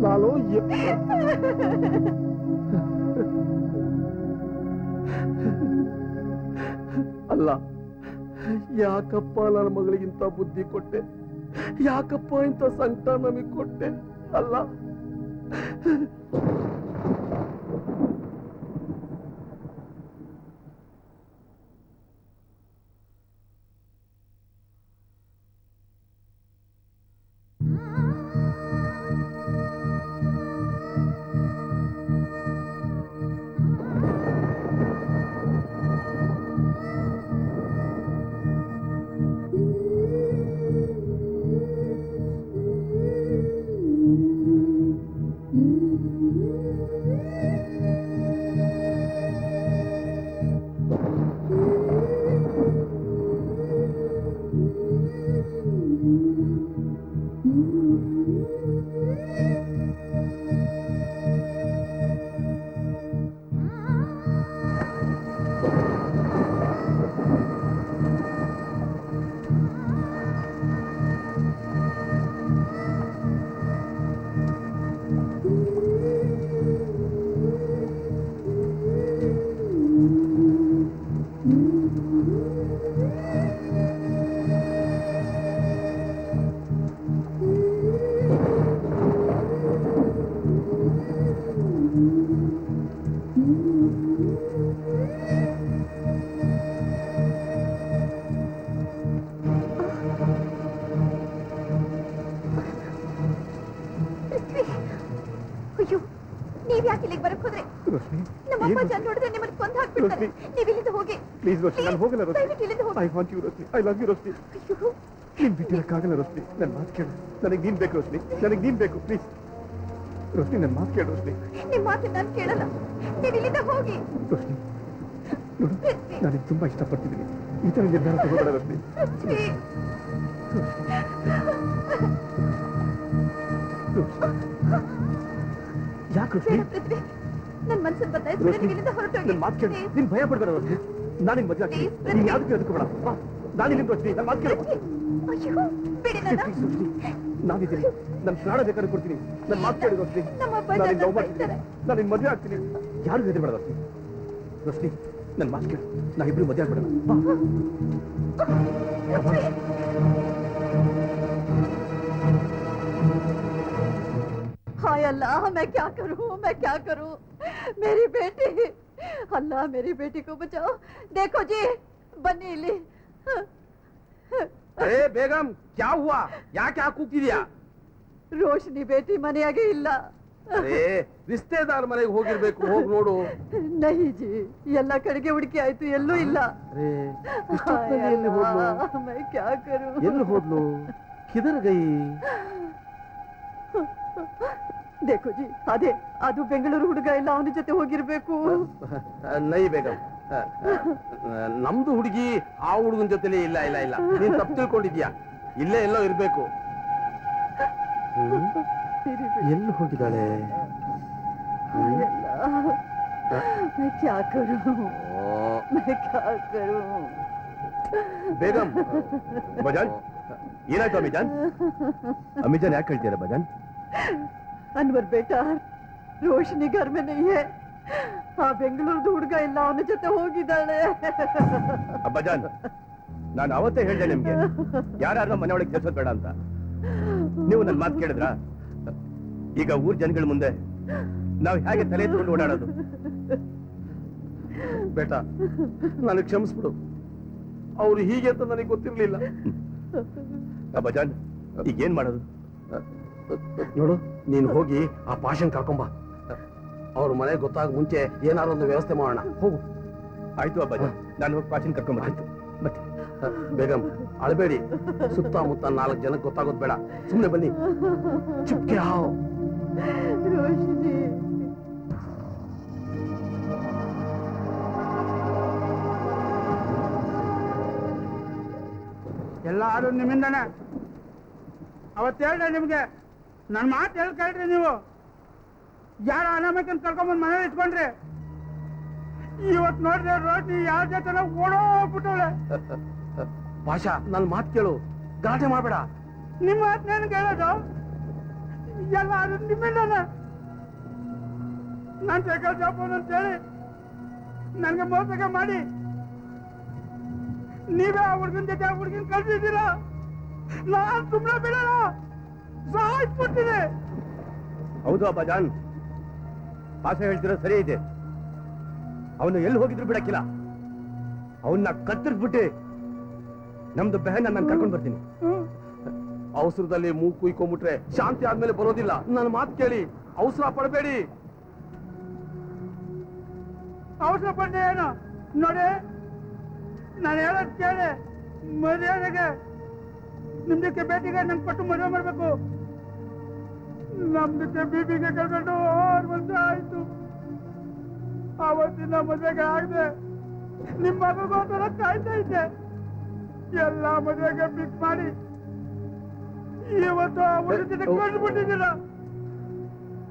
ನಾನು ಅಲ್ಲ, ಯಾಕಪ್ಪ ನನ್ನ ಮಗಳಿಗಿಂತ ಬುದ್ಧಿ ಕೊಟ್ಟೆ? ಯಾಕಪ್ಪ ಇಂಥ ಸಂಕಟ ನಮಗೆ ಕೊಟ್ಟೆ? ಅಲ್ಲ, ಅಪ್ಪ ಜನ ನೋಡಿದ್ರೆ ನಿಮ್ಮನ್ನು ಕೊಂದು ಹಾಕ್ಬಿಡ್ತಾರೆ. ನೀವು ಇಲ್ಲಿಂದ ಹೋಗಿ ಪ್ಲೀಸ್ ರೋಶ್ನಿ, ನಾನು ಹೋಗಲ್ಲ ರೋಶ್ನಿ. ದಯವಿಟ್ಟು ಇಲ್ಲಿಂದ ಹೋಗಿ. I want you Roshni, I love you Roshni. ಅಯ್ಯೋ, ನೀನ್ ಬಿಟ್ಟಿರಕ್ಕಾಗಲ್ಲ ರೋಶ್ನಿ, ನನ್ನ ಮಾತು ಕೇಳು. ನನಗೆ ನೀನ್ ಬೇಕು ರೋಶ್ನಿ, ನನಗೆ ನೀನ್ ಬೇಕು. ಪ್ಲೀಸ್ ರೋಶ್ನಿ, ನನ್ನ ಮಾತು ಕೇಳು ರೋಶ್ನಿ. ನಿಮ್ಮ ಮಾತು ನಾನು ಕೇಳಲ್ಲ. ನೀವು ಇಲ್ಲಿಂದ ಹೋಗಿ. ರೋಶ್ನಿ ನೋಡು, ನಾನು ತುಂಬಾ ಇಷ್ಟಪಡ್ತಿದ್ದೀನಿ. ಈ ತರ ನಿರ್ಧಾರ ತಗೋಬೇಡ ರೋಶ್ನಿ. ಯಾಕೆ ರೋಶ್ನಿ? ಪೃಥ್ವಿ, ನನ್ನ ಮನಸ್ಸನ್ನು ಬದಲಾಯಿಸಿ ರೋಶ್ನಿ, ಇಲ್ಲಿಂದ ಹೊರಟೋಗಿ. ನನ್ನ ಮಾತು ಕೇಳು. ನೀನ್ ಭಯ ಪಡ್ಬೇಡ ರೋಶ್ನಿ. ನಾನು ನಿನ್ ಮದುವೆ ಆಗ್ತೀನಿ. Please, ನೀನ್ ಯಾವ್ದಕ್ಕೂ ಎದುರ್ಕೋಬೇಡ. ಬಾ, ನಾನು ಇಲ್ಲಿಂದ ರೋಶ್ನಿ, ನನ್ನ ಮಾತು ಕೇಳು. ಅಯ್ಯೋ, ಬಿಡಿ ನನ್ನ. ಪ್ಲೀಸ್ ರೋಶ್ನಿ, ನಾನಿದ್ದೀನಿ. ನನ್ನ ಪ್ರಾಣ ಬೇಕಾದ್ರೆ ಕೊಡ್ತೀನಿ. ನನ್ನ ಮಾತು ಕೇಳಿ ರೋಶ್ನಿ. ನಮ್ಮ ಅಪ್ಪ ನಾನು ನಿನ್ನ ನನ್ನ ಲವ್ ಮಾಡ್ತಿದ್ದೀನಿ. ನಾನು ನಿನ್ನ ಮದುವೆ ಆಗ್ತೀನಿ. ಯಾರು ಹೆದರ್ಬೇಡ ರೋಶ್ನಿ. ರೋಶ್ನಿ, ನನ್ನ ಮಾತು ಕೇಳು. ನಾವಿಬ್ರು ಮದುವೆ ಆಗ್ಬಿಡೋಣ. ಬಾ. हाय अल्लाह, मैं क्या करूं, मैं क्या करूं? मेरी बेटी, अल्लाह मेरी बेटी को बचाओ. देखो जी, बन्नी ली. अरे बेगम, क्या हुआ? ಯಾಕೆ ಕೂಗ್ತಿದ್ಯಾ? ರೋಶನಿ ಬೇಟಿ ಮನೆಯಾಗೆ ಇಲ್ಲ. ಅರೆ ರಿಶ್ತೆದಾರ ಮನೆಗೆ ಹೋಗಿರ್ಬೇಕು, ಹೋಗಿ ನೋಡು. नहीं जी, ಎಲ್ಲ ಕಡೆಗೆ ಹುಡುಕಿ ಆಯ್ತು, ಎಲ್ಲೂ ಇಲ್ಲ. ಅರೆ ಇಷ್ಟೊತ್ತಲ್ಲಿ ಎಲ್ಲಿ ಹೋದ್ಲು? मैं क्या करूं? ಎಲ್ಲಿ ಹೋದ್ಲು? ಕಿದರ್ ಗೈ? देखो जी, ಅದೇ ಅದು ಬೆಂಗಳೂರು ಹುಡುಗ ಇಲ್ಲ, ಅವನ ಜೊತೆ ಹೋಗಿರ್ಬೇಕು. ನೈ ಬೇಗಂ, ನಮ್ದು ಹುಡುಗಿ ಆ ಹುಡುಗನ ಜೊತೆಲಿ ಇಲ್ಲ ಇಲ್ಲ ಇಲ್ಲ. ನೀನ್ ತಪ್ಪು ತಿಳ್ಕೊಂಡಿದ್ಯಾ. ಇಲ್ಲೇ ಎಲ್ಲೋ ಇರ್ಬೇಕು. ಎಲ್ಲಿ ಹೋಗಿದ್ದಾಳೆ? मैं क्या करूं, मैं क्या करूं? ಬೇಗಂ, ಬಜಾನ್ ಏನಾಯ್ತು? ಅಮಿಜಾನ್, ಅಮಿಜಾನ್ ಯಾಕೆ ಹೇಳ್ತೀರಾ ಬಜಾನ್? अनवर बेटा, रोशनी घर में नहीं है. ಆ ಬೆಂಗಳೂರು ಹುಡುಗ ಇಲ್ಲ, ಅವನ ಜೊತೆ ಹೋಗಿದ್ದಾಳೆ. ಅಬ್ಬಜಾನ್, ನಾನು ಅವತ್ತೇ ಹೇಳಿದೆ ನಿಮ್ಗೆ ಯಾರು ಮನೆ ಒಳಗೆ ಸೇರ್ಸೋದ್ ಬೇಡ ಅಂತ. ನೀವು ನನ್ನ ಮಾತು ಕೇಳಿದ್ರಾ? ಈಗ ಊರ್ ಜನಗಳ ಮುಂದೆ ನಾವು ಹೇಗೆ ತಲೆ ಎತ್ಕೊಂಡು ಓಡಾಡೋದು? ಬೇಟಾ, ನನಗೆ ಕ್ಷಮಿಸ್ಬಿಡು. ಅವ್ರು ಹೀಗೆ ಅಂತ ನನಗೆ ಗೊತ್ತಿರ್ಲಿಲ್ಲ. ಅಬ್ಬಜಾನ್, ಈಗ ಏನ್ ಮಾಡೋದು? ನೋಡು, ನೀನ್ ಹೋಗಿ ಆ ಪಾಷನ್ ಕರ್ಕೊಂಬ. ಅವ್ರ ಮನೆ ಗೊತ್ತಾಗ ಮುಂಚೆ ಏನಾರು ಒಂದು ವ್ಯವಸ್ಥೆ ಮಾಡೋಣ. ಹೋಗು. ಆಯ್ತು ಅಬ್ಬಜಾನ್, ನಾನು ಹೋಗಿ ಪಾಚಿನ ಕರ್ಕೊಂಬರ್ತೀನಿ. ಮತ್ತೆ ಬೇಗಂ, ಅಳಬೇಡಿ. ಸುತ್ತಮುತ್ತ 4 ಜನಕ್ಕೆ ಗೊತ್ತಾಗೋದು ಬೇಡ. ಸುಮ್ಮನೆ ಬನ್ನಿ. ಚುಪ್ಕೆ ಹಾವು. ರೋಶನಿ, ಎಲ್ಲಾರು ನಿಮ್ಮಿಂದಾನೆ. ಅವತ್ತು ಹೇಳ್ದೆ ನಿಮ್ಗೆ, ನನ್ನ ಮಾತು ಹೇಳಿ ಕೇಳ್ರಿ. ನೀವು ಯಾರ ಅನಾಮಕನ್ ಕರ್ಕೊಂಬಂದು ಮನೇಲಿ ಇಟ್ಕೊಂಡ್ರಿ. ಇವತ್ತು ನೋಡಿದ್ರೆ ರೋಟಿ ಯಾರ ಜೊತೆ ಓಡೋಗ್ಬಿಟ್ಟವಳೆ. ಭಾಷಾ, ನನ್ನ ಮಾತು ಕೇಳು, ಗಲಾಟೆ ಮಾಡಬೇಡ. ನಿಮ್ಮ ಮಾತನೇನು ಕೇಳೋದು? ಎಲ್ಲಾರು ನಿಮ್ಮಿಂದಾನೆ. ನಾನು ಸೈಕಲ್ ಶಾಪನ್ ಅಂತ ಹೇಳಿ ನನಗೆ ಮೋಸಕ್ಕೆ ಮಾಡಿ ನೀವೇ ಆ ಹುಡುಗನ ಜೊತೆ ಆ ಹುಡುಗಿನ ಕಳ್ಸಿದ್ದೀರಾ. ನಾನು ಸುಮ್ಮನೆ ಬಿಡಲ್ಲ, ಸಾಯಿಸ್ಬಿಡ್ತೀನಿ. ಹೌದು ಅಬ್ಬಜಾನ್, ಭಾಷೆ ಹೇಳ್ತಿರೋ ಸರಿ ಇದೆ. ಅವನು ಎಲ್ಲಿ ಹೋಗಿದ್ರು ಬಿಡಕ್ಕಿಲ್ಲ. ಅವನ್ನ ಕತ್ತರಿಸ್ಬಿಟ್ಟು ನಮ್ದು ಬೆಹನ್ನ ನಾನು ಕರ್ಕೊಂಡು ಬರ್ತೀನಿ. ಅವಸರದಲ್ಲಿ ಮೂಗು ಕುಯ್ಕೊಂಡ್ಬಿಟ್ರೆ ಶಾಂತಿ ಆದ್ಮೇಲೆ ಬರೋದಿಲ್ಲ. ನನ್ನ ಮಾತು ಕೇಳಿ, ಅವಸರ ಪಡಬೇಡಿ. ಅವಸರ ಪಡ್ಡೆ ಏನು ನೋಡಿ, ನಾನು ಹೇಳೋದು ಕೇಳಿ. ಮರ್ಯಾದೆಗೆ ನಿಮ್ದಕ್ಕೆ ಬೇಟಿಗೆ ನಂಗೆ ಕೊಟ್ಟು ಮದುವೆ ಮಾಡ್ಬೇಕು. ನಮ್ದಕ್ಕೆ ಬಿಬಿಗೆ ಕಳ್ಕೊಂಡು 6 ವರ್ಷ ಆಯ್ತು. ಆವತ್ತಿನ ಮದುವೆಗೆ ಆಗದೆ ನಿಮ್ಮ ಮಗುಗೋಸ್ಕರ ಕಾಯ್ತಾ ಇದ್ದೆ. ಎಲ್ಲ ಮದುವೆಗೆ ಫಿಕ್ಸ್ ಮಾಡಿ ಇವತ್ತು ಅವ್ರ ಜೊತೆ ಕೊಂಡ್ಬಿಟ್ಟಿದ್ದೀರ.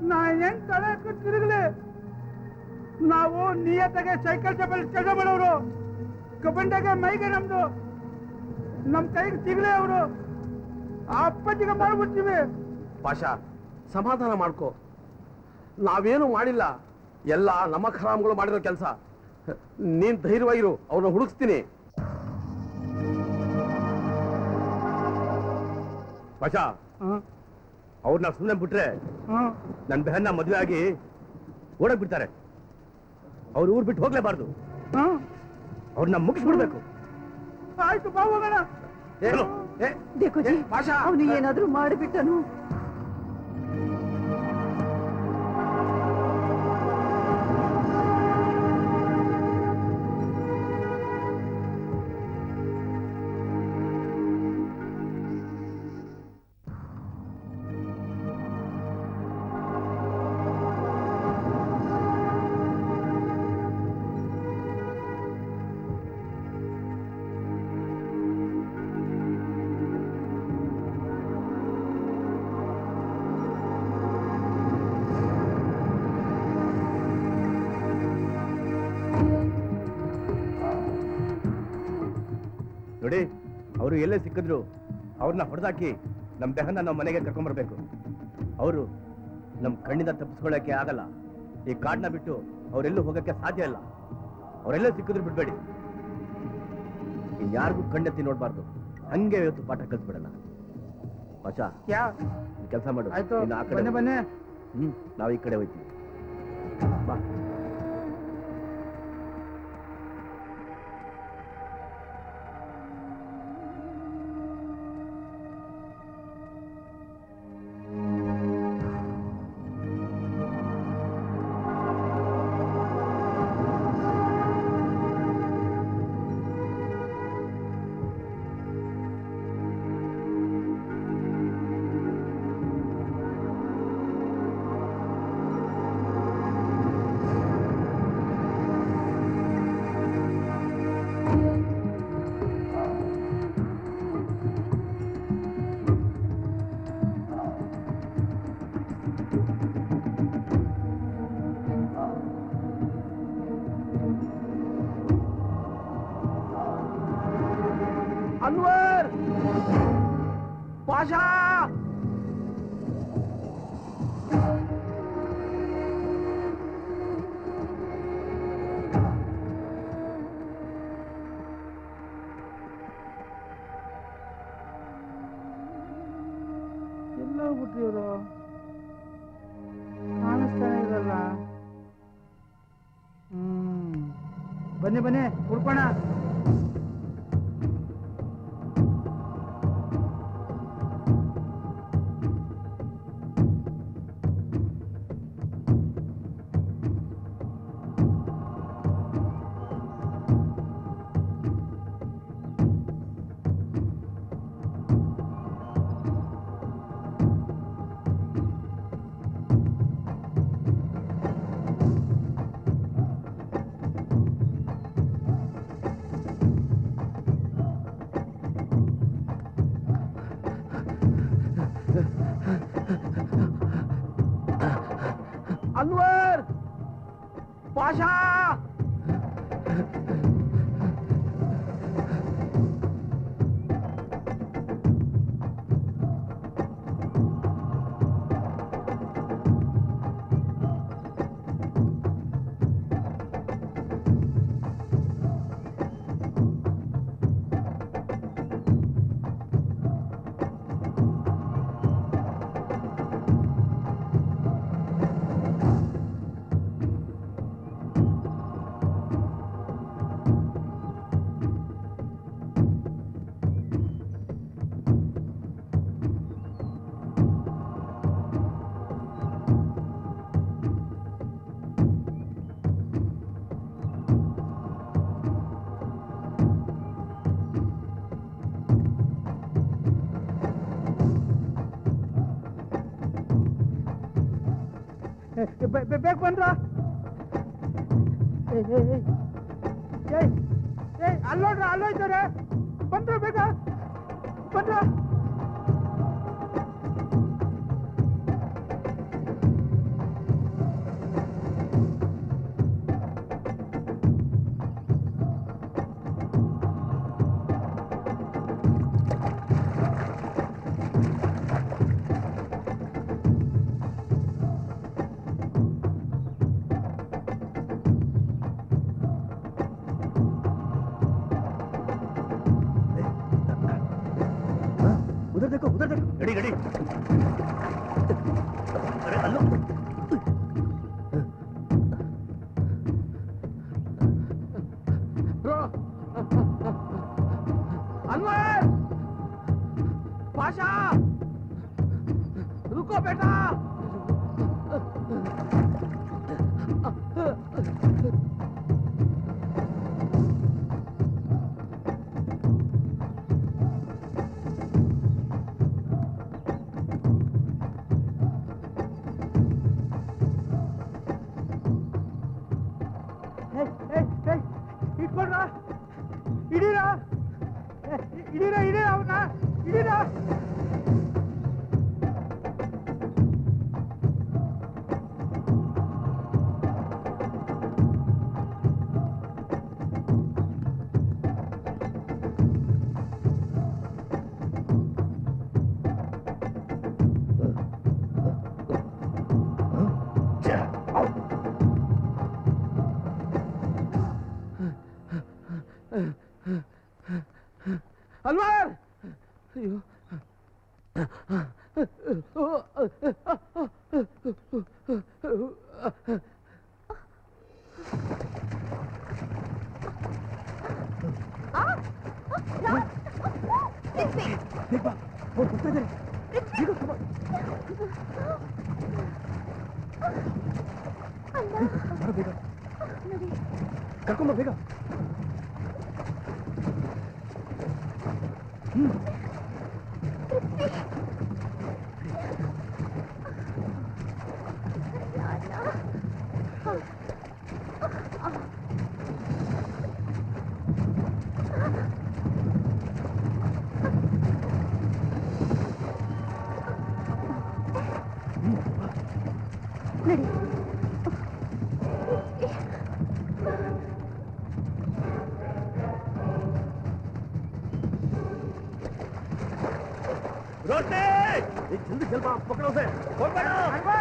ನಾ ಹೆಂಗ್ ತಲೆ ತಿರುಗಲಿ? ನಾವು ನಿಯತ್ತಾಗೆ ಸೈಕಲ್ ಚಪ್ಪಲ್ ಕೆಲಸ ಮಾಡೋರು. ಕಬಂಡಾಗೆ ಮೈಗೆ ನಮ್ದು, ನಮ್ ಕೈಗೆ ಸಿಗ್ಲೇ ಅವರು. ಆ ಅಪ್ಪಜ್ಜಿಗೆ ಮಾಡ್ಬಿಡ್ತೀವಿ. ಭಾಷಾ, ಸಮಾಧಾನ ಮಾಡ್ಕೋ. ನಾವೇನು ಮಾಡಿಲ್ಲ, ಎಲ್ಲ ನಮ್ಮ ಖರಾಮ್ಗಳು ಮಾಡಿರೋ ಕೆಲಸ. ನೀನ್ ಧೈರ್ಯವಾಗಿರು, ಅವ್ರನ್ನ ಹುಡುಕ್ಸ್ತೀನಿ. ಭಾಷಾ, ಅವ್ರನ್ನ ಸುಮ್ಮನೆ ಬಿಟ್ರೆ ನನ್ನ ಬೆಹನ್ನ ಮದುವೆ ಆಗಿ ಓಡಕ್ ಬಿಡ್ತಾರೆ. ಅವ್ರು ಊರ್ ಬಿಟ್ಟು ಹೋಗ್ಲೇಬಾರ್ದು. ಅವ್ರನ್ನ ಮುಗಿಸ್ಬಿಡ್ಬೇಕು. ಆಯ್ತು, ಬಾ ಹೋಗೋಣ. देखो जी, ಅವನು ಏನಾದ್ರೂ ಮಾಡಿಬಿಟ್ಟನು. ನೋಡಿ ಅವರು ಎಲ್ಲೇ ಸಿಕ್ಕಿದ್ರು ಅವ್ರನ್ನ ಹೊಡೆದಾಕಿ ನಮ್ಮ ದೇಹನ ನಮ್ಮ ಮನೆಗೆ ಕರ್ಕೊಂಡ್ಬರ್ಬೇಕು. ಅವರು ನಮ್ಮ ಕಣ್ಣಿಂದ ತಪ್ಪಿಸ್ಕೊಳ್ಳೋಕೆ ಆಗಲ್ಲ. ಈ ಕಾಡನ್ನ ಬಿಟ್ಟು ಅವರೆಲ್ಲೂ ಹೋಗಕ್ಕೆ ಸಾಧ್ಯ ಇಲ್ಲ. ಅವರೆಲ್ಲ ಸಿಕ್ಕಿದ್ರು ಬಿಡ್ಬೇಡಿ. ಇನ್ಯಾರಿಗೂ ಕಣ್ಣೆತ್ತಿ ನೋಡ್ಬಾರ್ದು. ಹಂಗೆ ಇವತ್ತು ಪಾಠ ಕಲ್ಸ್ಬಿಡೋಣ. ಆಶಾ, ಕೆಲಸ ಮಾಡು. ಆಯ್ತು, ನೀನು ಆ ಕಡೆ ಬನ್ನಿ. ನಾವು ಈ ಕಡೆ ಹೋಯ್ತೀವಿ. ಬಾ. ಅನ್ವರ್ ಪಾಷಾ ಎಲ್ಲ ಹೋಗ್ಬಿಟ್ರಿ ಇವರು, ಕಾಣಿಸ್ತಾನೆ ಇರಲ್ಲ. ಬನ್ನಿ ಬನ್ನಿ ಹುಡ್ಕೋಣ. ಅನ್ವರ್ ಪಾಷಾ ಬೇಕು ಬಂದ್ರ ಅಲ್ಲೋಡ್ರ ಅಲ್ಲೋಯ್ತಾರೆ. ಬಂದ್ರ ಬೇಗ ಬಂದ್ರ. उधर देखो गड़ी गड़ी. अरे अल्लो. अनवर पाशा रुको बेटा. ಇಟ್ಕೊಳ್ರ, ಇಡೀರಾ ಅವನ್ನ ಇಡೀರಾ. ಅನ್ವರ್ ಅಯ್ಯೋ ಕರ್ಕೊಂಬ ಬೇಗ. ನಡಿ. रोशनी जल्दी चल पा पकड़ो से जल्दी आ रहे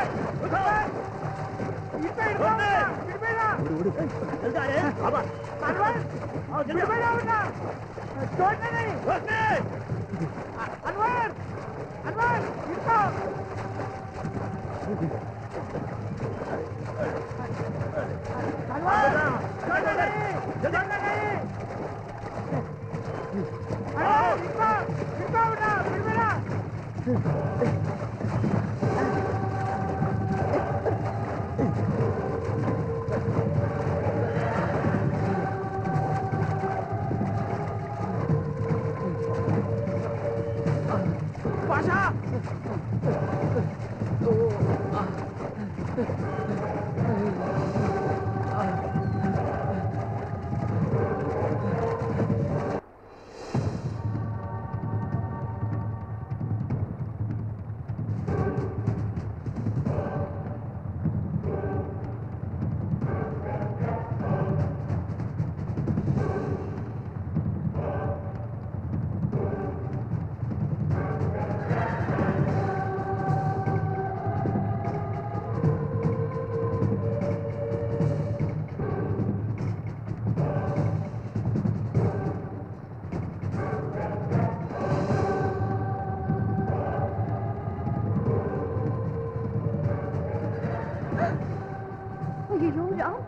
ಅಯ್ಯೋ ರಾಮ್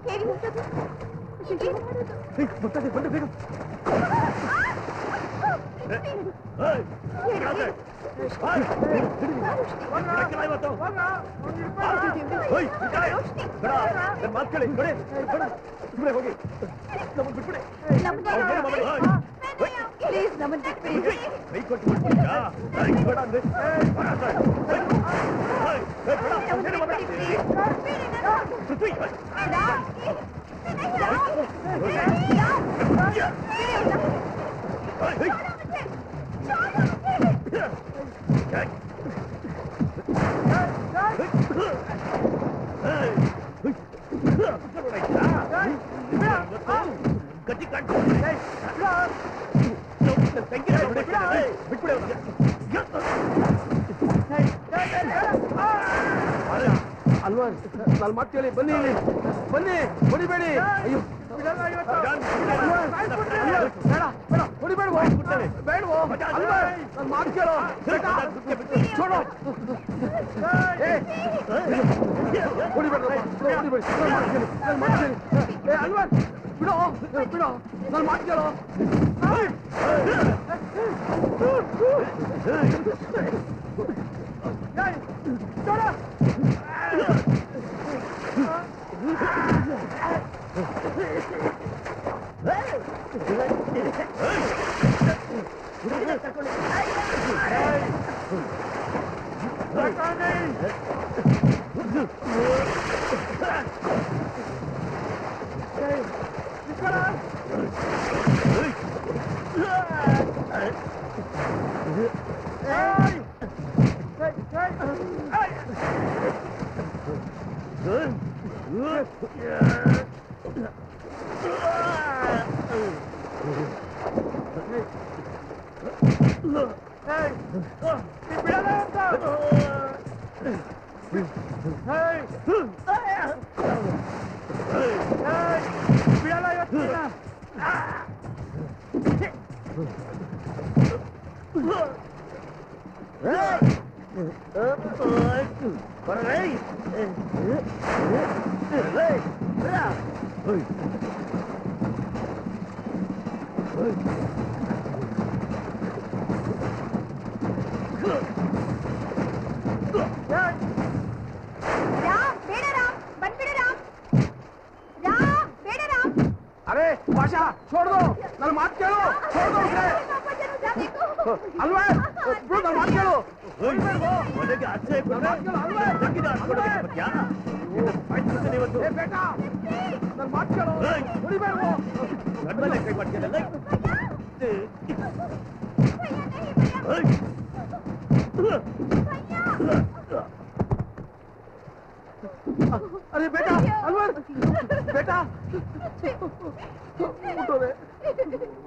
ಹೇಗೆ ಹೋಗೋದು? ಏನು ಮಾಡೋದು? बंदे बेगम ಹೋಗಿ ಪ್ಲೀಸ್ ನಮ್ಮನ್ನು ಬಿಟ್ಬಿಡಿ. ಕೈ ಕೊಟ್ಟು ಬೇಡ ಅಂದ್ರೆ ಪೃಥ್ವಿ ಗಟ್ಟಿ ಅಲ್ವಾ ನಾನು ಮಾಡ್ತೇಳಿ ಬನ್ನಿ ಇಲ್ಲಿ ಬನ್ನಿ ಹೊಡಿಬೇಡಿ ಅಯ್ಯೋ ಬೇಡ ಬೇಡ ಹೊಡಿಬೇಡವೋ ಬೇಡವೋ ನಾನು ಮಾತು ಕೇಳೋ छोड़ो ಹೊಡಿಬೇಡ ಹೊಡಿಬೇಡಿ ನಾನು ಮಾತು ಕೇಳಿ ಅಲ್ವಾ ಬಿಡೋ ಬಿಡೋ ನಾನು ಮಾತು ಕೇಳೋ ರಾಮ್ ಬೇಡ ರಾಮ್ ಬಂದ್ಬಿಡು ರಾಮ್ ರಾಮ್ ಬೇಡ ರಾಮ್ ಅರೆ ಭಾಷಾ छोड़ ನನ್ನ ಮಾತು ಕೇಳು छोड़ दो उसे ಅಲ್ವೇ ಬಿಡು ನನ್ನ ಮಾತು ಕೇಳು ಮನೆಗೆ ಆಚೆ ನನ್ನ ಮಾತು ಕೇಳು ಅಲ್ವೇ ಏ ಬೇಟಾ ನನ್ನ ಮಾತು ಕೇಳು ಹೊಡಿಬೇಡ್ವೋ ನಡ್ಮೇಲೆ ಕೈ ಮಾಡ್ತೀಯಲ್ಲ अरे बेटा अनवर बेटा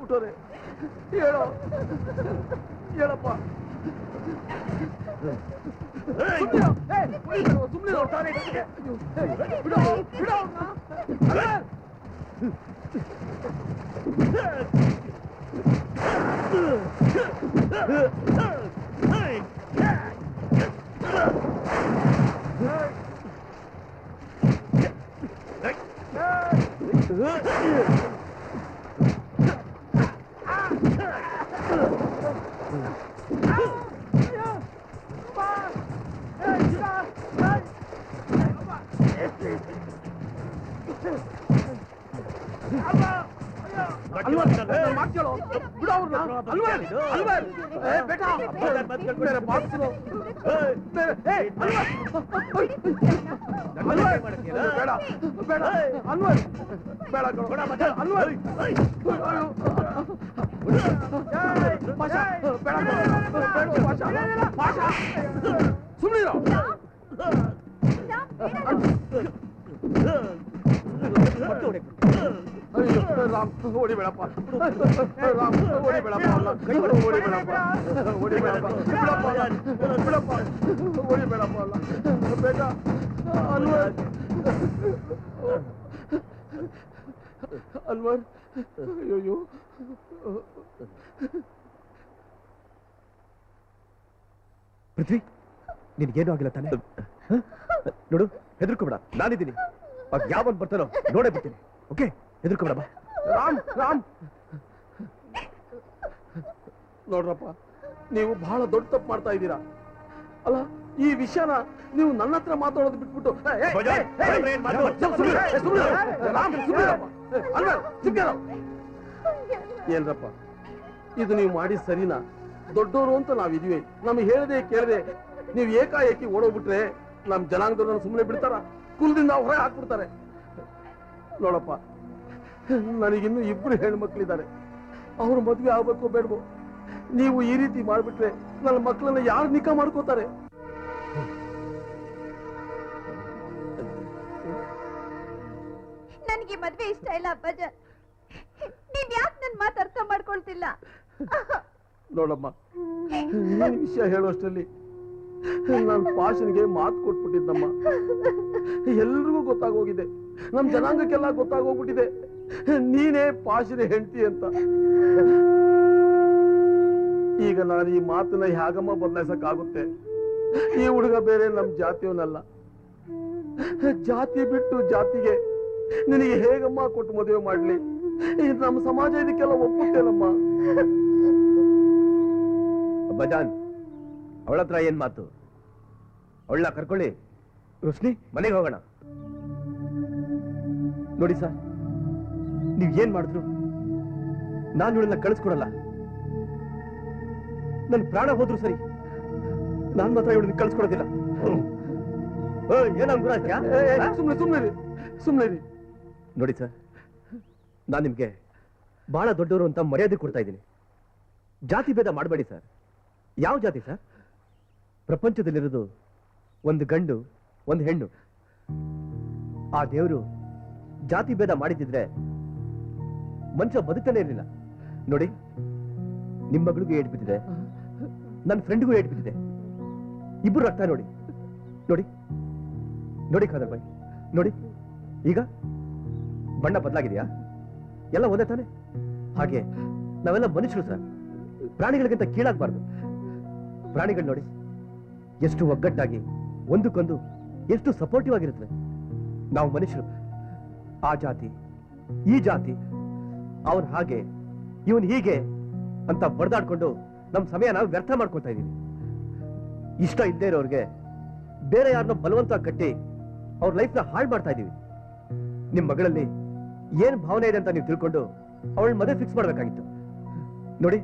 उठो रे ಹೇಳೋ ಹೇಳಪ್ಪ ಸುಮ್ಮನೆ ನೋಡ್ತಾನೆ ಬಿಡೋ ಬಿಡೋ ರಾಮ್ ಓಡಿಬೇಡಪ್ಪ ರಾಮ್ ಓಡಿಬೇಡಪ್ಪ ಕೈ ಓಡಿಬೇಡಪ್ಪ ಓಡಿಬೇಡಪ್ಪ ಬಿಡಪ್ಪ ಓಡಿಬೇಡಪ್ಪ ಅಲ್ಲ ಬೇಡ ಅನ್ವರ್ ಅನ್ವರ್ ಅಯ್ಯೋ ಪೃಥ್ವಿ ನಿನ್ಗೇನು ಆಗಿಲ್ಲ ತಾನೆ ನೋಡು ಹೆದರ್ಕೋಬೇಡ ನಾನಿದ್ದೀನಿ ಅದ್ ಯಾವನ್ ಬರ್ತಾನೋ ನೋಡೇ ಬಿಡ್ತೀನಿ ಓಕೆ ಹೆದರ್ಕೋಬೇಡ ಬಾ ರಾಮ್ ರಾಮ್ ನೋಡ್ರಪ್ಪ ನೀವು ಬಹಳ ದೊಡ್ಡ ತಪ್ಪು ಮಾಡ್ತಾ ಇದ್ದೀರಾ ಅಲ್ಲ ಈ ವಿಷಯನ ನೀವು ನನ್ನ ಹತ್ರ ಮಾತಾಡೋದು ಬಿಟ್ಬಿಟ್ಟು ಏನ್ರಪ್ಪ ಇದು ನೀವು ಮಾಡಿ ಸರಿನಾ ದೊಡ್ಡವರು ಅಂತ ನಾವಿದೀವಿ ನಮ್ಗೆ ಹೇಳದೆ ಕೇಳದೆ ನೀವು ಏಕಾಏಕಿ ಓಡೋಗ್ಬಿಟ್ರೆ ನಮ್ ಜನಾಂಗದವ್ರನ್ನ ಸುಮ್ಮನೆ ಬಿಡ್ತಾರ ಕುಲದಿಂದ ಹೊರಗೆ ಹಾಕ್ಬಿಡ್ತಾರೆ ನೋಡಪ್ಪ ನನಗಿನ್ನೂ ಇಬ್ರು ಹೆಣ್ಮಕ್ಳಿದ್ದಾರೆ ಅವ್ರ ಮದ್ವೆ ಆಗ್ಬೇಕು ಬೇಡವೋ ನೀವು ಈ ರೀತಿ ಮಾಡ್ಬಿಟ್ರೆ ನನ್ನ ಮಕ್ಕಳನ್ನ ಯಾರು ನಿಕಾ ಮಾಡ್ಕೋತಾರೆ ನನಗೆ ಮದ್ವೆ ಇಷ್ಟ ಇಲ್ಲ ಅಪ್ಪಾಜ ನೀವ್ ಯಾಕೆ ನನ್ ಮಾತು ಅರ್ಥ ಮಾಡ್ಕೊಳ್ತಿಲ್ಲ ನೋಡಮ್ಮ ನೀನ್ ವಿಷಯ ಹೇಳೋಷ್ಟರಲ್ಲಿ ನಾನು ಪಾಶನ್ಗೆ ಮಾತು ಕೊಟ್ಬಿಟ್ಟಿದ್ದಮ್ಮ ಎಲ್ರಿಗೂ ಗೊತ್ತಾಗೋಗಿದೆ ನಮ್ ಜನಾಂಗಕ್ಕೆಲ್ಲ ಗೊತ್ತಾಗೋಗ್ಬಿಟ್ಟಿದೆ ನೀನೇ ಪಾಶನ ಹೆಂಡತಿ ಅಂತ ಈಗ ನಾನು ಈ ಮಾತನ್ನ ಹೇಗಮ್ಮ ಬದಲಾಯಿಸಕ್ಕಾಗುತ್ತೆ ಈ ಹುಡುಗ ಬೇರೆ ನಮ್ ಜಾತಿಯವನಲ್ಲ ಜಾತಿ ಬಿಟ್ಟು ಜಾತಿಗೆ ನಿನಗೆ ಹೇಗಮ್ಮ ಕೊಟ್ಟು ಮದುವೆ ಮಾಡ್ಲಿ ನಮ್ಮ ಸಮಾಜ ಇದಕ್ಕೆಲ್ಲ ಒಪ್ಪುತ್ತೇನಮ್ಮ ಬಜಾನ್ ಅವಳ ಹತ್ರ ಏನ್ ಮಾತು ಅವಳನ್ನ ಕರ್ಕೊಳ್ಳಿ ರೋಶ್ನಿ ಮನೆಗೆ ಹೋಗೋಣ ನೋಡಿ ಸರ್ ನೀವ್ ಏನ್ ಮಾಡಿದ್ರು ನಾನು ಇವಳನ್ನ ಕಳಿಸ್ಕೊಡಲ್ಲ ನನ್ ಪ್ರಾಣ ಹೋದ್ರು ಸರಿ ನಾನ್ ಮಾತ್ರ ಇವಳನ್ನ ಕಳಿಸ್ಕೊಡೋದಿಲ್ಲ ಸುಮ್ನೆ ನೋಡಿ ಸರ್ ನಾನ್ ನಿಮ್ಗೆ ಬಹಳ ದೊಡ್ಡವರು ಅಂತ ಮರ್ಯಾದೆ ಕೊಡ್ತಾ ಇದ್ದೀನಿ ಜಾತಿ ಭೇದ ಮಾಡಬೇಡಿ ಸರ್ ಯಾವ ಜಾತಿ ಸರ್ ಪ್ರಪಂಚದಲ್ಲಿರೋದು ಒಂದು ಗಂಡು ಒಂದು ಹೆಣ್ಣು ಆ ದೇವರು ಜಾತಿ ಭೇದ ಮಾಡಿದ್ರೆ ಮನುಷ್ಯ ಬದುಕ್ತಾನೆ ಇರಲಿಲ್ಲ ನೋಡಿ ನಿಮ್ಮ ಮಗಳಿಗೂ ಏಟ್ ಬಿದ್ದಿದೆ ನನ್ನ ಫ್ರೆಂಡ್ಗೂ ಏಟ್ ಬಿದ್ದಿದೆ ಇಬ್ರು ರಕ್ತ ನೋಡಿ ನೋಡಿ ನೋಡಿ ಖಾದರ್ ಬಾಯ್ ನೋಡಿ ಈಗ ಬಣ್ಣ ಬದಲಾಗಿದೆಯಾ ಎಲ್ಲ ಒಂದೇ ತಾನೆ ಹಾಗೆ ನಾವೆಲ್ಲ ಮನುಷ್ಯರು ಸರ್, ಪ್ರಾಣಿಗಳಿಗಿಂತ ಕೀಳಾಗಬಾರ್ದು. ಪ್ರಾಣಿಗಳು ನೋಡಿ ಎಷ್ಟು ಒಗ್ಗಟ್ಟಾಗಿ ಒಂದಕ್ಕೊಂದು ಎಷ್ಟು ಸಪೋರ್ಟಿವ್ ಆಗಿರುತ್ತವೆ. ನಾವು ಮನುಷ್ಯರು ಆ ಜಾತಿ ಈ ಜಾತಿ, ಅವನ್ ಹಾಗೆ ಇವನ್ ಹೀಗೆ ಅಂತ ಬಡ್ದಾಡ್ಕೊಂಡು ನಮ್ಮ ಸಮಯ ನಾವು ವ್ಯರ್ಥ ಮಾಡ್ಕೊತಾ ಇದೀವಿ. ಇಷ್ಟ ಇದ್ದೇ ಇರೋರ್ಗೆ ಬೇರೆ ಯಾರನ್ನೋ ಬಲವಂತ ಕಟ್ಟಿ ಅವ್ರ ಲೈಫ್ನ ಹಾಳು ಮಾಡ್ತಾ ಇದೀವಿ. ನಿಮ್ ಮಗಳಲ್ಲಿ ಏನ್ ಭಾವನೆ ಇದೆ ಅಂತ ನೀವು ತಿಳ್ಕೊಂಡು ಅವಳ ಮದುವೆ ಫಿಕ್ಸ್ ಮಾಡ್ಬೇಕಾಗಿತ್ತು. ನೋಡಿ,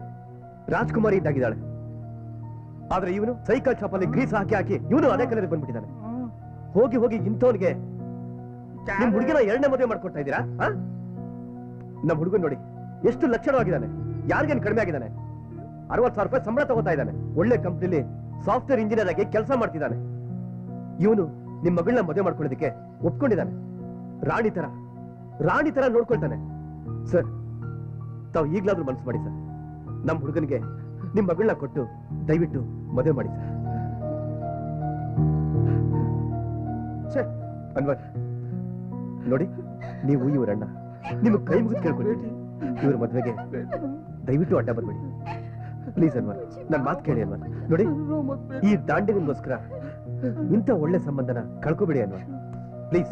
ರಾಜ್ಕುಮಾರಿ ಇದ್ದಾಗಿದ್ದಾಳೆ, ಆದ್ರೆ ಇವನು ಸೈಕಲ್ ಶಾಪಲ್ಲಿ ಗ್ರೀಸ್ ಹಾಕಿ ಹಾಕಿ ಇವನು ಅದೇ ಕಲರ್ ಬಂದ್ಬಿಟ್ಟಿದ್ದಾನೆ. ಹೋಗಿ ಹೋಗಿ ಇಂಥವನಿಗೆ ನಿಮ್ ಹುಡುಗಿನ ಎರಡನೇ ಮದುವೆ ಮಾಡ್ಕೊಡ್ತಾ ಇದ್ದೀರಾ? ನಮ್ ಹುಡುಗನ್ ನೋಡಿ ಎಷ್ಟು ಲಕ್ಷಣವಾಗಿದ್ದಾನೆ, ಯಾರಿಗೇನು ಕಡಿಮೆ ಆಗಿದ್ದಾನೆ. 60,000 ರೂಪಾಯಿ ಸಂಬಳ ತಗೋತಾ ಇದ್ದಾನೆ, ಒಳ್ಳೆ ಕಂಪ್ನಿಲಿ ಸಾಫ್ಟ್ವೇರ್ ಇಂಜಿನಿಯರ್ ಆಗಿ ಕೆಲಸ ಮಾಡ್ತಿದ್ದಾನೆ. ಇವನು ನಿಮ್ ಮಗಳನ್ನ ಮದುವೆ ಮಾಡ್ಕೊಳ್ಳೋದಕ್ಕೆ ಒಪ್ಕೊಂಡಿದ್ದಾನೆ. ರಾಣಿ ತರ ನೋಡ್ಕೊಳ್ತಾನೆ. ಸರ್, ತಾವು ಈಗ್ಲಾದ್ರೂ ಮನಸ್ಸು ಮಾಡಿ ಸರ್, ನಮ್ ಹುಡುಗನಿಗೆ ನಿಮ್ ಮಗಳನ್ನ ಕೊಟ್ಟು ದಯವಿಟ್ಟು ಮದುವೆ ಮಾಡಿ ಸರ್. ಅನ್ವರ್ ನೋಡಿ, ನೀವು ಇವರಣ್ಣ, ನಿಮ್ಗೆ ಕೈ ಮುಗಿದು ಕೇಳ್ಕೊಳ್ಬೇಡಿ, ಇವ್ರ ಮದ್ವೆಗೆ ದಯವಿಟ್ಟು ಅಡ್ಡ ಬರ್ಬೇಡಿ ಪ್ಲೀಸ್. ಅನ್ವರ್, ನನ್ ಮಾತು ಕೇಳಿ ಅನ್ವರ್. ನೋಡಿ, ಈ ದಾಂಡಿನಿಗೋಸ್ಕರ ಇಂಥ ಒಳ್ಳೆ ಸಂಬಂಧನ ಕಳ್ಕೊಬೇಡಿ ಅನ್ವರ್, ಪ್ಲೀಸ್.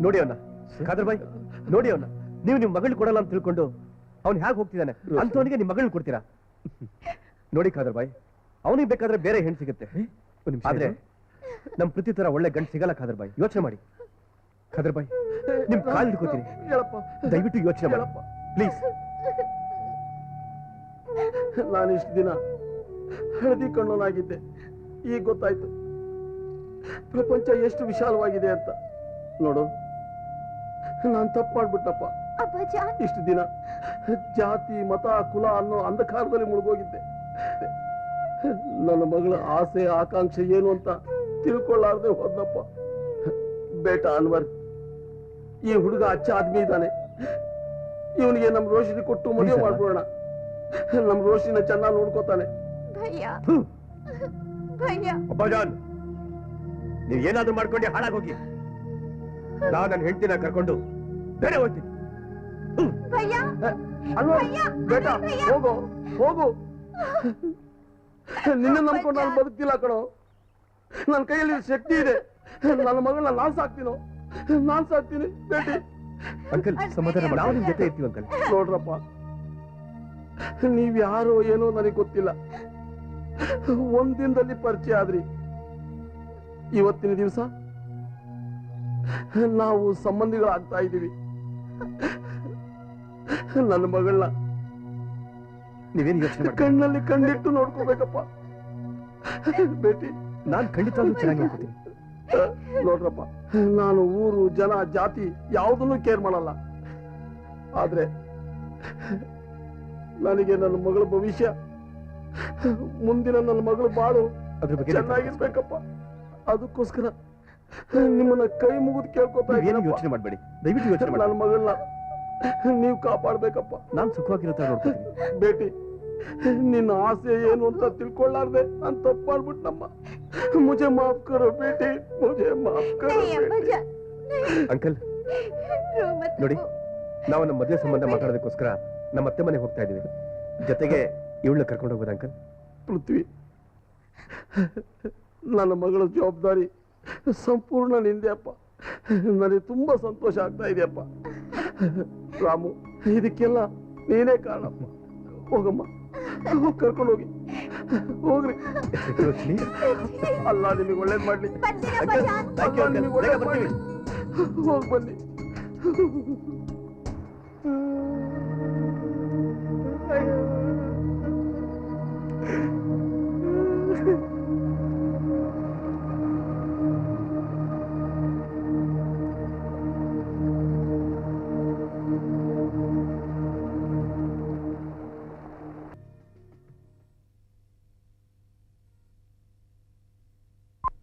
ನೋಡಿ ಅವನ್ನ ಖಾದರ್ ಬಾಯ್, ನೋಡಿ ಅವನ್ನ. ನೀವು ನಿಮ್ ಮಗಳು ಕೊಡಲ್ಲ ಅಂತ ತಿಳ್ಕೊಂಡು ಅವ್ನು ಹೇಗೆ ಹೋಗ್ತಿದ್ದಾನೆ, ಅಂತವನಿಗೆ ನಿಮ್ ಮಗಳನ್ನ ಕೊಡ್ತೀರಾ? ನೋಡಿ ಖಾದರ್ ಬಾಯ್, ಅವನಿಗೆ ಬೇಕಾದ್ರೆ ಬೇರೆ ಹೆಣ್ಣು ಸಿಗುತ್ತೆ, ಆದ್ರೆ ನಮ್ ಪ್ರತಿ ತರ ಒಳ್ಳೆ ಗಂಡು ಸಿಗಲ್ಲ. ಖಾದರ್ ಬಾಯ್, ಯೋಚನೆ ಮಾಡಿ. ಖಾದರ್ ಬಾಯ್, ನಿಮ್ ಕಾಲ್ ಹಿಡ್ಕೋತೀನಿ, ದಯವಿಟ್ಟು ಯೋಚನೆ ಮಾಡಪ್ಪ ಪ್ಲೀಸ್. ನಾನು ಇಷ್ಟು ದಿನ ಹಳದಿ ಕಣ್ಣನಾಗಿದ್ದೆ, ಈಗ ಗೊತ್ತಾಯ್ತು ಪ್ರಪಂಚ ಎಷ್ಟು ವಿಶಾಲವಾಗಿದೆ ಅಂತ. ನೋಡು, ನಾನು ತಪ್ಪು ಮಾಡ್ಬಿಟ್ಟಪ್ಪ. ಇಷ್ಟು ದಿನ ಜಾತಿ ಮತ ಕುಲ ಅನ್ನೋ ಅಂಧಕಾರದಲ್ಲಿ ಮುಳುಗೋಗಿದ್ದೆ. ನನ್ನ ಮಗಳ ಆಸೆ ಆಕಾಂಕ್ಷೆ ಏನು ಅಂತ ತಿಳ್ಕೊಳ್ಳಾರ್ದೆ ಹೋದ್ನಪ್ಪ. ಬೇಟ ಅನ್ವರ್, ಈ ಹುಡುಗ ಅಚ್ಚ ಆದ್ಮಿ ಇದ್ದಾನೆ, ಇವನಿಗೆ ನಮ್ ರೋಶಿನಿ ಕೊಟ್ಟು ಮದುವೆ ಮಾಡ್ಬೋಣ. ನಮ್ ರೋಶಿನ ಚೆನ್ನಾಗಿ ನೋಡ್ಕೋತಾನೆ. ಅಬ್ಬಾಜಾನ್, ನೀವು ಏನಾದ್ರೂ ಮಾಡ್ಕೊಂಡು ಹಾಳಾಗೋಗಿ, ನಾನು ನನ್ನ ಹೆಂಡತಿನ ಕರ್ಕೊಂಡು ಬೇರೆ ಹೋಗ್ತೀನಿ. ಬೇಟ, ಹೋಗು ಹೋಗು, ನಿನ್ನ ನಂಬ್ಕೊಂಡು ನಾನು ಬದುಕ್ತಿಲ್ಲ ಕಣೋ. ನನ್ನ ಕೈಯಲ್ಲಿ ಶಕ್ತಿ ಇದೆ, ನನ್ನ ಮಗಳನ್ನ ನಾನ್ ಸಾಕ್ತೀನಿ ಬೇಟಿ. ಅಂಕಲ್, ಸಮಾಧಾನ ಮಾಡಿ, ನಾವು ನಿಮ್ ಜೊತೆ ಇರ್ತೀವಿ ಅಂಕಲ್. ನೋಡ್ರಪ್ಪ, ನೀವ್ ಯಾರೋ ಏನೋ ನನಗೆ ಗೊತ್ತಿಲ್ಲ, ಒಂದಿನದಲ್ಲಿ ಪರಿಚಯ ಆದ್ರಿ. ಇವತ್ತಿನ ದಿವಸ ನಾವು ಸಂಬಂಧಿಗಳಾಗ್ತಾ ಇದ್ದೀವಿ. ನನ್ನ ಮಗಳನ್ನ ನೀವೇನು ಯೋಚನೆ ಮಾಡಿ, ಕಣ್ಣಲ್ಲಿ ಕಣ್ಣಿಟ್ಟು ನೋಡ್ಕೋಬೇಕಪ್ಪ ಬೇಟಿ. ನಾನು ಖಂಡಿತವಾಗ್ಲೂ ಚೆನ್ನಾಗಿ ನೋಡ್ಕೋತೀನಿ. ನೋಡ್ರಪ್ಪ, ನಾನು ಊರು ಜನ ಜಾತಿ ಯಾವುದನ್ನು ಕೇರ್ ಮಾಡಲ್ಲ, ಆದ್ರೆ ನನಗೆ ನನ್ನ ಮಗಳ ಭವಿಷ್ಯ, ಮುಂದಿನ ನನ್ನ ಮಗಳು ಬಾಳು ಅದ್ರ ಬಗ್ಗೆ ಚೆನ್ನಾಗಿರ್ಬೇಕಪ್ಪ. ಅದಕ್ಕೋಸ್ಕರ ನಿಮ್ಮನ್ನ ಕೈ ಮುಗಿದು ಕೇಳ್ಕೊತಾ ಇದ್ದೀನಿ. ಯೋಚನೆ ಮಾಡಬೇಡಿ, ದಯವಿಟ್ಟು ಯೋಚನೆ ಮಾಡಿ. ನನ್ನ ಮಗಳನ್ನ ನೀವು ಕಾಪಾಡ್ಬೇಕಪ್ಪ. ನಾನು ಸುಖವಾಗಿರೋ ತರ ನೋಡ್ಕೊತೀನಿ. ಬೇಟಿ, ನಿನ್ನ ಆಸೆ ಏನು ಅಂತ ತಿಳ್ಕೊಳ್ಳಾರ್ದೆ ನಾನು ತಪ್ಪು ಮಾಡ್ಬಿಟ್ನಮ್ಮ. ಮುಜೆ ಮಾಫ್ ಕರೋ ಬೇಟಿ, ಮುಜೆ ಮಾಫ್ ಕರೋ. ಅಂಕಲ್ ನೋಡಿ, ನಾವು ನಮ್ಮ ಮದುವೆ ಸಂಬಂಧ ಮಾತಾಡೋದಕ್ಕೋಸ್ಕರ ನಮ್ಮ ಅತ್ತೆ ಮನೆಗೆ ಹೋಗ್ತಾ ಇದೀವಿ. ಜೊತೆಗೆ ಇವಳನ್ನ ಕರ್ಕೊಂಡು ಹೋಗ್ಬೋದು ಅಂಕಲ್? ಪೃಥ್ವಿ, ನನ್ನ ಮಗಳ ಜವಾಬ್ದಾರಿ ಸಂಪೂರ್ಣ ನಿಂದೆ ಅಪ್ಪ. ನನಗೆ ತುಂಬಾ ಸಂತೋಷ ಆಗ್ತಾ ಇದೆಯಪ್ಪ. ರಾಮು, ಇದಕ್ಕೆಲ್ಲ ನೀನೇ ಕಾರಣಪ್ಪ. ಹೋಗಮ್ಮ, ಕರ್ಕೊಂಡು ಹೋಗಿ, ಹೋಗ್ರಿ. ಅಲ್ಲ ನಿಮಗೆ ಒಳ್ಳೇದ್ ಮಾಡ್ಲಿ, ನಿಮಗೆ ಒಳ್ಳೇದ್ ಮಾಡ್ಲಿ. ಹೋಗಿ ಬನ್ನಿ.